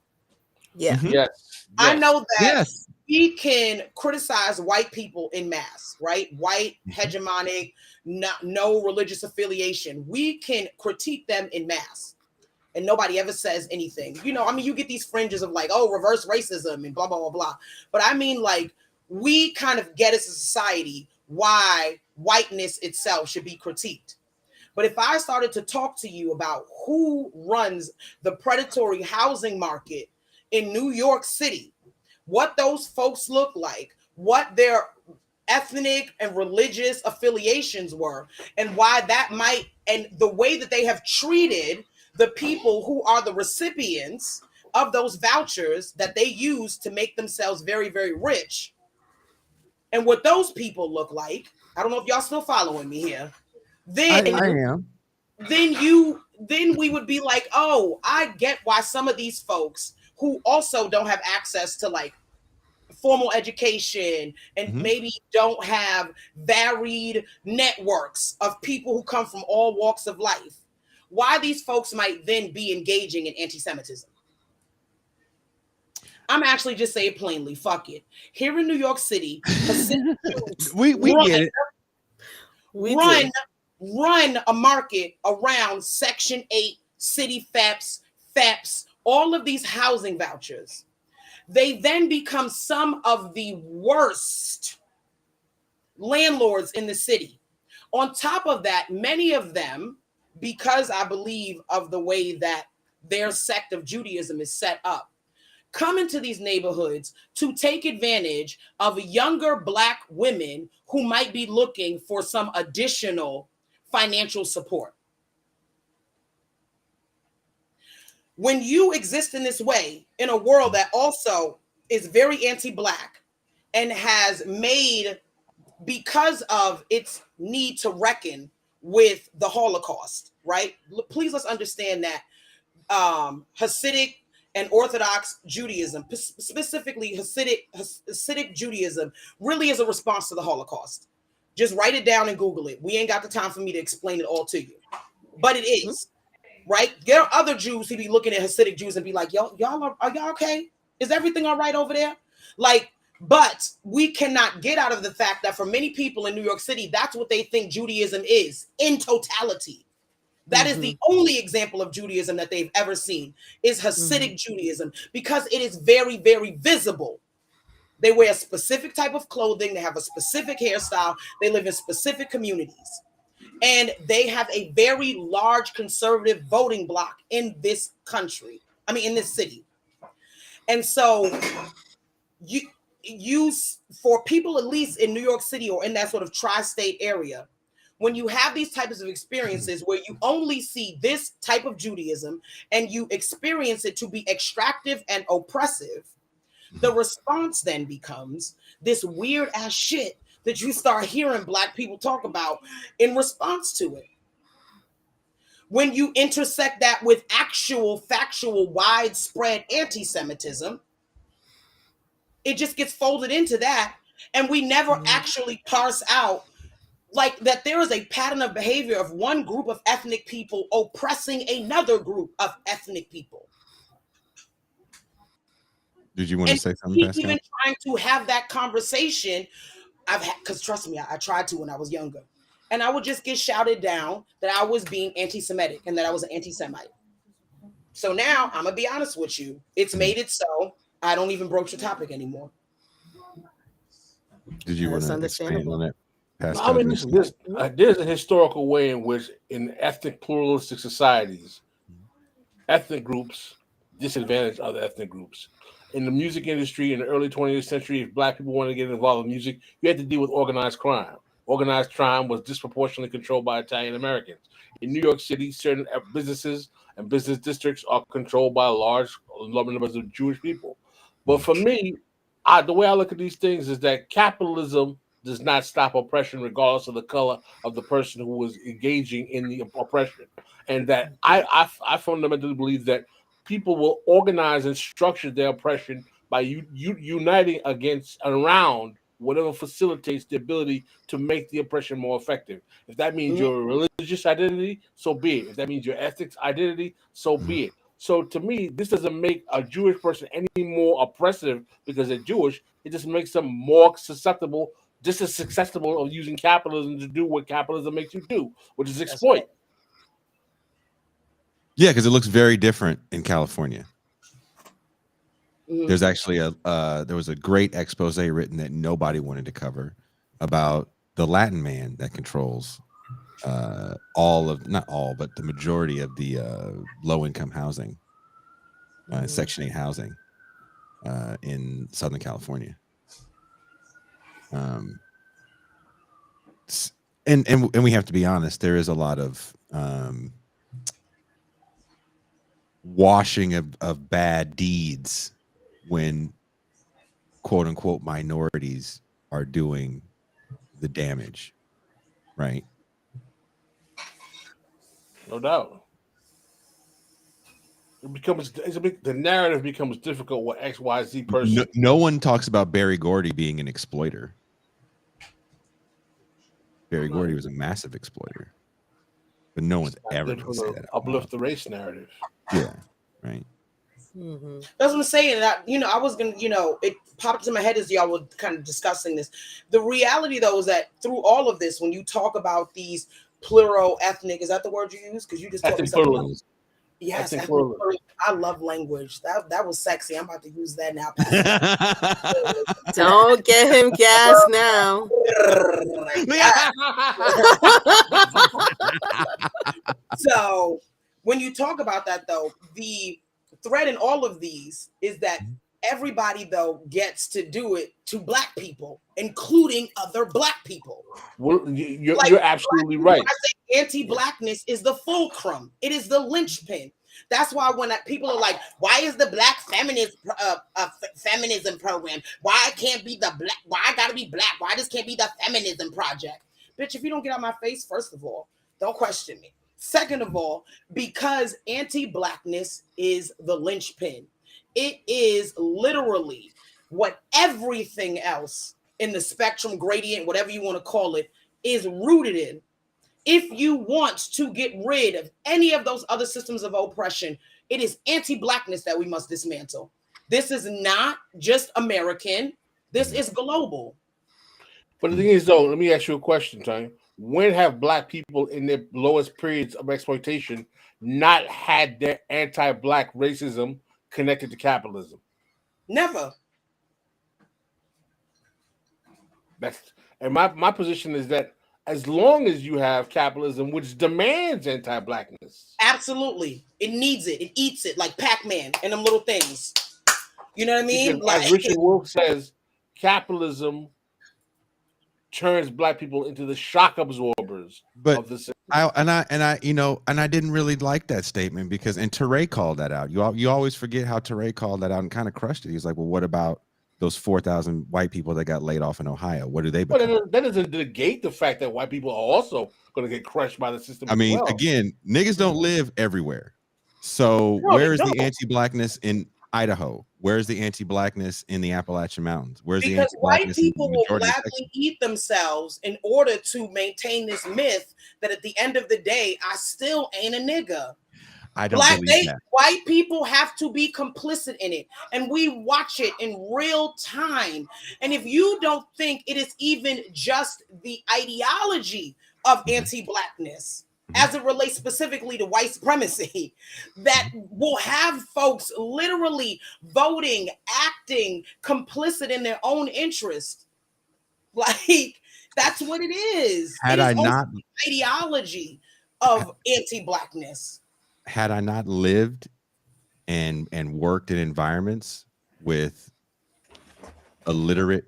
Yeah. Mhm. Yes. I know that Yes. we can criticize white people in mass, right? White, Mhm. hegemonic, no religious affiliation. We can critique them in mass. And nobody ever says anything. You know, I mean, you get these fringes of like, oh, reverse racism and blah, blah, blah, blah. But I mean, like, we kind of get as a society why whiteness itself should be critiqued. But if I started to talk to you about who runs the predatory housing market in New York City, what those folks look like, what their ethnic and religious affiliations were, and why that might, and the way that they have treated the people who are the recipients of those vouchers that they use to make themselves very, very rich, and what those people look like. I don't know if y'all still following me here. Then I am. then we would be like, oh, I get why some of these folks who also don't have access to like formal education and maybe don't have varied networks of people who come from all walks of life, why these folks might then be engaging in anti-Semitism. I'm actually just saying plainly, fuck it. Here in New York City, we get it. Run a market around Section 8, city FEPs, all of these housing vouchers. They then become some of the worst landlords in the city. On top of that, many of them, because I believe of the way that their sect of Judaism is set up, come into these neighborhoods to take advantage of younger Black women who might be looking for some additional financial support. When you exist in this way, in a world that also is very anti-Black and has made, because of its need to reckon with the Holocaust, right? Please let's understand that Hasidic and Orthodox Judaism, specifically Hasidic Judaism, really is a response to the Holocaust. Just write it down and Google it. We ain't got the time for me to explain it all to you, but it is, right? There are other Jews who be looking at Hasidic Jews and be like, y'all are y'all okay? Is everything all right over there? Like, but we cannot get out of the fact that for many people in New York City, that's what they think Judaism is in totality. That is the only example of Judaism that they've ever seen, is Hasidic Judaism, because it is very, very visible. They wear a specific type of clothing. They have a specific hairstyle. They live in specific communities. And they have a very large conservative voting bloc in this country. I mean, in this city. And so you for people, at least in New York City or in that sort of tri-state area, when you have these types of experiences where you only see this type of Judaism and you experience it to be extractive and oppressive, the response then becomes this weird ass shit that you start hearing Black people talk about in response to it. When you intersect that with actual, factual, widespread anti-Semitism, it just gets folded into that. And we never actually parse out like that there is a pattern of behavior of one group of ethnic people oppressing another group of ethnic people. Did you want to say something, Keep Pascal? even trying to have that conversation. Because trust me, I tried to when I was younger. And I would just get shouted down that I was being anti-Semitic and that I was an anti-Semite. So now I'm gonna be honest with you. It's made it so I don't even broach the topic anymore. Did you want That's to expand understandable. on that, Pascal? I mean, listen, there's a historical way in which, in ethnic pluralistic societies, ethnic groups disadvantage other ethnic groups. In the music industry in the early 20th century, if Black people wanted to get involved in music, you had to deal with organized crime. Organized crime was disproportionately controlled by Italian Americans. In New York City, certain businesses and business districts are controlled by large numbers of Jewish people. But for me, the way I look at these things is that capitalism does not stop oppression regardless of the color of the person who was engaging in the oppression. And that I fundamentally believe that people will organize and structure their oppression by uniting against and around whatever facilitates the ability to make the oppression more effective. If that means your religious identity, so be it. If that means your ethics identity, so be it. So to me, this doesn't make a Jewish person any more oppressive because they're Jewish. It just makes them more susceptible, just as susceptible of using capitalism to do what capitalism makes you do, which is exploit. Yeah, because it looks very different in California. There's actually there was a great expose written that nobody wanted to cover about the Latin man that controls all of, not all, but the majority of the low income housing, Section 8 housing in Southern California. And we have to be honest, there is a lot of washing of bad deeds when quote unquote minorities are doing the damage, right? No doubt. The narrative becomes difficult with XYZ person. No one talks about Barry Gordy being an exploiter. Barry Gordy was a massive exploiter, but no one's ever going to say that. Uplift the race narrative. Yeah, right. That's what I'm saying. That I was gonna, it popped into my head as y'all were kind of discussing this. The reality, though, is that through all of this, when you talk about these plural ethnic, is that the word you use? Because you just taught me something. Yes, I love language. That was sexy. I'm about to use that now. Don't get him gas now. So when you talk about that, though, the thread in all of these is that everybody, though, gets to do it to Black people, including other Black people. Well, you're absolutely right. When I say anti-Blackness is the fulcrum. It is the linchpin. That's why when people are like, why is the Black feminism program? Why I can't be the Black? Why I gotta be Black? Why this can't be the feminism project? Bitch, if you don't get out my face, first of all, don't question me. Second of all, because anti-Blackness is the linchpin. It is literally what everything else in the spectrum, gradient, whatever you want to call it, is rooted in. If you want to get rid of any of those other systems of oppression, it is anti-Blackness that we must dismantle. This is not just American. This is global. But the thing is, though, let me ask you a question, Tanya. When have Black people in their lowest periods of exploitation not had their anti-Black racism connected to capitalism? Never. And my position is that as long as you have capitalism, which demands anti-Blackness. Absolutely. It needs it. It eats it like Pac-Man and them little things. You know what I mean? As Richard Wolff says, capitalism turns Black people into the shock absorbers of the system. I didn't really like that statement because, and Teray called that out. You always forget how Teray called that out and kind of crushed it. He's like, well, what about those 4,000 white people that got laid off in Ohio? What do they become? But that doesn't negate the fact that white people are also going to get crushed by the system. I mean, again, niggas don't live everywhere. So where is the anti-Blackness in Idaho? Where's the anti-Blackness in the Appalachian Mountains? Where's the anti-Blackness? White people will gladly eat themselves in order to maintain this myth that at the end of the day, I still ain't a nigga. I don't believe that. White people have to be complicit in it, and we watch it in real time. And if you don't think it is even just the ideology of anti-Blackness, as it relates specifically to white supremacy, that will have folks literally voting, acting complicit in their own interest. Like, that's what it is. Had I not ideology of anti-Blackness. Had I not lived and worked in environments with illiterate,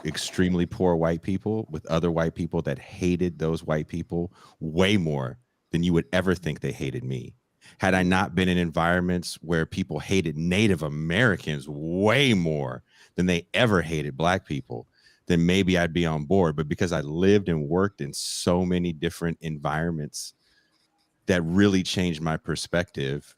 extremely poor white people, with other white people that hated those white people way more than you would ever think they hated me. Had I not been in environments where people hated Native Americans way more than they ever hated Black people, then maybe I'd be on board. But because I lived and worked in so many different environments that really changed my perspective,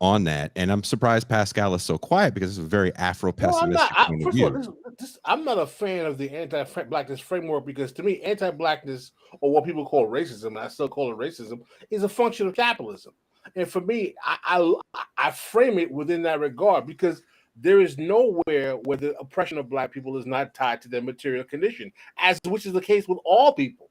on that, and I'm surprised Pascal is so quiet because it's a very Afro-pessimistic point of First of view. all, I'm not a fan of the anti-blackness framework because to me, anti-blackness, or what people call racism, and I still call it racism, is a function of capitalism. And for me, I frame it within that regard because there is nowhere where the oppression of black people is not tied to their material condition, as which is the case with all people.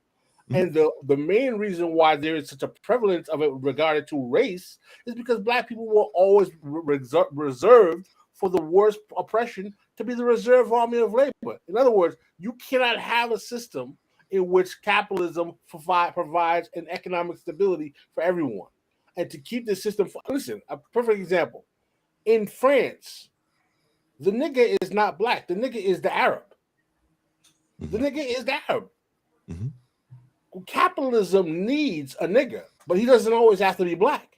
And the main reason why there is such a prevalence of it regarded to race is because black people were always reserved for the worst oppression to be the reserve army of labor. In other words, you cannot have a system in which capitalism provides an economic stability for everyone. And to keep the system, listen, a perfect example. In France, the nigga is not black. The nigga is the Arab. The nigga is the Arab. Capitalism needs a nigga, but he doesn't always have to be black.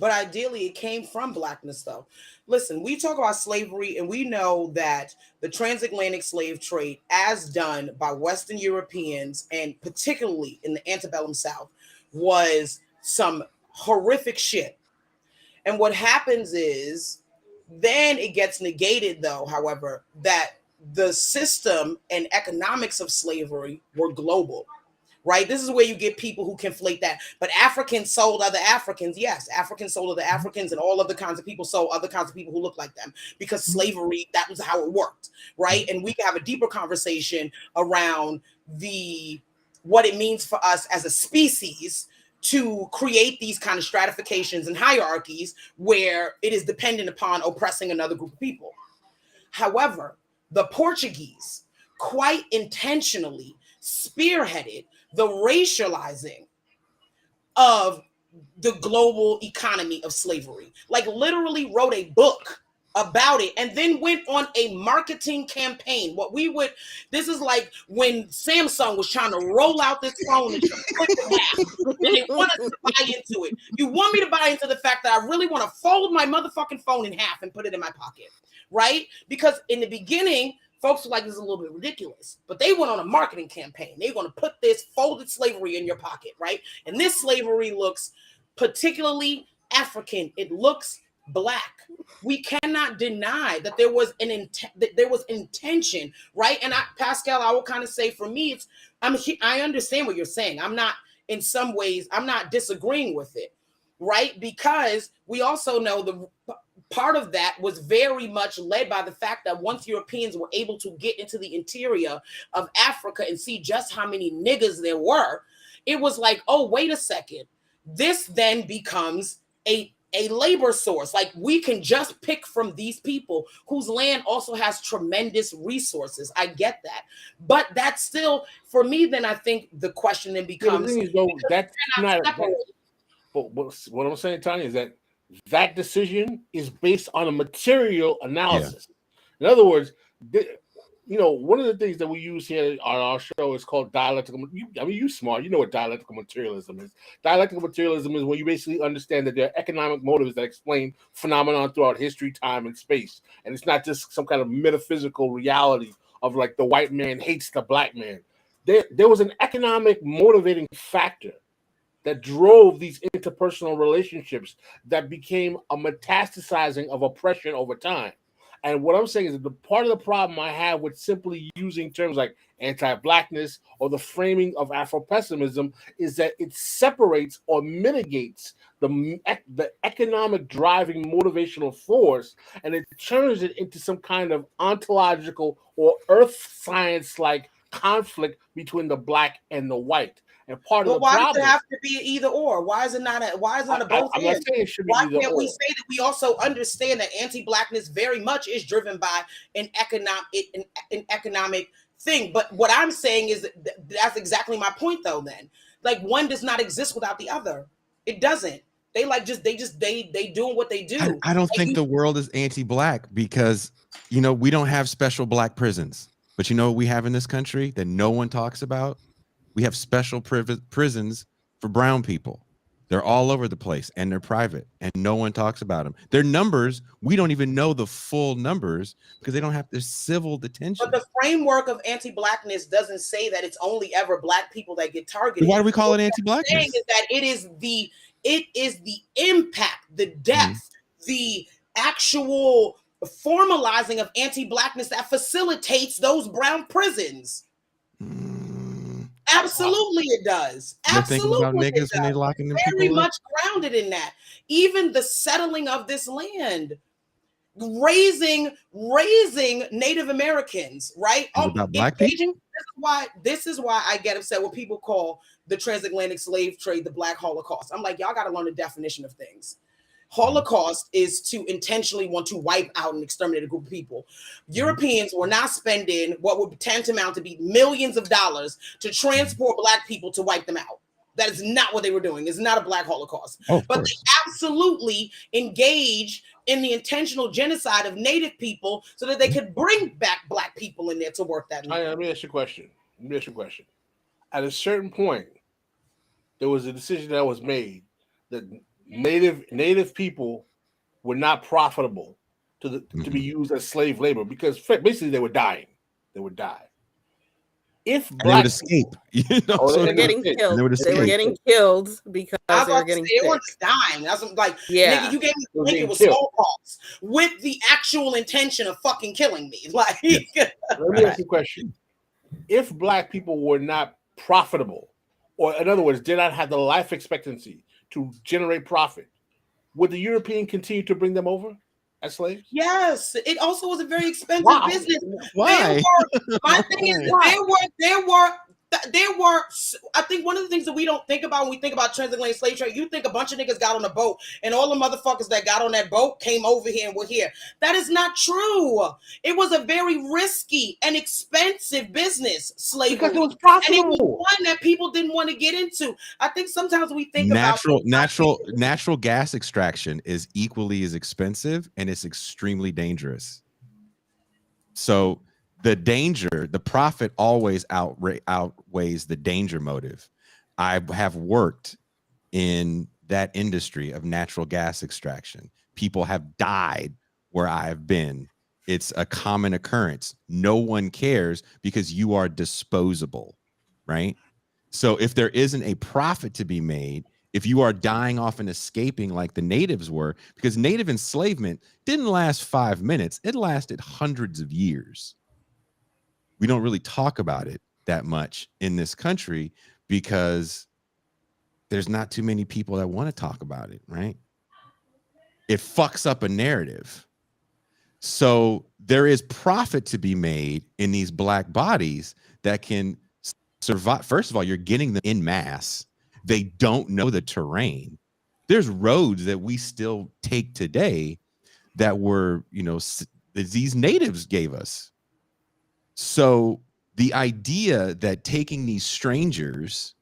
But ideally, it came from blackness, though. Listen, we talk about slavery, and we know that the transatlantic slave trade, as done by Western Europeans, and particularly in the antebellum South, was some horrific shit. And what happens is, then it gets negated, though, however, that the system and economics of slavery were global. Right? This is where you get people who conflate that. But Africans sold other Africans. Yes, Africans sold other Africans, and all other kinds of people sold other kinds of people who look like them because slavery, that was how it worked. Right? And we can have a deeper conversation around what it means for us as a species to create these kind of stratifications and hierarchies where it is dependent upon oppressing another group of people. However, the Portuguese quite intentionally spearheaded the racializing of the global economy of slavery, like literally wrote a book about it and then went on a marketing campaign. This is like when Samsung was trying to roll out this phone and they want us to buy into it. You want me to buy into the fact that I really want to fold my motherfucking phone in half and put it in my pocket, right? Because in the beginning, folks were like, this is a little bit ridiculous, but they went on a marketing campaign. They're going to put this folded slavery in your pocket, right? And this slavery looks particularly African. It looks black. We cannot deny that there was intention, right? And Pascal, I will kind of say for me, I understand what you're saying. I'm not, in some ways, I'm not disagreeing with it, right? Because we also know the part of that was very much led by the fact that once Europeans were able to get into the interior of Africa and see just how many niggas there were, it was like, oh, wait a second. This then becomes a labor source. Like, we can just pick from these people whose land also has tremendous resources. I get that. But that's still, for me, then I think the question then becomes, the thing is, though, that's not but what I'm saying, Tanya, is that decision is based on a material analysis. Yeah. In other words, one of the things that we use here on our show is called dialectical. You're smart. You know what dialectical materialism is. Dialectical materialism is when you basically understand that there are economic motives that explain phenomenon throughout history, time, and space. And it's not just some kind of metaphysical reality of like the white man hates the black man. There was an economic motivating factor that drove these interpersonal relationships that became a metastasizing of oppression over time. And what I'm saying is that the part of the problem I have with simply using terms like anti-blackness or the framing of Afro-pessimism is that it separates or mitigates the economic driving motivational force, and it turns it into some kind of ontological or earth science-like conflict between the black and the white. And part of the why problem, does it have to be either or? Why is it not a both? I'm not saying it should be why either can't or. we say that we also understand that anti-blackness very much is driven by an economic thing? But what I'm saying is that's exactly my point, though. Then, like, one does not exist without the other. It doesn't. They doing what they do. I don't think the world is anti-black because we don't have special black prisons. But you know what we have in this country that no one talks about? We have special prisons for brown people. They're all over the place and they're private and no one talks about them. Their numbers, we don't even know the full numbers because they don't have their civil detention. But the framework of anti-blackness doesn't say that it's only ever black people that get targeted. Why do we call it anti-blackness? Saying is that it is the It is the impact, the depth, the actual formalizing of anti-blackness that facilitates those brown prisons. Absolutely it does. They're thinking about Absolutely it niggas when they does. locking them Very people up. much grounded in that. Even the settling of this land, raising Native Americans, right? Is it about black people? This is why I get upset when people call the transatlantic slave trade the Black Holocaust. I'm like, y'all got to learn the definition of things. Holocaust is to intentionally want to wipe out and exterminate a group of people. Europeans were not spending what would tantamount to be millions of dollars to transport black people to wipe them out. That is not what they were doing. It's not a Black Holocaust. But they absolutely engage in the intentional genocide of Native people so that they could bring back black people in there to work that land. Let me ask you a question. At a certain point, there was a decision that was made that native people were not profitable to be used as slave labor because basically they were dying. They would die. If black they would escape, they were getting killed. They were getting killed because they were getting sick. They weren't dying. That's like, yeah. Nigga, you gave me it was smallpox with the actual intention of fucking killing me. Like, let me ask you a question: if black people were not profitable, or in other words, did not have the life expectancy to generate profit, would the European continue to bring them over as slaves? Yes, it also was a very expensive business. Why? My thing is, there were. I think one of the things that we don't think about when we think about transatlantic slave trade, you think a bunch of niggas got on a boat and all the motherfuckers that got on that boat came over here and were here. That is not true. It was a very risky and expensive business, slavery. Because it was profitable. And it was one that people didn't want to get into. I think sometimes we think natural gas extraction is equally as expensive and it's extremely dangerous. So the profit always outweighs the danger motive. I have worked in that industry of natural gas extraction. People have died where I've been. It's a common occurrence. No one cares because you are disposable, right? So if there isn't a profit to be made, if you are dying off and escaping like the natives were, because native enslavement didn't last 5 minutes, it lasted hundreds of years. We don't really talk about it that much in this country because there's not too many people that want to talk about it, right? It fucks up a narrative. So there is profit to be made in these black bodies that can survive. First of all, you're getting them in mass. They don't know the terrain. There's roads that we still take today that were, these natives gave us. So the idea that taking these strangers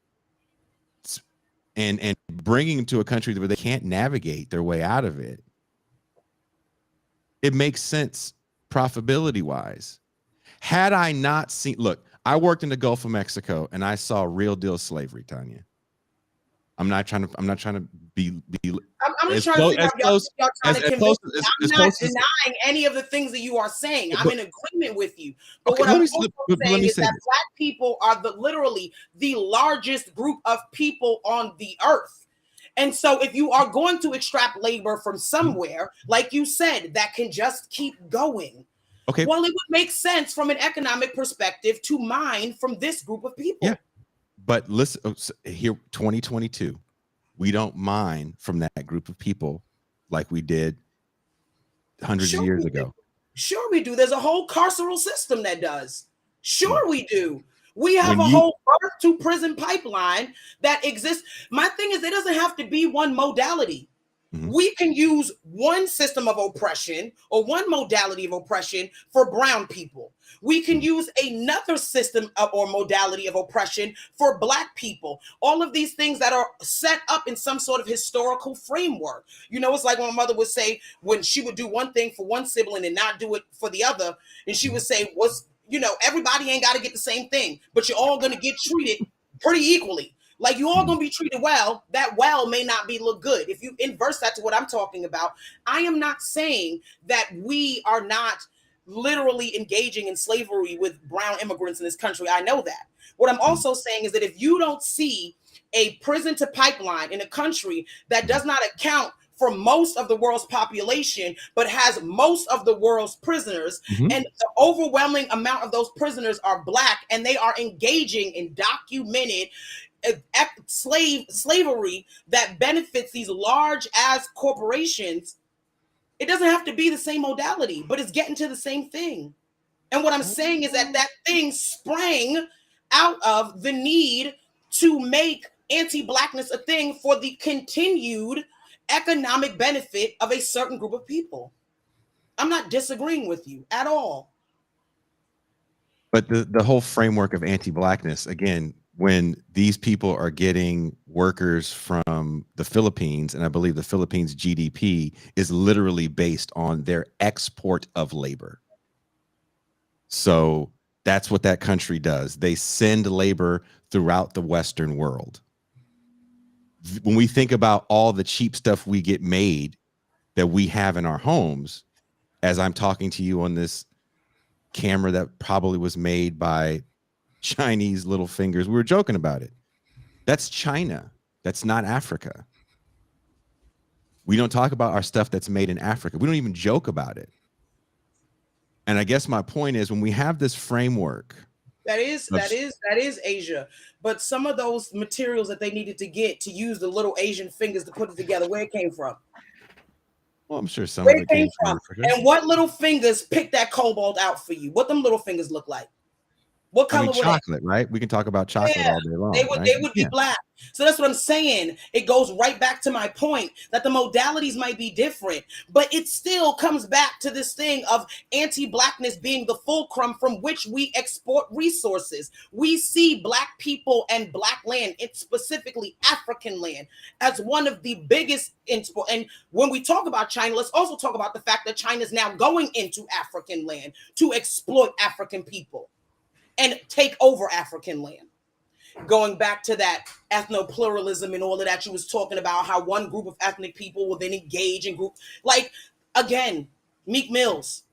and bringing them to a country where they can't navigate their way out of it, it makes sense profitability wise. Had I not seen, look, I worked in the Gulf of Mexico and I saw real deal slavery, Tanya. I'm not trying to be. I'm just trying to figure out y'all trying to convince me. I'm not denying any of the things that you are saying. I'm in agreement with you. But what I'm also saying is that black people are literally the largest group of people on the earth. And so if you are going to extract labor from somewhere, like you said, that can just keep going. Okay. Well, it would make sense from an economic perspective to mine from this group of people. Yeah. But listen, here, 2022, we don't mine from that group of people like we did hundreds of years ago. Sure we do. There's a whole carceral system that does. Sure we do. We have a whole birth to prison pipeline that exists. My thing is, it doesn't have to be one modality. We can use one system of oppression or one modality of oppression for brown people. We can use another system or modality of oppression for black people. All of these things that are set up in some sort of historical framework. It's like when my mother would say, when she would do one thing for one sibling and not do it for the other, and she would say, everybody ain't got to get the same thing, but you're all going to get treated pretty equally. Like, you all gonna be treated well. That well may not look good. If you inverse that to what I'm talking about, I am not saying that we are not literally engaging in slavery with brown immigrants in this country. I know that. What I'm also saying is that if you don't see a prison to pipeline in a country that does not account for most of the world's population, but has most of the world's prisoners, and the overwhelming amount of those prisoners are Black, and they are engaging in documented slavery that benefits these large ass corporations, it doesn't have to be the same modality, but it's getting to the same thing. And what I'm saying is that that thing sprang out of the need to make anti-Blackness a thing for the continued economic benefit of a certain group of people. I'm not disagreeing with you at all. But the whole framework of anti-Blackness, again, when these people are getting workers from the Philippines, and I believe the Philippines GDP is literally based on their export of labor. So that's what that country does. They send labor throughout the Western world. When we think about all the cheap stuff we get made that we have in our homes, as I'm talking to you on this camera that probably was made by Chinese little fingers, we were joking about it. That's China. That's not Africa. We don't talk about our stuff that's made in Africa. We don't even joke about it. And I guess my point is, when we have this framework, that is Asia, but some of those materials that they needed to get to use the little Asian fingers to put it together, where it came from? Well, I'm sure some where of it came from Africa. And what little fingers picked that cobalt out for you? What them little fingers look like? What color were chocolate, right? We can talk about chocolate all day long. They would be Black. So that's what I'm saying. It goes right back to my point that the modalities might be different, but it still comes back to this thing of anti-Blackness being the fulcrum from which we export resources. We see Black people and Black land, it's specifically African land, as one of the biggest import. And when we talk about China, let's also talk about the fact that China is now going into African land to exploit African people and take over African land. Going back to that ethno-pluralism and all of that you was talking about, how one group of ethnic people will then engage in group, like, again, Meek Mill's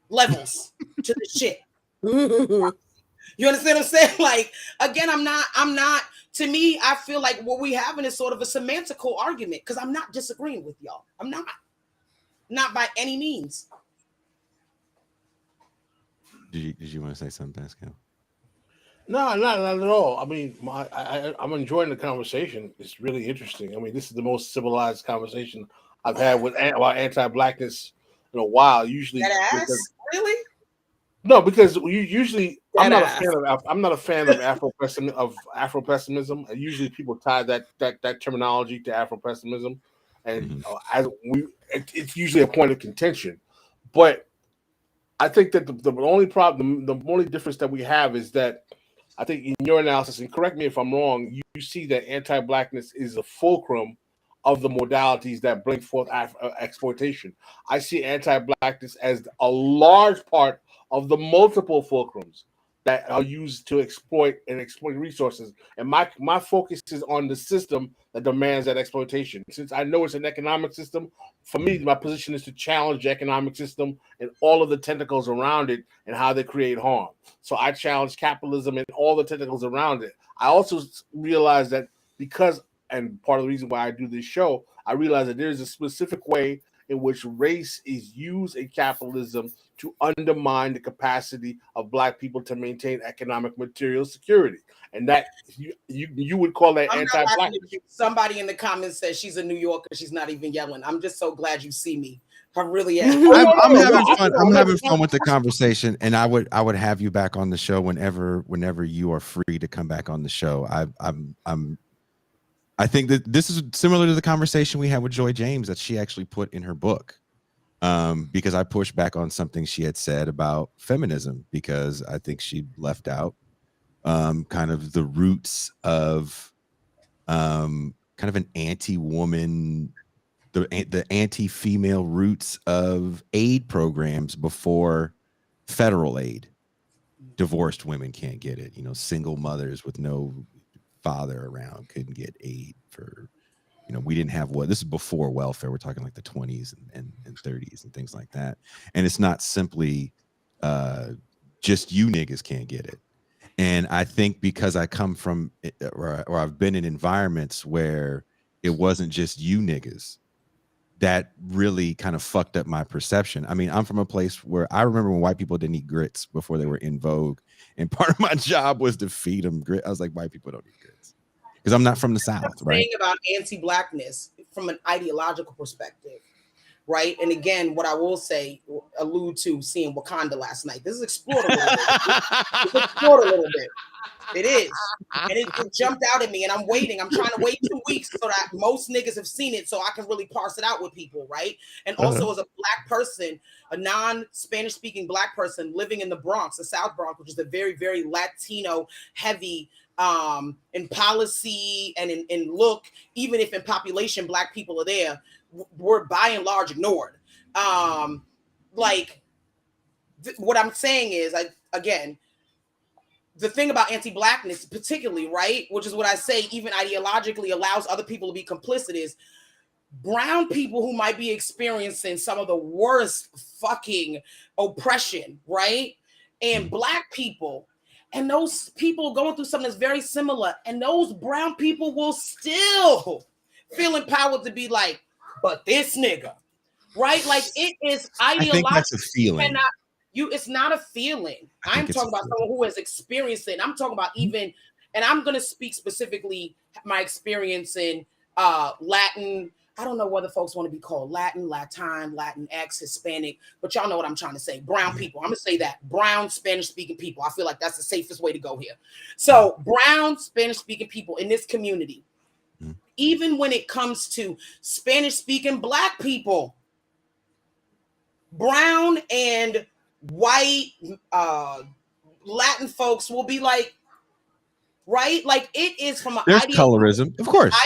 levels to the shit. You understand what I'm saying? Like, again, I'm not, to me, I feel like what we having is sort of a semantical argument, because I'm not disagreeing with y'all. I'm not by any means. Did you want to say something, Pascal? No, not at all. I mean, I'm enjoying the conversation. It's really interesting. I mean, this is the most civilized conversation I've had about anti-Blackness in a while. Usually, really? No, because usually I'm not a fan of Afro-pessimism. Usually, people tie that terminology to Afro-pessimism, and it's usually a point of contention. But I think that the only problem, the only difference that we have is that I think in your analysis, and correct me if I'm wrong, you see that anti-Blackness is a fulcrum of the modalities that bring forth exploitation. I see anti-Blackness as a large part of the multiple fulcrums that are used to exploit resources. And my focus is on the system that demands that exploitation. Since I know it's an economic system, for me, my position is to challenge the economic system and all of the tentacles around it and how they create harm. So I challenge capitalism and all the tentacles around it. I also realize that and part of the reason why I do this show, I realize that there's a specific way in which race is used in capitalism to undermine the capacity of Black people to maintain economic material security. And that you would call that anti-Black. Somebody in the comments says she's a New Yorker. She's not even yelling. I'm just so glad you see me. I really am. I'm having fun. I'm having fun with the conversation, and I would have you back on the show whenever you are free to come back on the show. I think that this is similar to the conversation we had with Joy James that she actually put in her book, because I pushed back on something she had said about feminism, because I think she left out kind of the roots of kind of an anti-woman, the anti-female roots of aid programs before federal aid. Divorced women can't get it. Single mothers with no father around couldn't get aid for, we didn't have this is before welfare. We're talking like the 20s and 30s and things like that. And it's not simply just you niggas can't get it. And I think because I come from or I've been in environments where it wasn't just you niggas, that really kind of fucked up my perception. I mean, I'm from a place where I remember when white people didn't eat grits before they were in vogue. And part of my job was to feed them grit. I was like, white people don't eat grits. Because I'm not from the South, right? Saying about anti-blackness from an ideological perspective, right? And again, what I will say, allude to seeing Wakanda last night. This is explored a little bit. It's explored a little bit. It is. And it jumped out at me, and I'm waiting. I'm trying to wait 2 weeks so that most niggas have seen it so I can really parse it out with people, right? And also as a black person, a non-Spanish speaking black person living in the Bronx, the South Bronx, which is a very, very Latino heavy in policy and in look, even if in population black people are there, we're by and large ignored. What I'm saying is, again, the thing about anti-blackness particularly, right, which is what I say even ideologically allows other people to be complicit, is brown people who might be experiencing some of the worst fucking oppression, right? And black people, and those people going through something that's very similar, and those brown people will still feel empowered to be like, but this nigga, right? Like, it is ideological. I think that's a feeling. It's not a feeling. I'm talking about someone who has experienced it. I'm talking about even, and I'm going to speak specifically my experience in Latin. I don't know whether folks want to be called Latin, Latinx, Hispanic, but y'all know what I'm trying to say. Brown people. I'm going to say that. Brown Spanish-speaking people. I feel like that's the safest way to go here. So brown Spanish-speaking people in this community, even when it comes to Spanish-speaking black people, brown and white Latin folks will be like, right? Like, it is from an there's colorism, of course.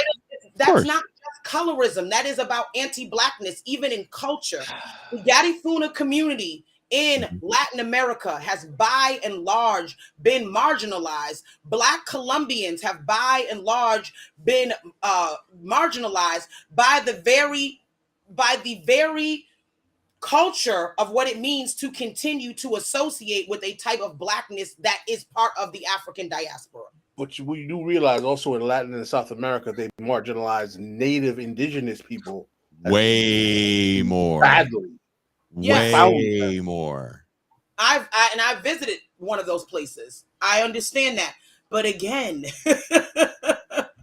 That's not just colorism. That is about anti-blackness, even in culture. The Garifuna community in Latin America has by and large been marginalized. Black Colombians have by and large been marginalized by the very culture of what it means to continue to associate with a type of blackness that is part of the African diaspora. But we do realize also in Latin and South America, they marginalize native indigenous people way more badly. Way more. I visited one of those places. I understand that. But again,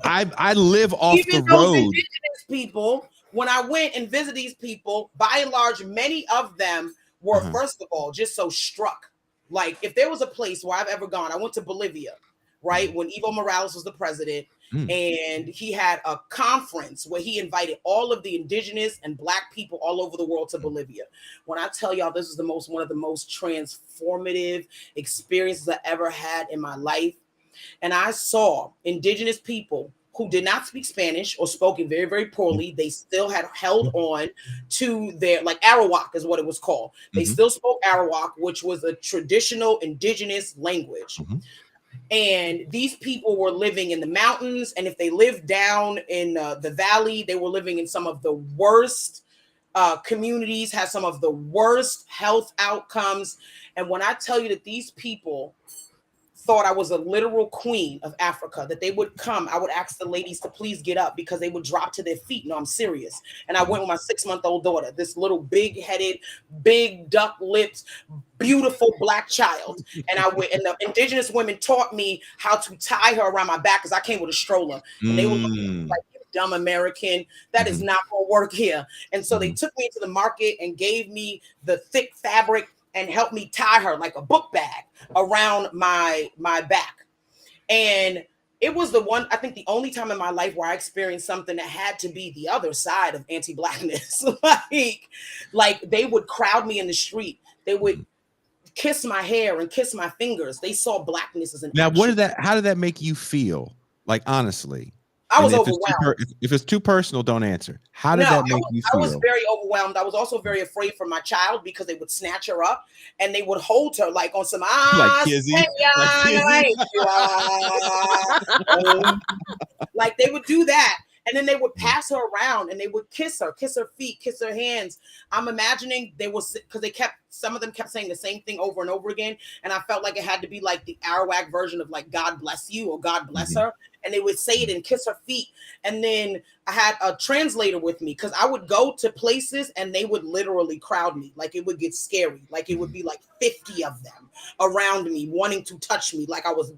I live off even the those road. indigenous people, when I went and visited these people, by and large, many of them were, first of all, just so struck. Like, if there was a place where I've ever gone, I went to Bolivia, right? When Evo Morales was the president, and he had a conference where he invited all of the indigenous and black people all over the world to Bolivia. When I tell y'all, this is one of the most transformative experiences I ever had in my life. And I saw indigenous people who did not speak Spanish or spoken very, very poorly. They still had held on to their, like, Arawak is what it was called. They still spoke Arawak, which was a traditional indigenous language. And these people were living in the mountains. And if they lived down in the valley, they were living in some of the worst communities, had some of the worst health outcomes. And when I tell you that these people thought I was a literal queen of Africa, that they would come, I would ask the ladies to please get up because they would drop to their feet. No, I'm serious. And I went with my 6-month-old daughter, this little big-headed, big duck lips, beautiful black child. And I went, and the indigenous women taught me how to tie her around my back because I came with a stroller. And they were looking like, dumb American, that is not gonna work here. And so they took me into the market and gave me the thick fabric and helped me tie her like a book bag around my back. And it was the only time in my life where I experienced something that had to be the other side of anti-blackness. like they would crowd me in the street. They would kiss my hair and kiss my fingers. They saw blackness as an action. How did that make you feel? Like, honestly. I was overwhelmed. If it's too personal, don't answer. How did that make you feel? I was very overwhelmed. I was also very afraid for my child because they would snatch her up and they would hold her like on some like Kizzy. Like they would do that. And then they would pass her around and they would kiss her feet, kiss her hands. I'm imagining they was, because some of them kept saying the same thing over and over again. And I felt like it had to be like the Arawak version of like, God bless you or God bless her. And they would say it and kiss her feet. And then I had a translator with me because I would go to places and they would literally crowd me. Like it would get scary. Like it would be like 50 of them around me wanting to touch me. Like I was,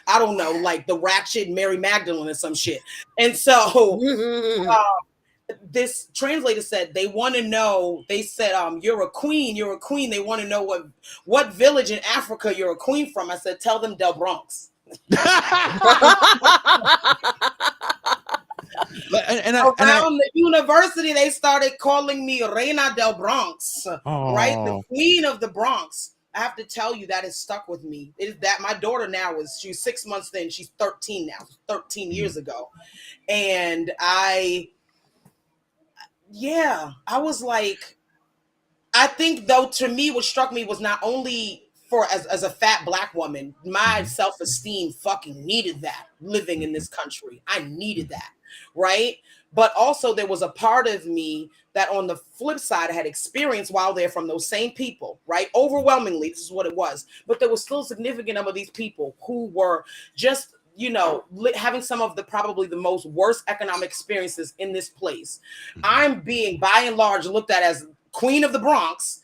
I don't know, like the ratchet Mary Magdalene or some shit. And so this translator said they want to know, they said, you're a queen. They want to know what village in Africa you're a queen from. I said, tell them Del Bronx. Around the university, they started calling me Reina del Bronx, right? The queen of the Bronx. I have to tell you, that has stuck with me. It is that my daughter now she's 6 months in, she's 13 now, 13 years ago. And I was like, I think though, to me, what struck me was not only as a fat Black woman, my self-esteem fucking needed that living in this country. I needed that, right? But also there was a part of me that on the flip side I had experienced while there from those same people, right? Overwhelmingly, this is what it was. But there was still a significant number of these people who were just, having some of probably the most worst economic experiences in this place. I'm being, by and large, looked at as queen of the Bronx.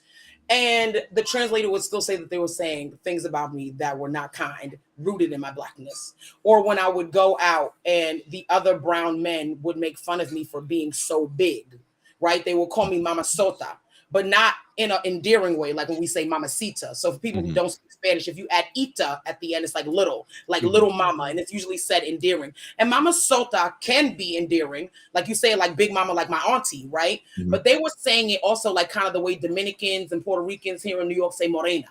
And the translator would still say that they were saying things about me that were not kind, rooted in my Blackness. Or when I would go out and the other brown men would make fun of me for being so big, right? They would call me Mama Sota, but not in an endearing way, like when we say Mamacita. So for people who don't speak Spanish, if you add ita at the end, it's like little mama, and it's usually said endearing. And Mama Sota can be endearing, like you say, like big mama, like my auntie, right? But they were saying it also like kind of the way Dominicans and Puerto Ricans here in New York say morena.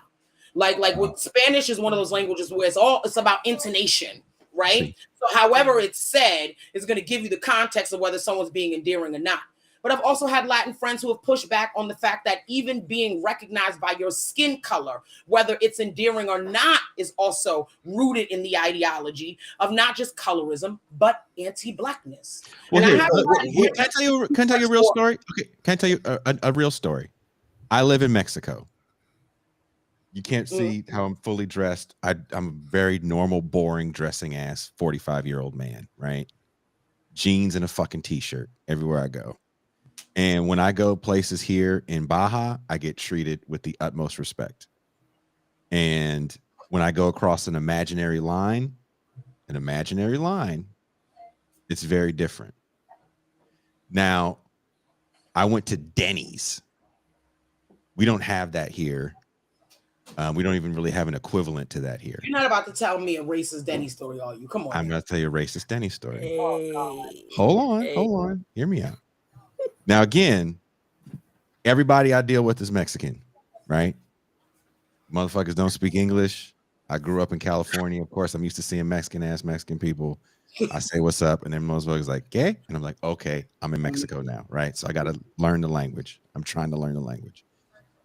Like with Spanish is one of those languages where it's about intonation, right? So however it's said is going to give you the context of whether someone's being endearing or not. But I've also had Latin friends who have pushed back on the fact that even being recognized by your skin color, whether it's endearing or not, is also rooted in the ideology of not just colorism, but anti-Blackness. Well, can I tell you a real story? Okay, can I tell you a real story? I live in Mexico. You can't see how I'm fully dressed. I'm a very normal, boring dressing ass 45-year-old man, right? Jeans and a fucking t-shirt everywhere I go. And when I go places here in Baja, I get treated with the utmost respect. And when I go across an imaginary line, it's very different. Now, I went to Denny's. We don't have that here. We don't even really have an equivalent to that here. You're not about to tell me a racist Denny's story, are you? Come on. I'm going to tell you a racist Denny's story. Hey. Hold on. Hear me out. Now, again, everybody I deal with is Mexican, right? Motherfuckers don't speak English. I grew up in California. Of course, I'm used to seeing Mexican people. I say, what's up? And then motherfuckers like, "Gay?" And I'm like, okay, I'm in Mexico now, right? So I got to learn the language. I'm trying to learn the language.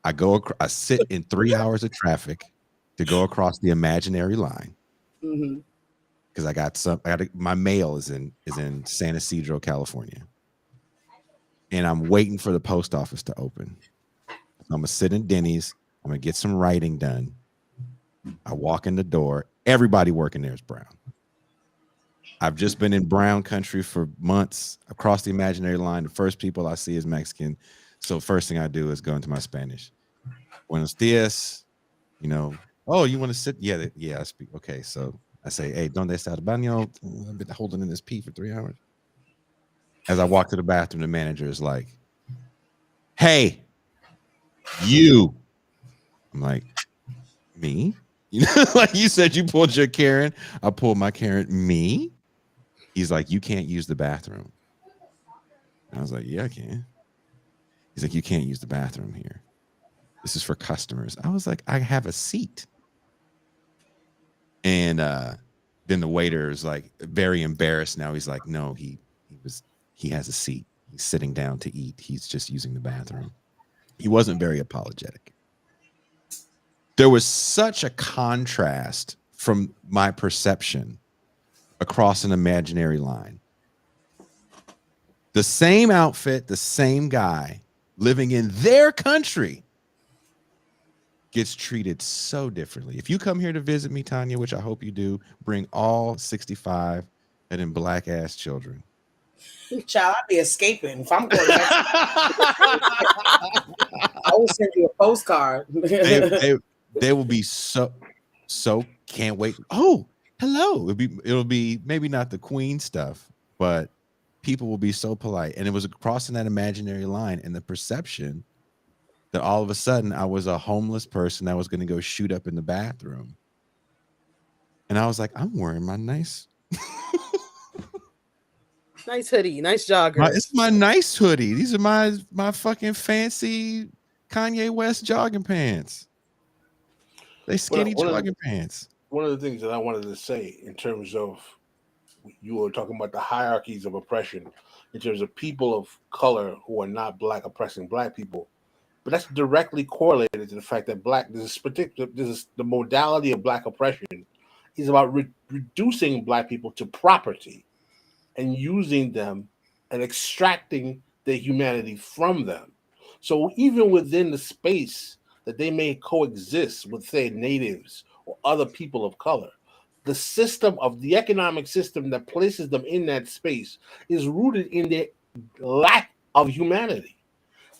I sit in 3 hours of traffic to go across the imaginary line. Because my mail is in San Ysidro, California. And I'm waiting for the post office to open. I'm gonna sit in Denny's. I'm gonna get some writing done. I walk in the door. Everybody working there is brown. I've just been in brown country for months. Across the imaginary line, the first people I see is Mexican. So first thing I do is go into my Spanish. Buenos dias. Oh, you want to sit? Yeah, I speak. Okay, so I say, hey, ¿dónde está el baño? I've been holding in this pee for 3 hours. As I walk to the bathroom, the manager is like, hey, you. I'm like, me? Like you said, you pulled your Karen. I pulled my Karen. Me? He's like, you can't use the bathroom. And I was like, yeah, I can. He's like, you can't use the bathroom here. This is for customers. I was like, I have a seat. And then the waiter is like very embarrassed now. He's like, no, he has a seat. He's sitting down to eat. He's just using the bathroom. He wasn't very apologetic. There was such a contrast from my perception across an imaginary line. The same outfit, the same guy living in their country gets treated so differently. If you come here to visit me, Tanya, which I hope you do, bring all 65 and then black ass children. Child, I'd be escaping. If I'm going next, I will send you a postcard. They will be so can't wait. Oh, hello. It'll be maybe not the queen stuff, but people will be so polite. And it was crossing that imaginary line and the perception that all of a sudden I was a homeless person that was going to go shoot up in the bathroom. And I was like, I'm wearing my nice Nice hoodie, nice jogger. It's my nice hoodie. These are my fucking fancy Kanye West jogging pants. They skinny jogging pants. One of the things that I wanted to say in terms of, you were talking about the hierarchies of oppression in terms of people of color who are not black oppressing black people, but that's directly correlated to the fact that the modality of black oppression is about reducing black people to property and using them and extracting their humanity from them. So even within the space that they may coexist with, say, natives or other people of color, the economic system that places them in that space is rooted in their lack of humanity.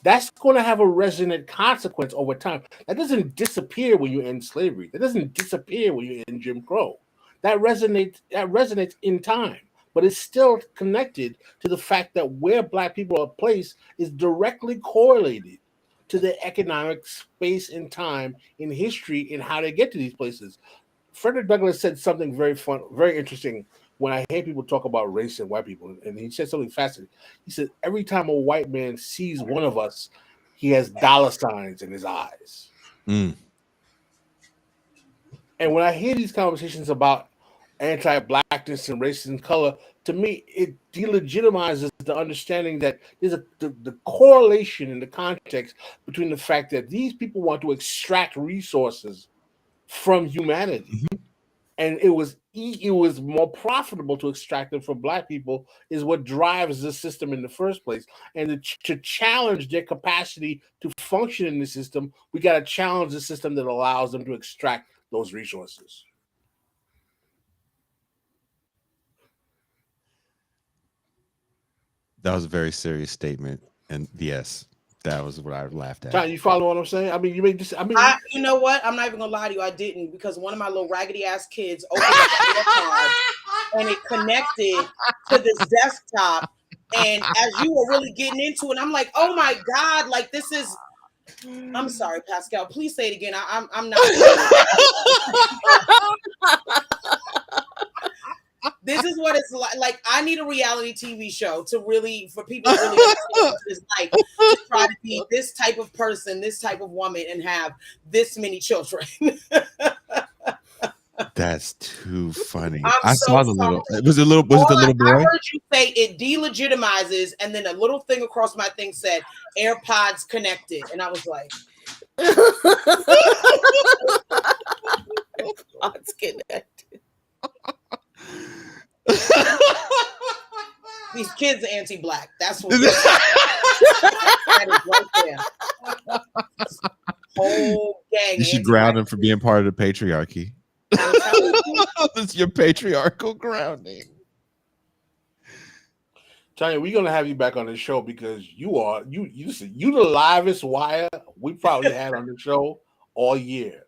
That's going to have a resonant consequence over time. That doesn't disappear when you end slavery. That doesn't disappear when you end Jim Crow. That resonates in time, but it's still connected to the fact that where black people are placed is directly correlated to the economic space and time in history and how they get to these places. Frederick Douglass said something very fun, very interesting when I hear people talk about race and white people, and he said something fascinating. He said, every time a white man sees one of us, he has dollar signs in his eyes. Mm. And when I hear these conversations about anti-blackness and race and color, to me, it delegitimizes the understanding that there's the correlation in the context between the fact that these people want to extract resources from humanity. Mm-hmm. And it was more profitable to extract them from black people is what drives the system in the first place. And to challenge their capacity to function in the system, we got to challenge the system that allows them to extract those resources. That was a very serious statement. And yes, that was what I laughed at. Tanya, you follow what I'm saying? I mean, you make this. You know what? I'm not even gonna lie to you. I didn't, because one of my little raggedy ass kids opened the card and it connected to this desktop. And as you were really getting into it, I'm like, oh my god, like this is. I'm sorry, Pascal. Please say it again. I'm not. This is what it's like. Like, I need a reality TV show for people to really understand it's like to try to be this type of person, this type of woman, and have this many children. That's too funny. I saw the little. Was it the little boy? I heard you say it delegitimizes, and then a little thing across my thing said AirPods connected, and I was like, AirPods connected. These kids are anti-black. That's what that is right there. Whole gang. You should ground him for being part of the patriarchy. That's your patriarchal grounding. Tanya, we're gonna have you back on the show because you the livest wire we probably had on the show all year.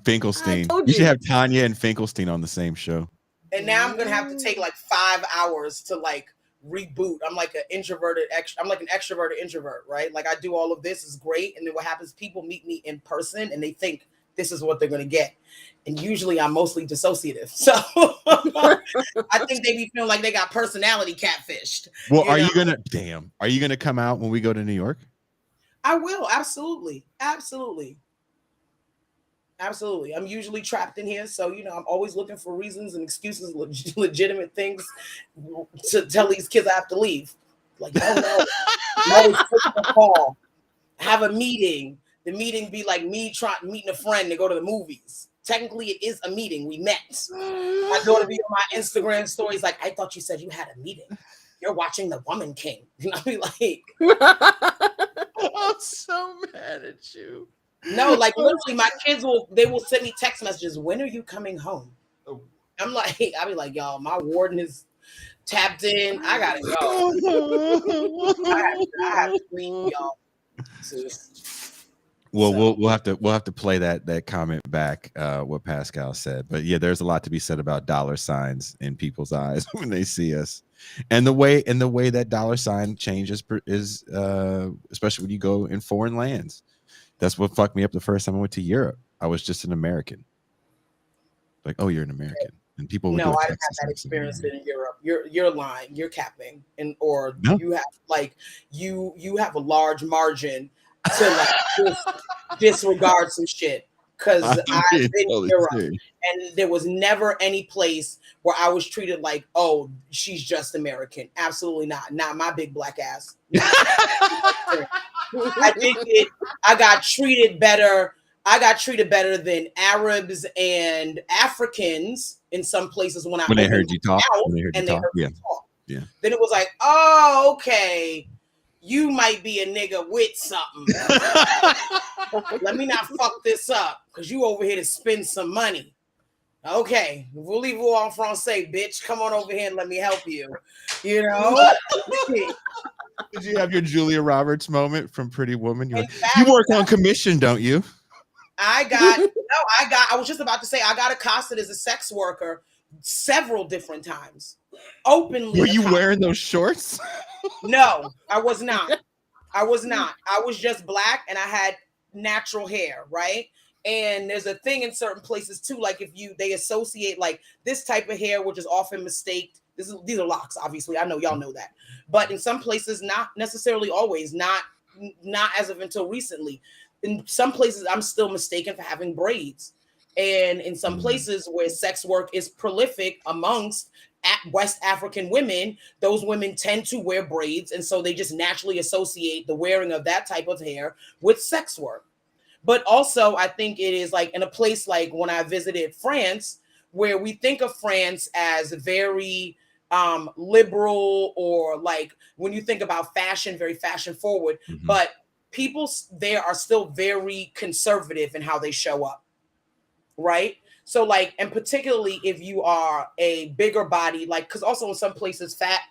Finkelstein. You should have Tanya and Finkelstein on the same show. And now I'm gonna have to take like 5 hours to like reboot. I'm like an extroverted introvert, right? Like I do all of this is great, and then what happens? People meet me in person and they think this is what they're gonna get, and usually I'm mostly dissociative. So I think they be feeling like they got personality catfished. Well, are you gonna come out when we go to New York? I will, absolutely. I'm usually trapped in here, so I'm always looking for reasons and excuses, legitimate things to tell these kids I have to leave. Like, no, always take a call, have a meeting. The meeting be like me meeting a friend to go to the movies. Technically, it is a meeting. We met. My daughter be on my Instagram stories like, I thought you said you had a meeting. you're watching The Woman King. And I'll be like, I'm so mad at you. no, like literally my kids will send me text messages. When are you coming home? I'm like, I'll be like, y'all, my warden is tapped in. I gotta go. I have to leave, y'all. Well, we'll have to play that comment back, what Pascal said. But yeah, there's a lot to be said about dollar signs in people's eyes when they see us, and the way that dollar sign changes is especially when you go in foreign lands. That's what fucked me up the first time I went to Europe. I was just an American. Like, oh, you're an American, and people would do No, a I didn't Texas have that accent. experience in Europe. You're lying. You're capping, and or No. you have like you have a large margin to like disregard some shit. Because I've been in Europe, and there was never any place where I was treated like, oh, she's just American. Absolutely not. Not my big black ass. I think I got treated better. I got treated better than Arabs and Africans in some places when they heard you talk. Yeah. Then it was like, oh, okay, you might be a nigga with something. Let me not fuck this up because you over here to spend some money. Okay, voulez-vous en français, bitch? Come on over here and let me help you. You know. Did you have your Julia Roberts moment from Pretty Woman? You're like, you work on commission, don't you? I was just about to say I got accosted as a sex worker several different times. Openly. Were you wearing those shorts? No, I was not. I was just black and I had natural hair, right? And there's a thing in certain places too, like if they associate like this type of hair, which is often mistaked. These are locks, obviously. I know y'all know that, but in some places, not necessarily always. Not as of until recently. In some places, I'm still mistaken for having braids, and in some places where sex work is prolific amongst West African women, those women tend to wear braids, and so they just naturally associate the wearing of that type of hair with sex work. But also, I think it is like in a place like when I visited France, where we think of France as very liberal, or like when you think about fashion, very fashion forward, but people there are still very conservative in how they show up, right? So like, and particularly if you are a bigger body, like, because also in some places fat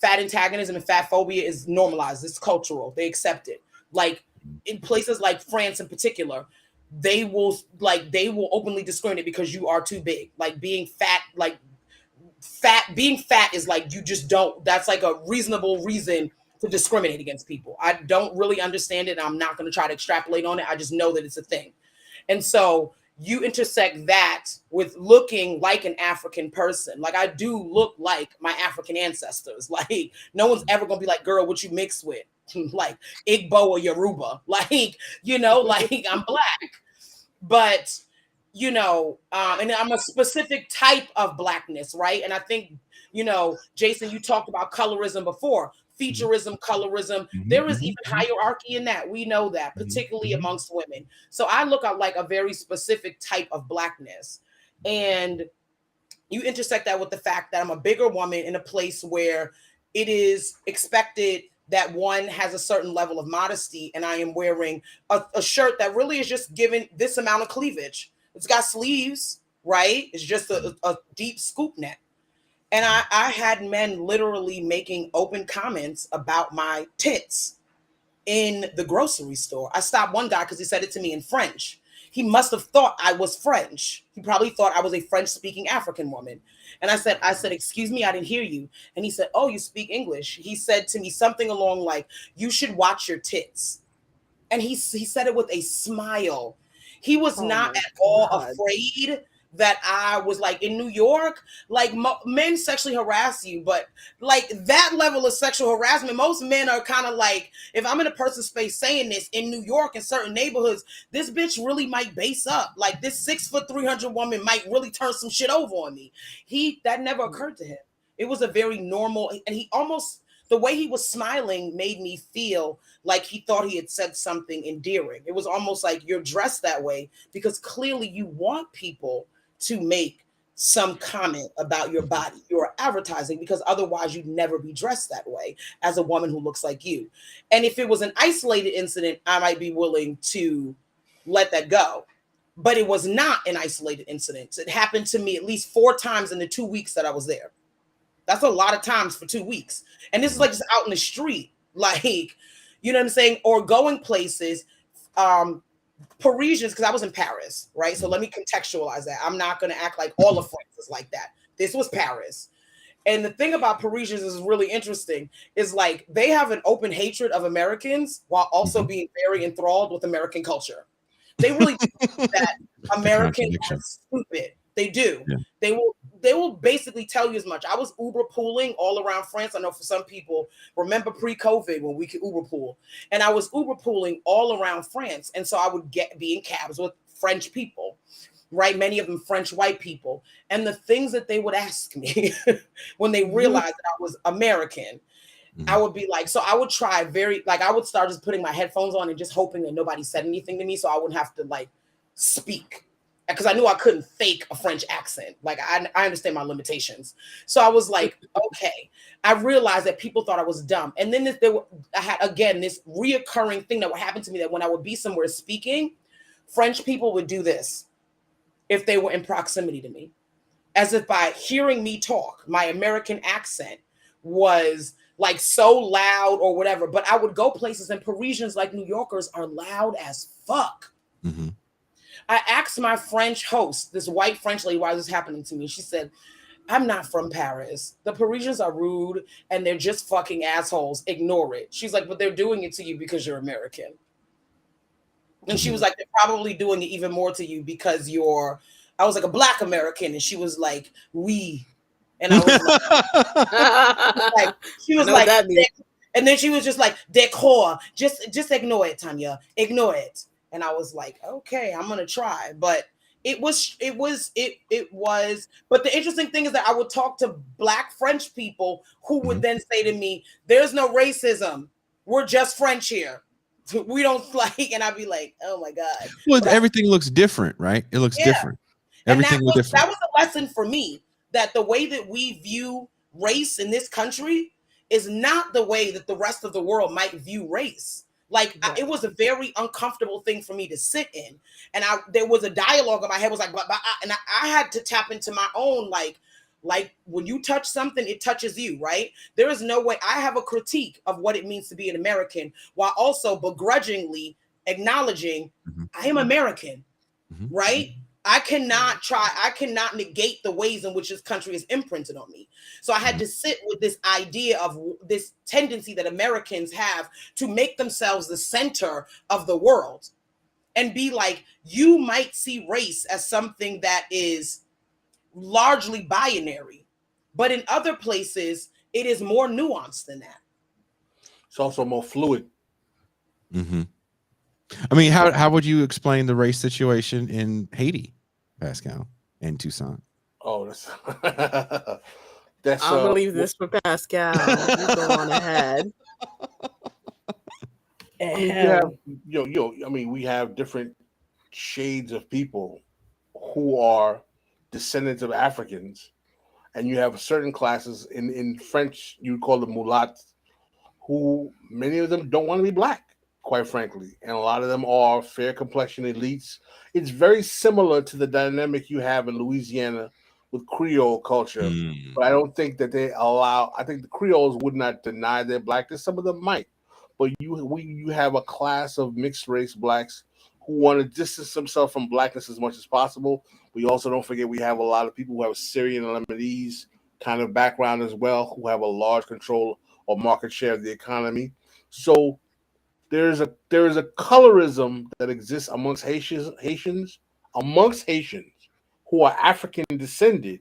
antagonism and fat phobia is normalized, it's cultural, they accept it. Like in places like France in particular, they will openly discriminate because you are too big. Like being fat is like, you just don't, that's like a reasonable reason to discriminate against people. I don't really understand it, and I'm not going to try to extrapolate on it. I just know that it's a thing. And so you intersect that with looking like an African person. Like I do look like my African ancestors. Like no one's ever going to be like, girl, what you mixed with? Like Igbo or Yoruba. Like, you know, like I'm black. But, you know, and I'm a specific type of blackness, right? And I think, you know, Jason, you talked about colorism before. Featureism, colorism. There is even hierarchy in that. We know that, particularly amongst women. So I look at like a very specific type of blackness. And you intersect that with the fact that I'm a bigger woman in a place where it is expected that one has a certain level of modesty, and I am wearing a shirt that really is just giving this amount of cleavage. It's got sleeves, right? It's just a deep scoop neck. And I had men literally making open comments about my tits in the grocery store. I stopped one guy because he said it to me in French. He must have thought I was French. He probably thought I was a French-speaking African woman. And I said, excuse me, I didn't hear you. And he said, oh, you speak English. He said to me something along like, you should watch your tits. And he said it with a smile. He was not at all afraid that I was like in New York, like men sexually harass you, but like that level of sexual harassment, most men are kind of like, if I'm in a person's space saying this in New York in certain neighborhoods, this bitch really might base up. Like this 6'3" woman might really turn some shit over on me. That never occurred to him. It was a very normal, and he almost, the way he was smiling made me feel like he thought he had said something endearing. It was almost like, you're dressed that way because clearly you want people to make some comment about your body. You're advertising, because otherwise you'd never be dressed that way as a woman who looks like you. And if it was an isolated incident, I might be willing to let that go. But it was not an isolated incident. It happened to me at least 4 times in the 2 weeks that I was there. That's a lot of times for 2 weeks. And this is like just out in the street, like, you know what I'm saying? Or going places, Parisians, because I was in Paris, right? So let me contextualize that. I'm not going to act like all of France is like that. This was Paris. And the thing about Parisians is really interesting, is like they have an open hatred of Americans while also being very enthralled with American culture. They really think that Americans are stupid. They do. Yeah. They will basically tell you as much. I was Uber pooling all around France. I know for some people remember pre-COVID when we could Uber pool, and I was Uber pooling all around France. And so I would be in cabs with French people, right? Many of them French white people. And the things that they would ask me when they realized that I was American, I would be like, so I would try I would start just putting my headphones on and just hoping that nobody said anything to me, so I wouldn't have to like speak, because I knew I couldn't fake a French accent. Like I understand my limitations. So I was like, okay. I realized that people thought I was dumb. And then I had, again, this reoccurring thing that would happen to me, that when I would be somewhere speaking, French people would do this if they were in proximity to me, as if by hearing me talk, my American accent was like so loud or whatever. But I would go places, and Parisians, like New Yorkers, are loud as fuck. Mm-hmm. I asked my French host, this white French lady, why this was happening to me. She said, I'm not from Paris. The Parisians are rude and they're just fucking assholes. Ignore it. She's like, but they're doing it to you because you're American. And she was like, they're probably doing it even more to you because I was like, a Black American. And she was like, oui. And I was like, she was like, and then she was just like, decor, just ignore it, Tanya, ignore it. And I was like, okay, I'm gonna try. But it was. But the interesting thing is that I would talk to Black French people who would then say to me, "There's no racism. We're just French here. We don't like." And I'd be like, "Oh my god." Well, everything looks different, right? It looks different. Everything looks different. That was a lesson for me, that the way that we view race in this country is not the way that the rest of the world might view race. Like it was a very uncomfortable thing for me to sit in, and there was a dialogue in my head, was like, and I had to tap into my own like when you touch something, it touches you, right? There is no way. I have a critique of what it means to be an American, while also begrudgingly acknowledging I am American, right? I cannot negate the ways in which this country is imprinted on me. So I had to sit with this idea of this tendency that Americans have to make themselves the center of the world, and be like, you might see race as something that is largely binary, but in other places it is more nuanced than that. It's also more fluid. Mm-hmm. I mean, how would you explain the race situation in Haiti, Pascal, and Tucson? Oh, that's I'll leave this for Pascal. You go on ahead. We have different shades of people who are descendants of Africans, and you have certain classes in French, you call them mulattoes, who many of them don't want to be Black, quite frankly, and a lot of them are fair complexion elites. It's very similar to the dynamic you have in Louisiana with Creole culture, but I don't think that I think the Creoles would not deny their Blackness. Some of them might, but you have a class of mixed race Blacks who want to distance themselves from Blackness as much as possible. We also don't forget we have a lot of people who have Syrian and Lebanese kind of background as well, who have a large control or market share of the economy. So there is a colorism that exists amongst Haitians who are African descended,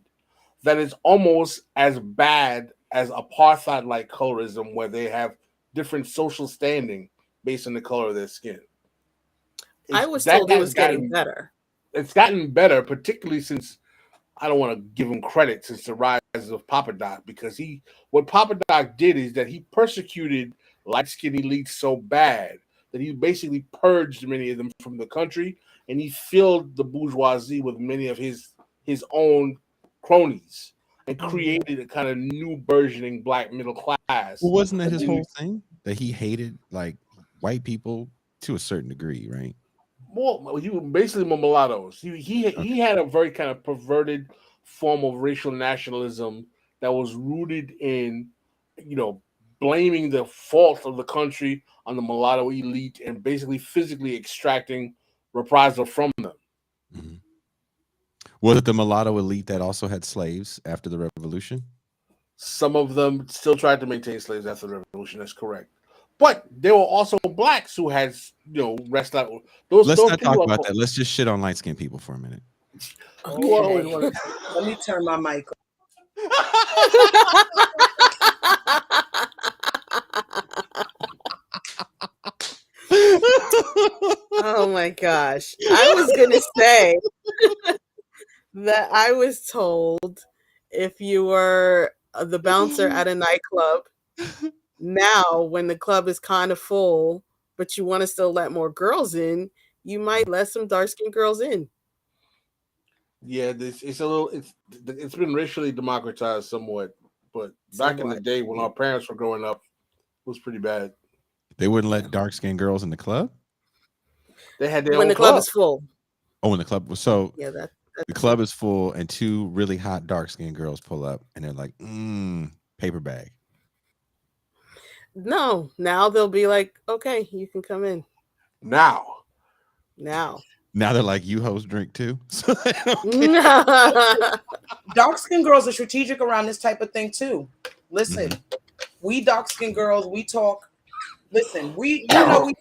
that is almost as bad as apartheid-like colorism, where they have different social standing based on the color of their skin. I was told it was getting better. It's gotten better, particularly since, I don't want to give him credit, since the rise of Papa Doc, because what Papa Doc did is that he persecuted light-skinned elites so bad that he basically purged many of them from the country, and he filled the bourgeoisie with many of his own cronies and created a kind of new burgeoning black middle class. Well, wasn't that his whole thing that he hated like white people to a certain degree, right? Well, he was basically mulattoes. He had a very kind of perverted form of racial nationalism that was rooted in, blaming the fault of the country on the mulatto elite and basically physically extracting reprisal from them. Mm-hmm. Was it the mulatto elite that also had slaves after the revolution? Some of them still tried to maintain slaves after the revolution. That's correct. But there were also blacks who had, rest out. Let's those not people talk about that. Let's just shit on light skinned people for a minute. Okay. Let me turn my mic on. Oh my gosh. I was going to say that I was told if you were the bouncer at a nightclub, now when the club is kind of full, but you want to still let more girls in, you might let some dark-skinned girls in. Yeah, it's been racially democratized somewhat, but back in the day when our parents were growing up, it was pretty bad. They wouldn't let dark-skinned girls in the club? They had their when own the club is full. Oh, when the club was so yeah, the club is full and two really hot dark-skinned girls pull up and they're like, paper bag. No, now they'll be like, okay, you can come in. Now they're like, you host drink too. Dark-skinned girls are strategic around this type of thing too. Listen, we dark-skinned girls, we talk. Listen, we talk about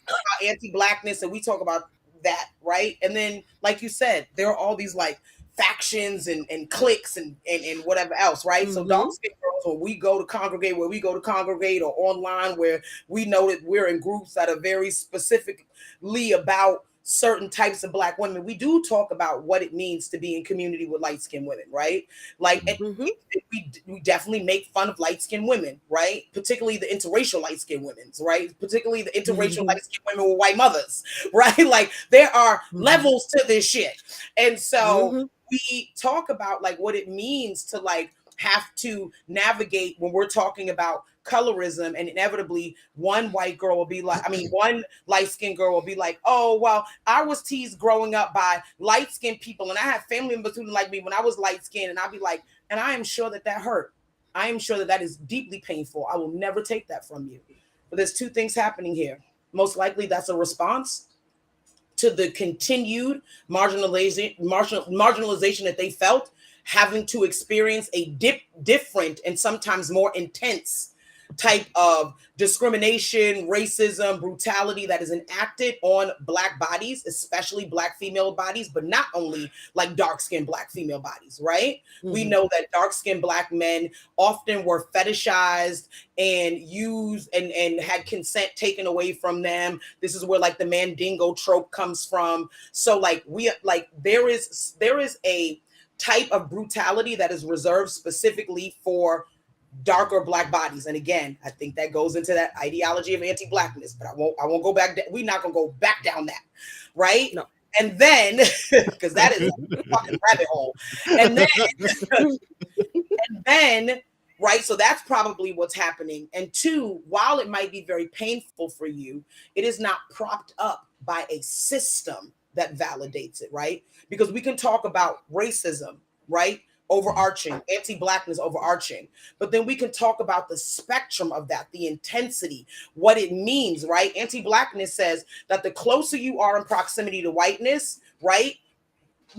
anti-blackness and we talk about that, right? And then, like you said, there are all these like factions and cliques and whatever else, right? So dark-skinned girls, when we go to congregate, or online where we know that we're in groups that are very specifically about certain types of black women, we do talk about what it means to be in community with light-skinned women, right? Like we definitely make fun of light-skinned women, right? Particularly the interracial light-skinned women, right? Particularly the interracial light-skinned women with white mothers, right? Like there are levels to this shit. And so we talk about like what it means to like have to navigate when we're talking about colorism, and inevitably one white girl will be like, one light-skinned girl will be like, oh, well, I was teased growing up by light-skinned people, and I had family members who didn't like me when I was light-skinned, and I'll be like, and I am sure that hurt. I am sure that is deeply painful. I will never take that from you. But there's two things happening here. Most likely that's a response to the continued marginalization that they felt, having to experience a different and sometimes more intense type of discrimination, racism, brutality that is enacted on Black bodies, especially Black female bodies, but not only like dark-skinned Black female bodies, right? We know that dark-skinned Black men often were fetishized and used and had consent taken away from them. This is where like the Mandingo trope comes from. So like there is a type of brutality that is reserved specifically for darker Black bodies. And again, I think that goes into that ideology of anti-Blackness, but I won't go back. We're not going to go back down that. Right. No. And then, because that is a fucking rabbit hole. And then, right. So that's probably what's happening. And two, while it might be very painful for you, it is not propped up by a system that validates it. Right. Because we can talk about racism, right? Overarching, anti-Blackness overarching. But then we can talk about the spectrum of that, the intensity, what it means, right? Anti-Blackness says that the closer you are in proximity to whiteness, right?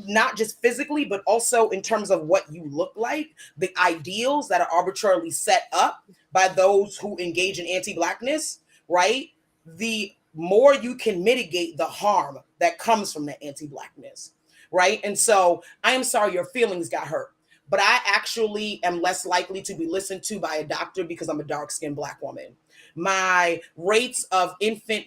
Not just physically, but also in terms of what you look like, the ideals that are arbitrarily set up by those who engage in anti-Blackness, right? The more you can mitigate the harm that comes from that anti-Blackness, right? And so I am sorry your feelings got hurt, but I actually am less likely to be listened to by a doctor because I'm a dark-skinned Black woman. My rates of infant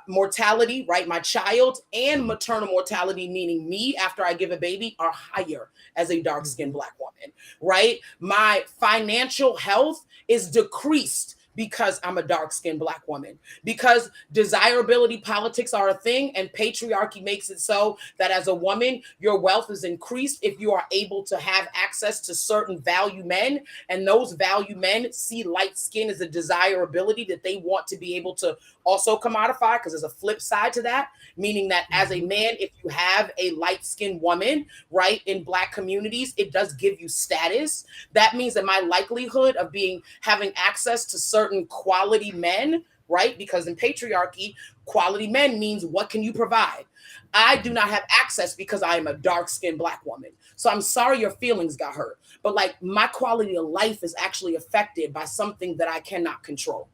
mortality, right? My child and maternal mortality, meaning me after I give a baby, are higher as a dark-skinned Black woman, right? My financial health is decreased because I'm a dark-skinned Black woman, because desirability politics are a thing, and patriarchy makes it so that as a woman, your wealth is increased if you are able to have access to certain value men, and those value men see light skin as a desirability that they want to be able to also commodify, because there's a flip side to that, meaning that as a man, if you have a light-skinned woman, right, in Black communities, it does give you status. That means that my likelihood of having access to certain quality men, right, because in patriarchy, quality men means what can you provide? I do not have access because I am a dark-skinned Black woman. So I'm sorry your feelings got hurt, but like my quality of life is actually affected by something that I cannot control.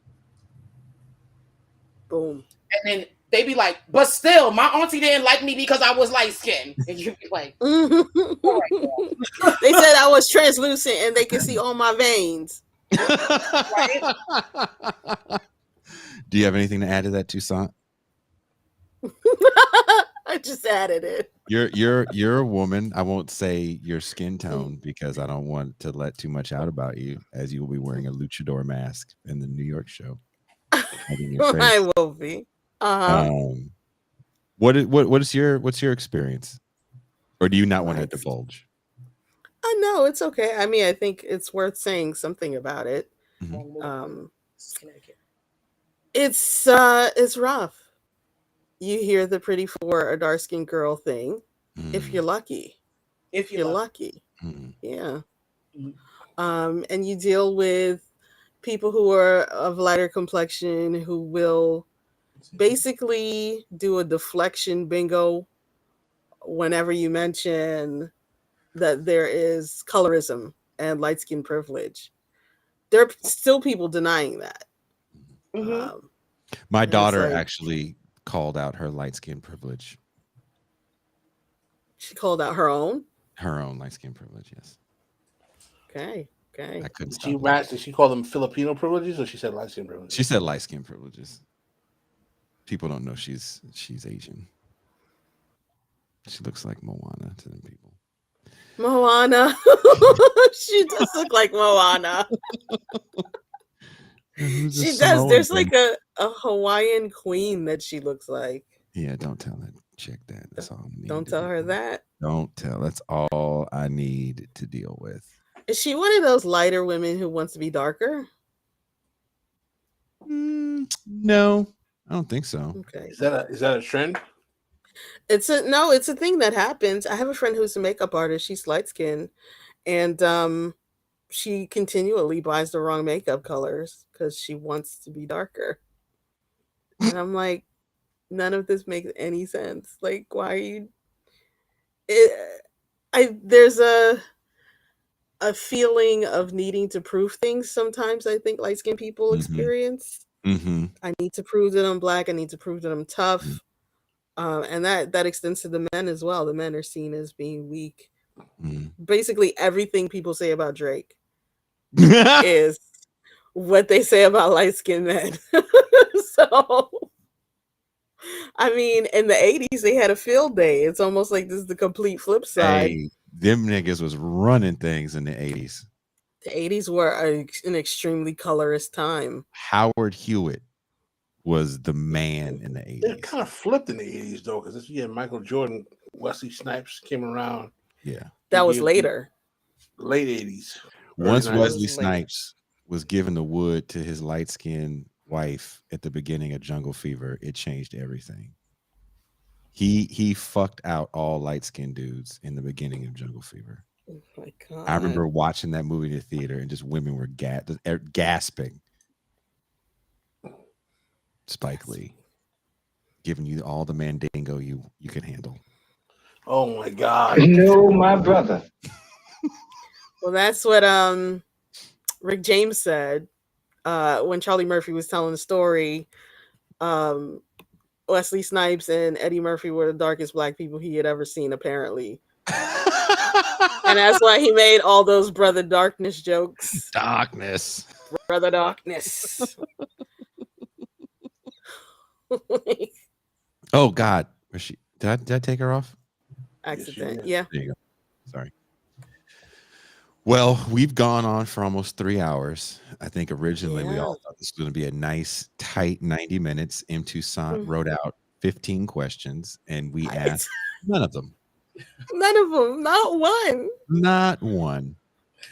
Boom. And then they be like, but still, my auntie didn't like me because I was light skinned. And you be like, all right, girl. They said I was translucent and they could see all my veins. Right? Do you have anything to add to that, Toussaint? I just added it. You're a woman. I won't say your skin tone because I don't want to let too much out about you, as you will be wearing a luchador mask in the New York show. I will be. What's your experience, or do you not want to divulge? No, it's okay. I mean, I think it's worth saying something about it. It's rough. You hear the pretty for a dark skinned girl thing, if you're lucky. If you're lucky. Yeah. And you deal with people who are of lighter complexion who will basically do a deflection bingo whenever you mention that there is colorism and light skin privilege. There are still people denying that. My daughter actually called out her light skin privilege. She called out her own light skin privilege. Yes. Okay. I couldn't. Did she call them Filipino privileges, or she said light skin privileges? She said light skin privileges. People don't know she's Asian. She looks like Moana to them people. Moana. She does look like Moana. She does. There's like a Hawaiian queen that she looks like. Yeah, don't tell that chick that. That's all I need. Don't tell her that. Don't tell. That's all I need to deal with. Is she one of those lighter women who wants to be darker? No, I don't think so. Okay. Is that a trend? It's a thing that happens. I have a friend who's a makeup artist. She's light skinned, and she continually buys the wrong makeup colors because she wants to be darker. And I'm like, none of this makes any sense. Like, why are you? There's a feeling of needing to prove things sometimes. I think light skinned people experience. I need to prove that I'm Black. I need to prove that I'm tough. And that extends to the men as well. The men are seen as being weak. Basically, everything people say about Drake is what they say about light-skinned men. So, I mean, in the 80s, they had a field day. It's almost like this is the complete flip side. Hey, them niggas was running things in the 80s. The 80s were an extremely colorist time. Howard Hewitt was the man in the 80s. It kind of flipped in the 80s, though, because Michael Jordan, Wesley Snipes came around. Yeah. That was later. Late 80s. Once Wesley Snipes was given the wood to his light-skinned wife at the beginning of Jungle Fever, it changed everything. He fucked out all light-skinned dudes in the beginning of Jungle Fever. Oh my God. I remember watching that movie in the theater and just women were gasping. Spike Lee giving you all the mandingo you can handle. Oh my God. No, my brother. Well, that's what Rick James said when Charlie Murphy was telling the story. Wesley Snipes and Eddie Murphy were the darkest Black people he had ever seen, apparently. And that's why he made all those Brother Darkness jokes. Darkness. Brother Darkness. Oh God. Was she did I take her off? Accident. Yeah. There you go. Sorry. Well, we've gone on for almost 3 hours. I think originally we all thought this was going to be a nice, tight 90 minutes. M. Toussaint wrote out 15 questions, and we asked none of them. None of them. Not one. Not one.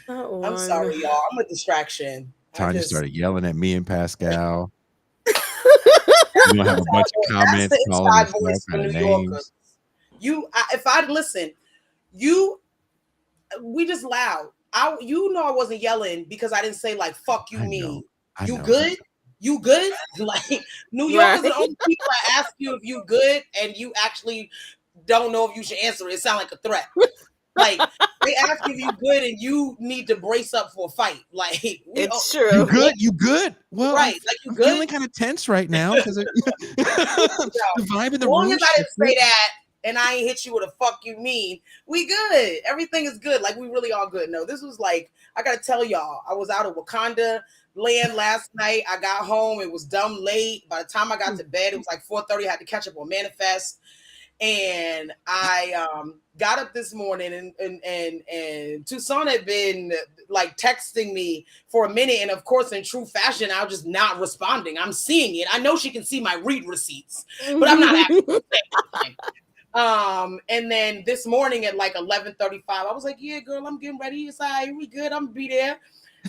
Not one. I'm sorry, y'all. I'm a distraction. Tanya started yelling at me and Pascal. You're gonna have a bunch of comments. That's the calling inside us all voice for kind of New names. Yorkers. If I'd listen, we just loud. I wasn't yelling because I didn't say like "fuck you" I mean. know. You good? You good? Like New Yorkers are the only people that ask you if you good, and you actually don't know if you should answer it. It sounds like a threat. Like they ask you if you good, and you need to brace up for a fight. Like it's true. You good? You good? Well, right? Like you I'm good? feeling kind of tense right now because the vibe in the As long room. as I didn't say that, and I ain't hit you with a "fuck you" mean, we good. Everything is good. Like we really are good. No, this was like I gotta tell y'all. I was out of Wakanda land last night. I got home. It was dumb late. By the time I got to bed, it was like 4:30. I had to catch up on Manifest. And I got up this morning and Toussaint had been like texting me for a minute, and of course in true fashion I was just not responding. I'm seeing it. I know she can see my read receipts, but I'm not actually saying anything. And then this morning at like 11:35 I was like, yeah girl, I'm getting ready. It's all right, we good, I'm gonna be there.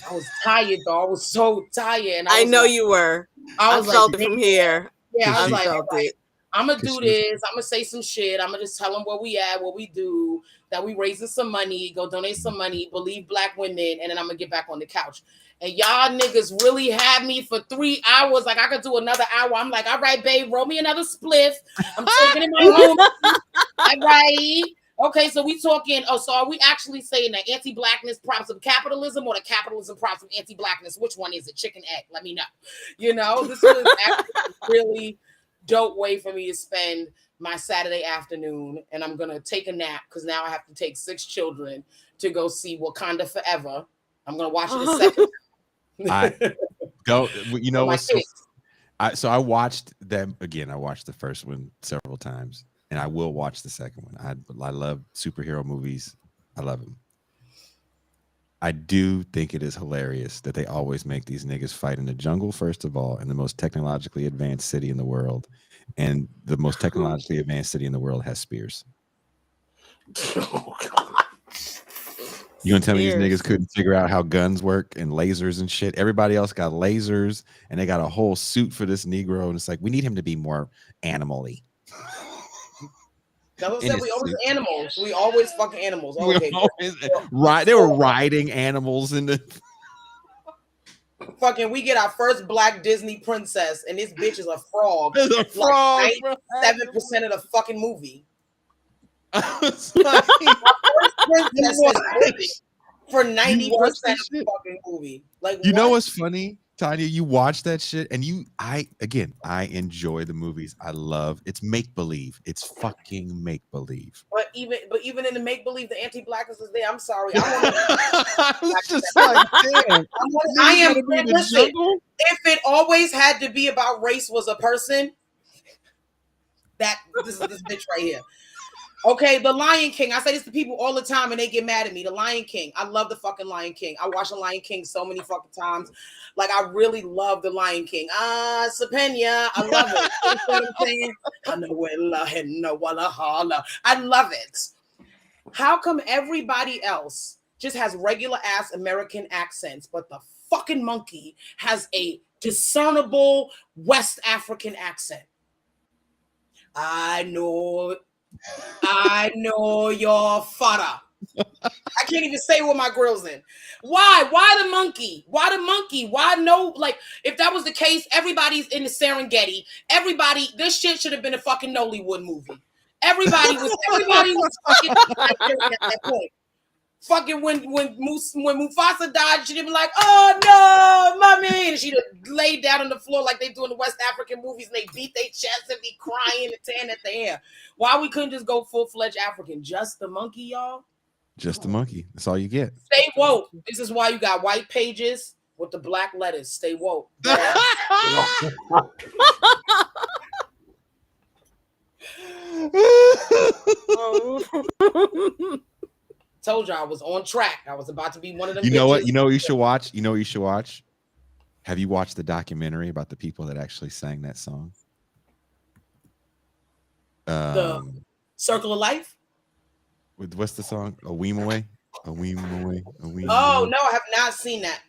I was tired though. I was so tired, and I know you were. I felt it from here. Yeah, I was like, felt it. I'm gonna do this. I'm gonna say some shit. I'm gonna just tell them where we at, what we do, that we raising some money, go donate some money, believe Black women, and then I'm gonna get back on the couch. And y'all niggas really had me for 3 hours. Like I could do another hour. I'm like, all right, babe, roll me another spliff. I'm taking in my home. All right. Okay, so we talking. Oh, so are we actually saying that anti-Blackness props of capitalism or the capitalism props of anti-Blackness? Which one is it? Chicken, egg? Let me know. You know, this was actually really dope way for me to spend my Saturday afternoon, and I'm gonna take a nap because now I have to take 6 children to go see Wakanda Forever. I'm gonna watch it a second. You know what's so I watched them again. I watched the first one several times, and I will watch the second one. I love superhero movies. I love them. I do think it is hilarious that they always make these niggas fight in the jungle, first of all, in the most technologically advanced city in the world. And the most technologically advanced city in the world has spears. Oh, God. You gonna tell me these niggas couldn't figure out how guns work and lasers and shit? Everybody else got lasers, and they got a whole suit for this Negro, and it's like, we need him to be more animal-y. That's what I said. We always animals. We always fucking animals. Okay. They were riding animals in the fucking. We get our first Black Disney princess, and this bitch is a frog. There's a frog. Like 97% of the fucking movie. For 90% of the fucking movie. Like, you know what's funny? Tanya, you watch that shit, and I enjoy the movies. I love it's make believe. It's fucking make believe. But even in the make believe, the anti-Blackness is there. I'm sorry. It's just like, damn. Listen, if it always had to be about race was a person, this is this bitch right here. Okay, The Lion King. I say this to people all the time and they get mad at me. The Lion King. I love the fucking Lion King. I watch The Lion King so many fucking times. Like, I really love The Lion King. Sapenya. I love it. You know what I'm saying? I love it. How come everybody else just has regular ass American accents, but the fucking monkey has a discernible West African accent? I know your father. I can't even say what my grill's in. Why? Why the monkey? Why the monkey? Why no? Like, if that was the case, everybody's in the Serengeti. This shit should have been a fucking Nollywood movie. Everybody was fucking at that point. Fucking when Mufasa died, she'd be like, "Oh no, mommy!" And she'd have laid down on the floor like they do in the West African movies, and they beat their chest and be crying and tearing at the hair. Why we couldn't just go full-fledged African? Just the monkey, y'all. Just the monkey. That's all you get. Stay woke. This is why you got white pages with the black letters. Stay woke. Told you I was on track. I was about to be one of them. You know what? bitches. You know what you should watch? You know what you should watch? Have you watched the documentary about the people that actually sang that song? The Circle of Life? What's the song? A Weem Away? A Weem Away? A Weem Oh, Away? no, I have not seen that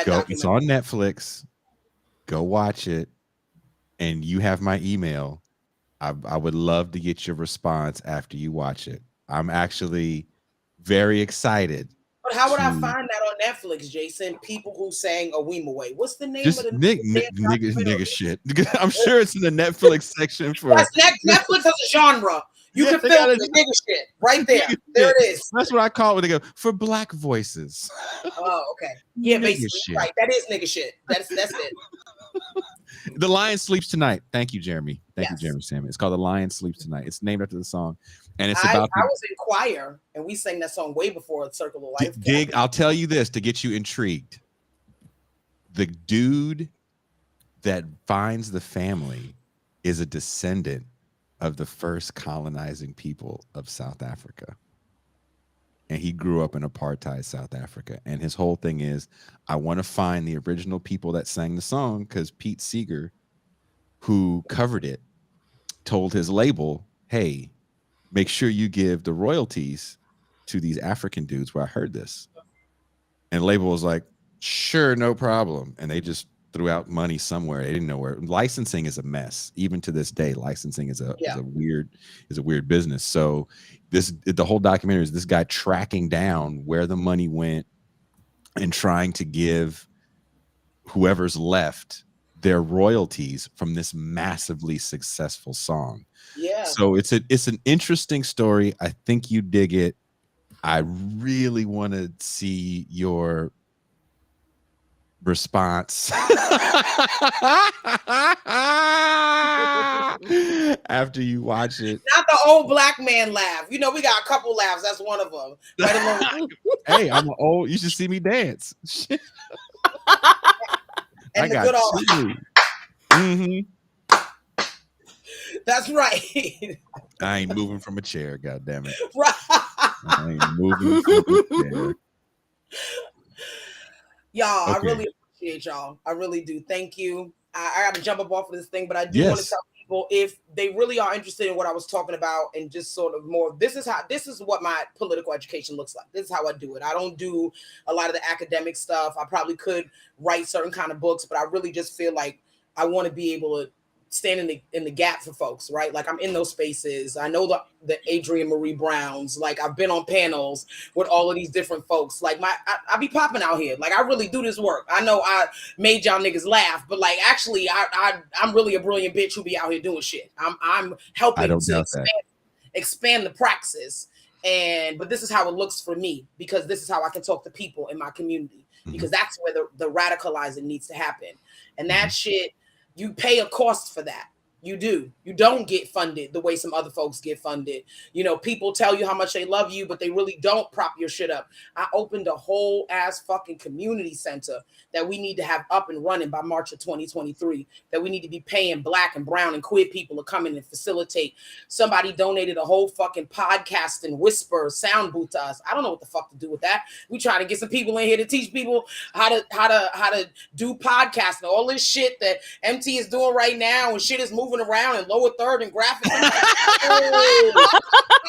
Go, it's on documentary. Netflix. Go watch it. And you have my email. I would love to get your response after you watch it. I'm actually very excited. But how would I to find that on Netflix, Jason? People who sang A Weem Away. What's the name of just the nigga shit. I'm sure it's in the Netflix section for Yes, Netflix has a genre. You Yeah, can they film got a- the nigga shit right there. Nigga There shit. it is. That's what I call it when they go for black voices. Oh, okay. Yeah, Nigga basically, shit. right. That is nigga shit. That's it. The Lion Sleeps Tonight. Thank you, Jeremy. Thank you, Yes. Jeremy Salmon. It's called The Lion Sleeps Tonight. It's named after the song. And it's I about was in choir and we sang that song way before Circle of Life. dig. I'll tell you this to get you intrigued. The dude that finds the family is a descendant of the first colonizing people of South Africa. And he grew up in apartheid South Africa. And his whole thing is, I want to find the original people that sang the song, because Pete Seeger, who covered it, told his label, hey, make sure you give the royalties to these African dudes where I heard this. And the label was like, sure, no problem. And they just threw out money somewhere. They didn't know where. Licensing is a mess. Even to this day, licensing is a weird business. So the whole documentary is this guy tracking down where the money went and trying to give whoever's left their royalties from this massively successful song. Yeah. So it's an interesting story. I think you dig it. I really want to see your response after you watch it. Not the old black man laugh. You know, we got a couple laughs. That's one of them. Hey, I'm old. You should see me dance. And I the got good old. That's right. I ain't moving from a chair. God damn it. Right. I ain't moving from a chair. Y'all, Okay. I really appreciate y'all. I really do. Thank you. I got to jump up off of this thing, but I do want to tell people, if they really are interested in what I was talking about and just sort of more, this is what my political education looks like. This is how I do it. I don't do a lot of the academic stuff. I probably could write certain kind of books, but I really just feel like I want to be able to stand in the gap for folks, right? Like I'm in those spaces. I know the Adrienne Marie Browns. Like I've been on panels with all of these different folks. Like I be popping out here. Like I really do this work. I know I made y'all niggas laugh, but like actually I'm really a brilliant bitch who be out here doing shit. I'm helping to expand the praxis. But this is how it looks for me, because this is how I can talk to people in my community, because that's where the radicalizing needs to happen. And that shit, you pay a cost for that. You do. You don't get funded the way some other folks get funded. You know, people tell you how much they love you, but they really don't prop your shit up. I opened a whole ass fucking community center that we need to have up and running by March of 2023, that we need to be paying black and brown and queer people to come in and facilitate. Somebody donated a whole fucking podcast and whisper sound booth to us. I don't know what the fuck to do with that. We trying to get some people in here to teach people how to do podcasting, all this shit that MT is doing right now, and shit is moving around in lower third and graphics.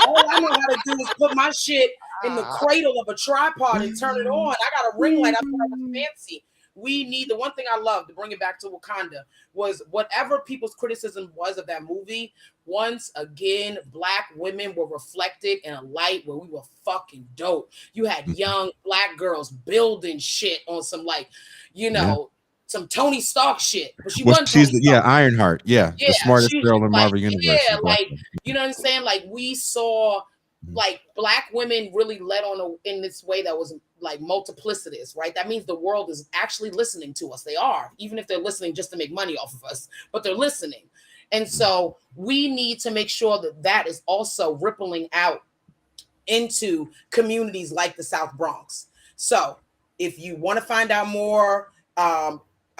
All I know how to do is put my shit in the cradle of a tripod and turn it on. I got a ring light. I thought I was fancy. We need, the one thing I love, to bring it back to Wakanda, was whatever people's criticism was of that movie, once again, black women were reflected in a light where we were fucking dope. You had young black girls building shit on some, like, you know, some Tony Stark shit. But she wasn't Tony Stark. Ironheart. Yeah, the smartest girl in Marvel Universe. Yeah, like, you know what I'm saying? Like, we saw, like, black women really led on in this way that was like multiplicitous, right? That means the world is actually listening to us. They are, even if they're listening just to make money off of us, but they're listening. And so we need to make sure that that is also rippling out into communities like the South Bronx. So if you want to find out more,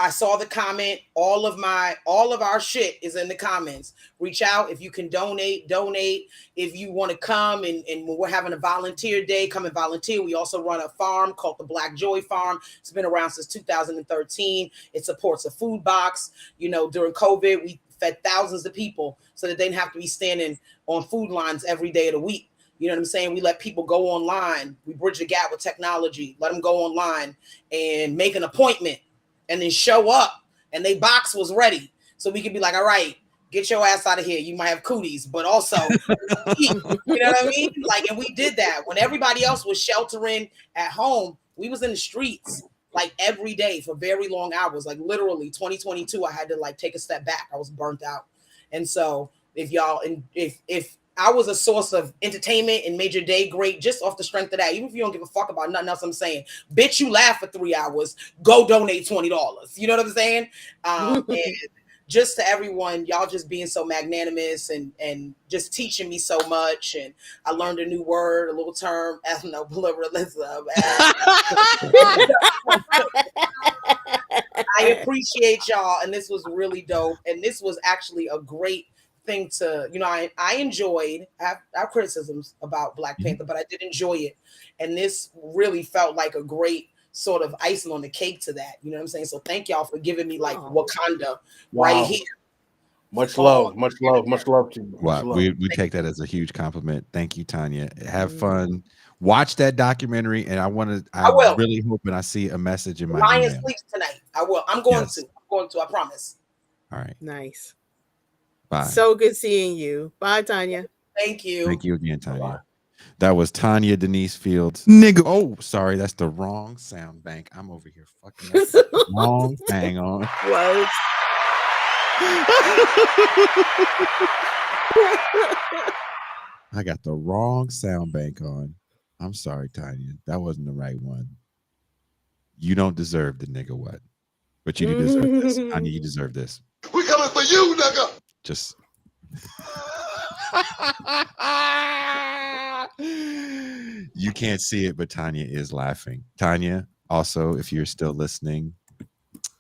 I saw the comment. All of our shit is in the comments. Reach out if you can donate. If you want to come and when we're having a volunteer day, come and volunteer. We also run a farm called the Black Joy Farm. It's been around since 2013. It supports a food box. You know, during COVID, we fed thousands of people so that they didn't have to be standing on food lines every day of the week. You know what I'm saying? We let people go online. We bridge the gap with technology. Let them go online and make an appointment and then show up and they box was ready. So we could be like, all right, get your ass out of here. You might have cooties, but also, you know what I mean? Like, and we did that when everybody else was sheltering at home. We was in the streets like every day for very long hours. Like literally 2022, I had to like take a step back. I was burnt out. And so if y'all, and if I was a source of entertainment and made your day great just off the strength of that, even if you don't give a fuck about nothing else I'm saying, bitch, you laugh for 3 hours, go donate $20. You know what I'm saying? And just to everyone, y'all just being so magnanimous and just teaching me so much. And I learned a new word, a little term, ethnopluralism. I appreciate y'all. And this was really dope. And this was actually a great thing to, you know, I enjoyed, I have criticisms about Black Panther, but I did enjoy it. And this really felt like a great sort of icing on the cake to that. You know what I'm saying? So thank y'all for giving me like Wakanda right here. Much love to you. Wow, we take that as a huge compliment. Thank you, Tanya. Have fun. Watch that documentary, and I will. Really hoping I see a message in my Lion email. sleeps tonight. I will. I'm going to. I promise. All right. Nice. Bye. So good seeing you. Bye, Tanya. Thank you. Thank you again, Tanya. Bye. That was Tanya Denise Fields. Nigga. Oh, sorry. That's the wrong sound bank. I'm over here fucking up the wrong thing on. What? I got the wrong sound bank on. I'm sorry, Tanya. That wasn't the right one. You don't deserve the nigga what. But you do deserve this. Tanya, you deserve this. We coming for you, nigga. Just you can't see it, but Tanya is laughing. Tanya, also, if you're still listening,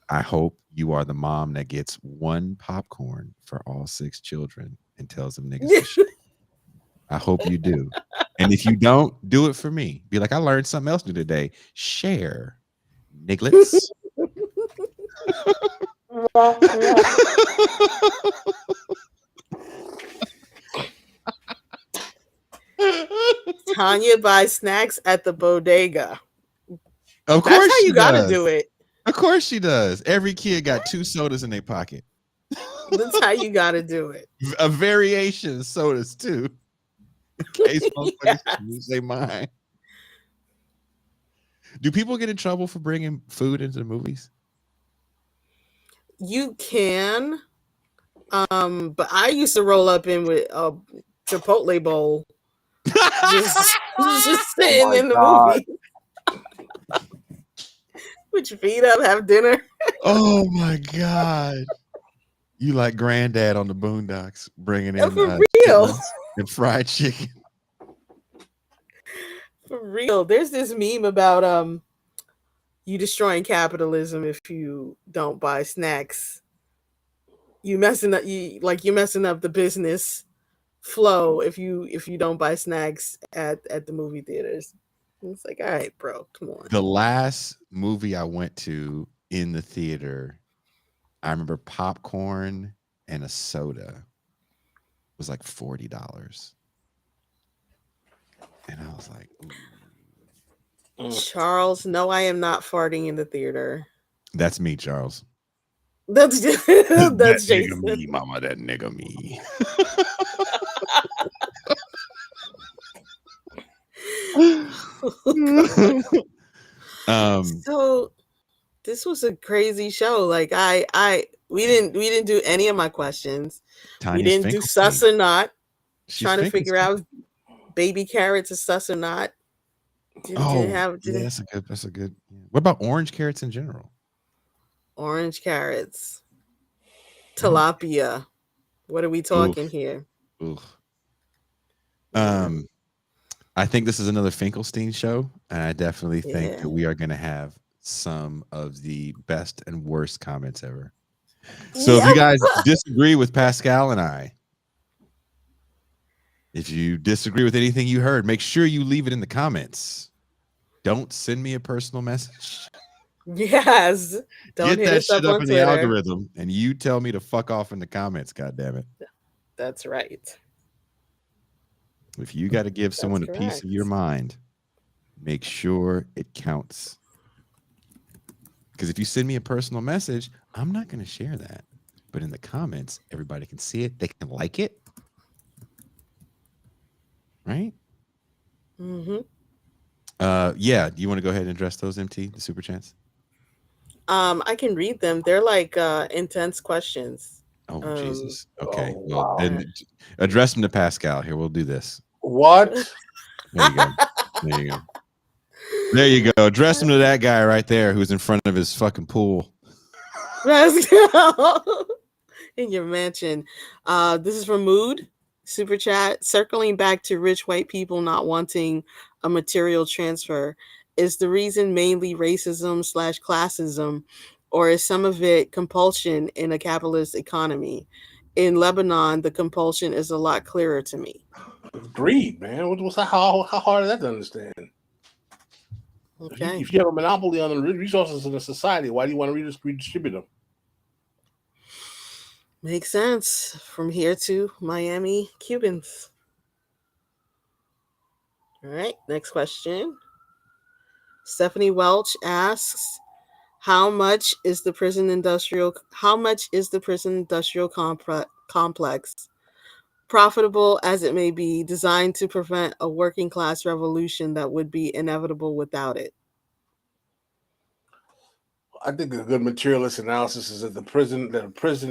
I hope you are the mom that gets one popcorn for all 6 children and tells them niggas to shit. I hope you do. And if you don't, do it for me. Be like, I learned something else new today. Share, nigglets. Tanya buys snacks at the bodega. Of course, that's how you gotta do it. Of course she does. Every kid got 2 sodas in their pocket. That's how you gotta do it. A variation of sodas too. In case motherfuckers lose their mind. Do people get in trouble for bringing food into the movies? You can, but I used to roll up in with a Chipotle bowl, just sitting in the movie. Put your feet up, have dinner. Oh my god! You like granddad on the Boondocks, bringing in for real and fried chicken. For real, there's this meme about you destroying capitalism if you don't buy snacks. You're messing up the business flow if you don't buy snacks at the movie theaters. It's like, all right, bro, come on. The last movie I went to in the theater, I remember popcorn and a soda was like $40. And I was like, ooh. Charles, no, I am not farting in the theater. That's me, Charles. That's that Jason. Nigga me, mama, that nigga me. So this was a crazy show. Like we didn't do any of my questions. Tanya's we didn't do sus or not. She's trying to figure out baby carrots is sus or not. That's a good. What about orange carrots in general? Orange carrots, tilapia. What are we talking here? Oof. I think this is another Finkelstein show, and I definitely think that we are going to have some of the best and worst comments ever. So if you guys disagree with Pascal and I, if you disagree with anything you heard, make sure you leave it in the comments. Don't send me a personal message. Yes. Don't Get hit that us up shit up on in the Twitter. algorithm and you tell me to fuck off in the comments, God damn it. That's right. If you got to give someone a piece of your mind, make sure it counts. Because if you send me a personal message, I'm not going to share that. But in the comments, everybody can see it. They can like it. Right? Mm-hmm. Yeah. Do you want to go ahead and address those, MT, the super chats? I can read them. They're like intense questions. Oh, Jesus. Okay. Oh, Well, wow. then address them to Pascal. Here, we'll do this. What? There you go. There you go. There you go. Address him to that guy right there who's in front of his fucking pool. Pascal in your mansion. This is from Mood Super Chat. Circling back to rich white people not wanting a material transfer, is the reason mainly racism/classism, or is some of it compulsion in a capitalist economy? In Lebanon, the compulsion is a lot clearer to me. Greed, man. How hard is that to understand? Okay. If you have a monopoly on the resources in a society, why do you want to redistribute them? Makes sense. From here to Miami, Cubans. All right, next question. Stephanie Welch asks, how much is the prison industrial complex, profitable as it may be, designed to prevent a working class revolution that would be inevitable without it? I think a good materialist analysis is that a prison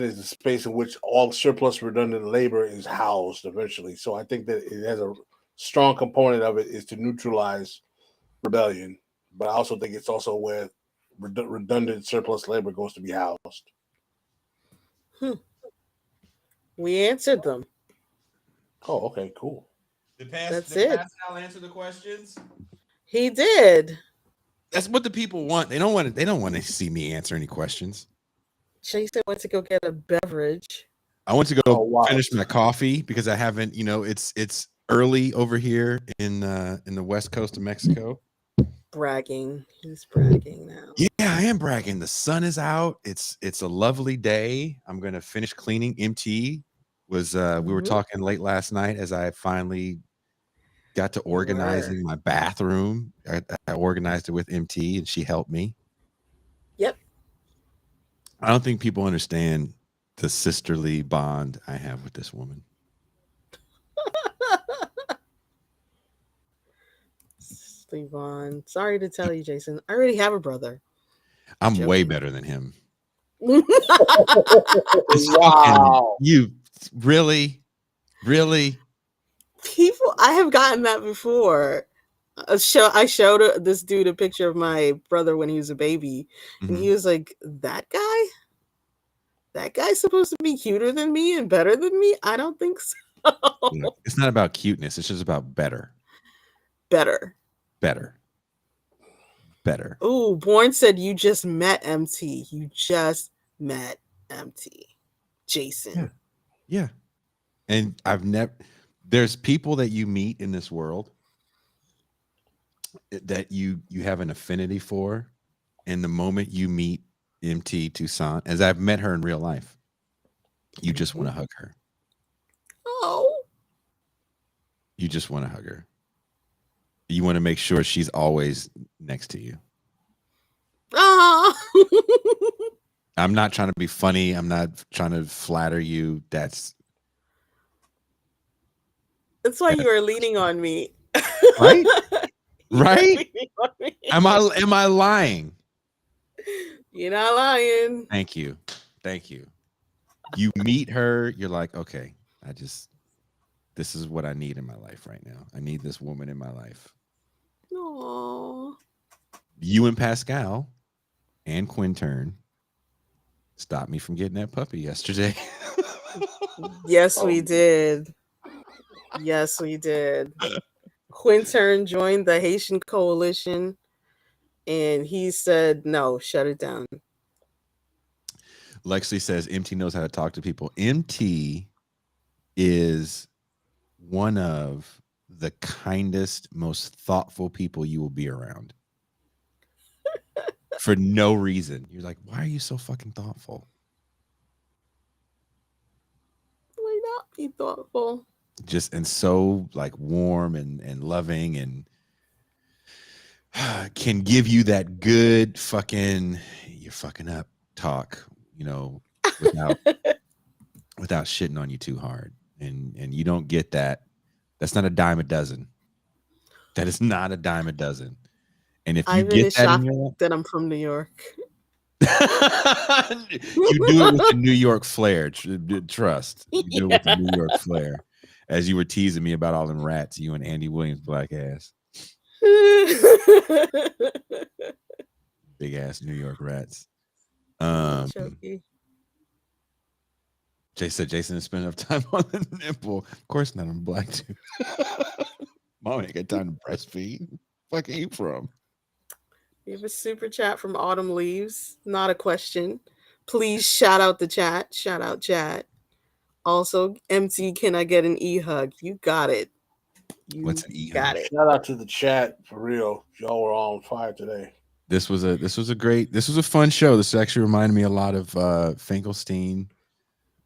is the space in which all surplus redundant labor is housed eventually. So I think that it has a strong component of it is to neutralize rebellion, but I also think it's also where redundant surplus labor goes to be housed. We answered them. Oh, okay, cool. That's it. Pascal answer the questions? He did. That's what the people want. They don't want to see me answer any questions. Jason went to go get a beverage. I went to go finish my coffee because I haven't, it's early over here in the west coast of Mexico. Bragging. He's bragging now. Yeah, I am bragging. The sun is out. It's a lovely day. I'm gonna finish cleaning. MT was we were talking late last night as I finally got to organizing my bathroom. I organized it with MT and she helped me. Yep. I don't think people understand the sisterly bond I have with this woman. Yvonne, sorry to tell you, Jason, I already have a brother. I'm way better than him. Wow. You really? People, I have gotten that before. I showed this dude a picture of my brother when he was a baby, and he was like, that guy's supposed to be cuter than me and better than me? I don't think so. Look, it's not about cuteness. It's just about better. Better. Ooh, Born said you just met MT. You just met MT. Jason. Yeah. And there's people that you meet in this world that you have an affinity for. And the moment you meet MT Toussaint, as I've met her in real life, you just want to hug her. Oh. You just want to hug her. You want to make sure she's always next to you. Oh. I'm not trying to be funny. I'm not trying to flatter you. That's why you are leaning on me. Right? Right? Am I lying? You're not lying. Thank you. You meet her, you're like, okay, this is what I need in my life right now. I need this woman in my life. Aww. You and Pascal and Quintern stopped me from getting that puppy yesterday. Yes, we did. Quintern joined the Haitian Coalition and he said, no, shut it down. Lexley says MT knows how to talk to people. MT is one of the kindest, most thoughtful people you will be around. For no reason. You're like, why are you so fucking thoughtful? Why not be thoughtful? Just and so like warm and loving and can give you that good fucking you're fucking up talk, you know, without shitting on you too hard. And you don't get that. That's not a dime a dozen. That is not a dime a dozen. And if you Ivan get is that in shocked your life, that I'm from New York. you do it with the New York flair. Trust. You do it with the New York flair. As you were teasing me about all them rats, you and Andy Williams' black ass. Big ass New York rats. Choky. Jay said Jason has spent enough time on the nipple. Of course not, I'm black too. Mom ain't got time to breastfeed. Fuck ain't from. We have a super chat from Autumn Leaves. Not a question. Please shout out the chat. Shout out chat. Also, MT, can I get an e-hug? You got it. You What's an e-hug? got it. Shout out to the chat for real. Y'all were on fire today. This was a fun show. This actually reminded me a lot of Finkelstein.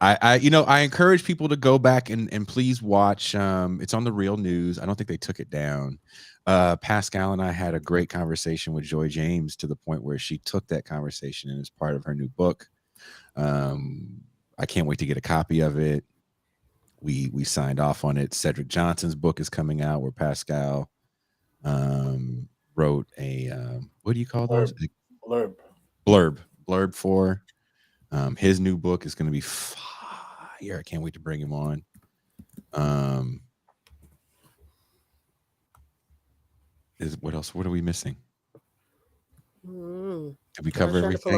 I encourage people to go back and please watch. It's on the Real News. I don't think they took it down. Pascal and I had a great conversation with Joy James to the point where she took that conversation and is part of her new book. I can't wait to get a copy of it. We signed off on it. Cedric Johnson's book is coming out where Pascal wrote a what do you call those? Blurb for his new book is going to be fire. I can't wait to bring him on. What else? What are we missing? Have we covered everything?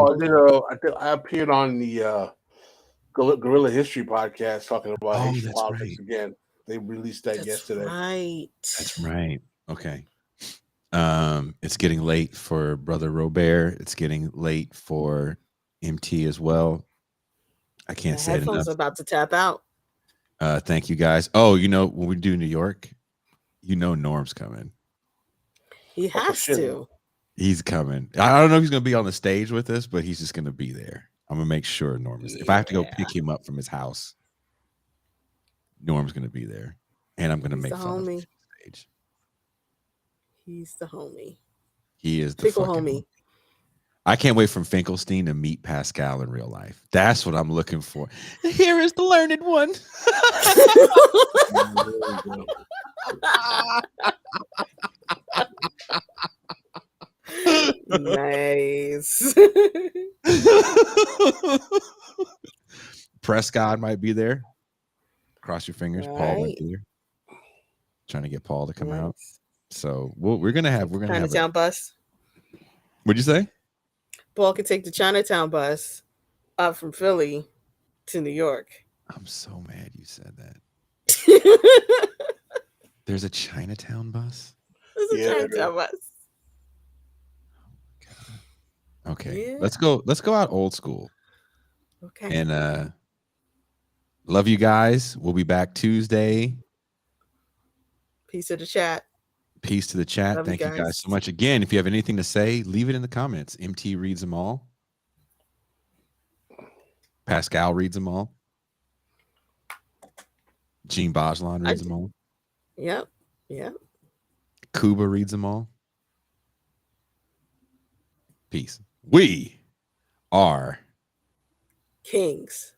I appeared on the Gorilla History podcast talking about Haitian politics again. They released that yesterday. Right. That's right. Okay. It's getting late for Brother Robert. It's getting late for MT as well. I can't say it enough. About to tap out. Thank you guys. Oh, when we do New York, Norm's coming. He has to. He's coming. I don't know if he's going to be on the stage with us, but he's just going to be there. I'm going to make sure Norm is. If I have to go pick him up from his house, Norm's going to be there. And I'm going to make fun of him on stage. He's the homie. He is the fucking homie. I can't wait from Finkelstein to meet Pascal in real life. That's what I'm looking for. Here is the learned one. Nice. Prescott might be there. Cross your fingers. Right. Paul might be there. Trying to get Paul to come out. So we're gonna have Chinatown bus. What'd you say? Paul could take the Chinatown bus up from Philly to New York. I'm so mad you said that. There's a Chinatown bus? There's a Chinatown bus. Oh, okay. Yeah. Let's go out old school. Okay. And love you guys. We'll be back Tuesday. Peace to the chat. Peace to the chat. Love Thank you guys so much. Again, if you have anything to say, leave it in the comments. MT reads them all. Pascal reads them all. Jean Bajlan reads them all. Yep. Kuba reads them all. Peace. We are kings.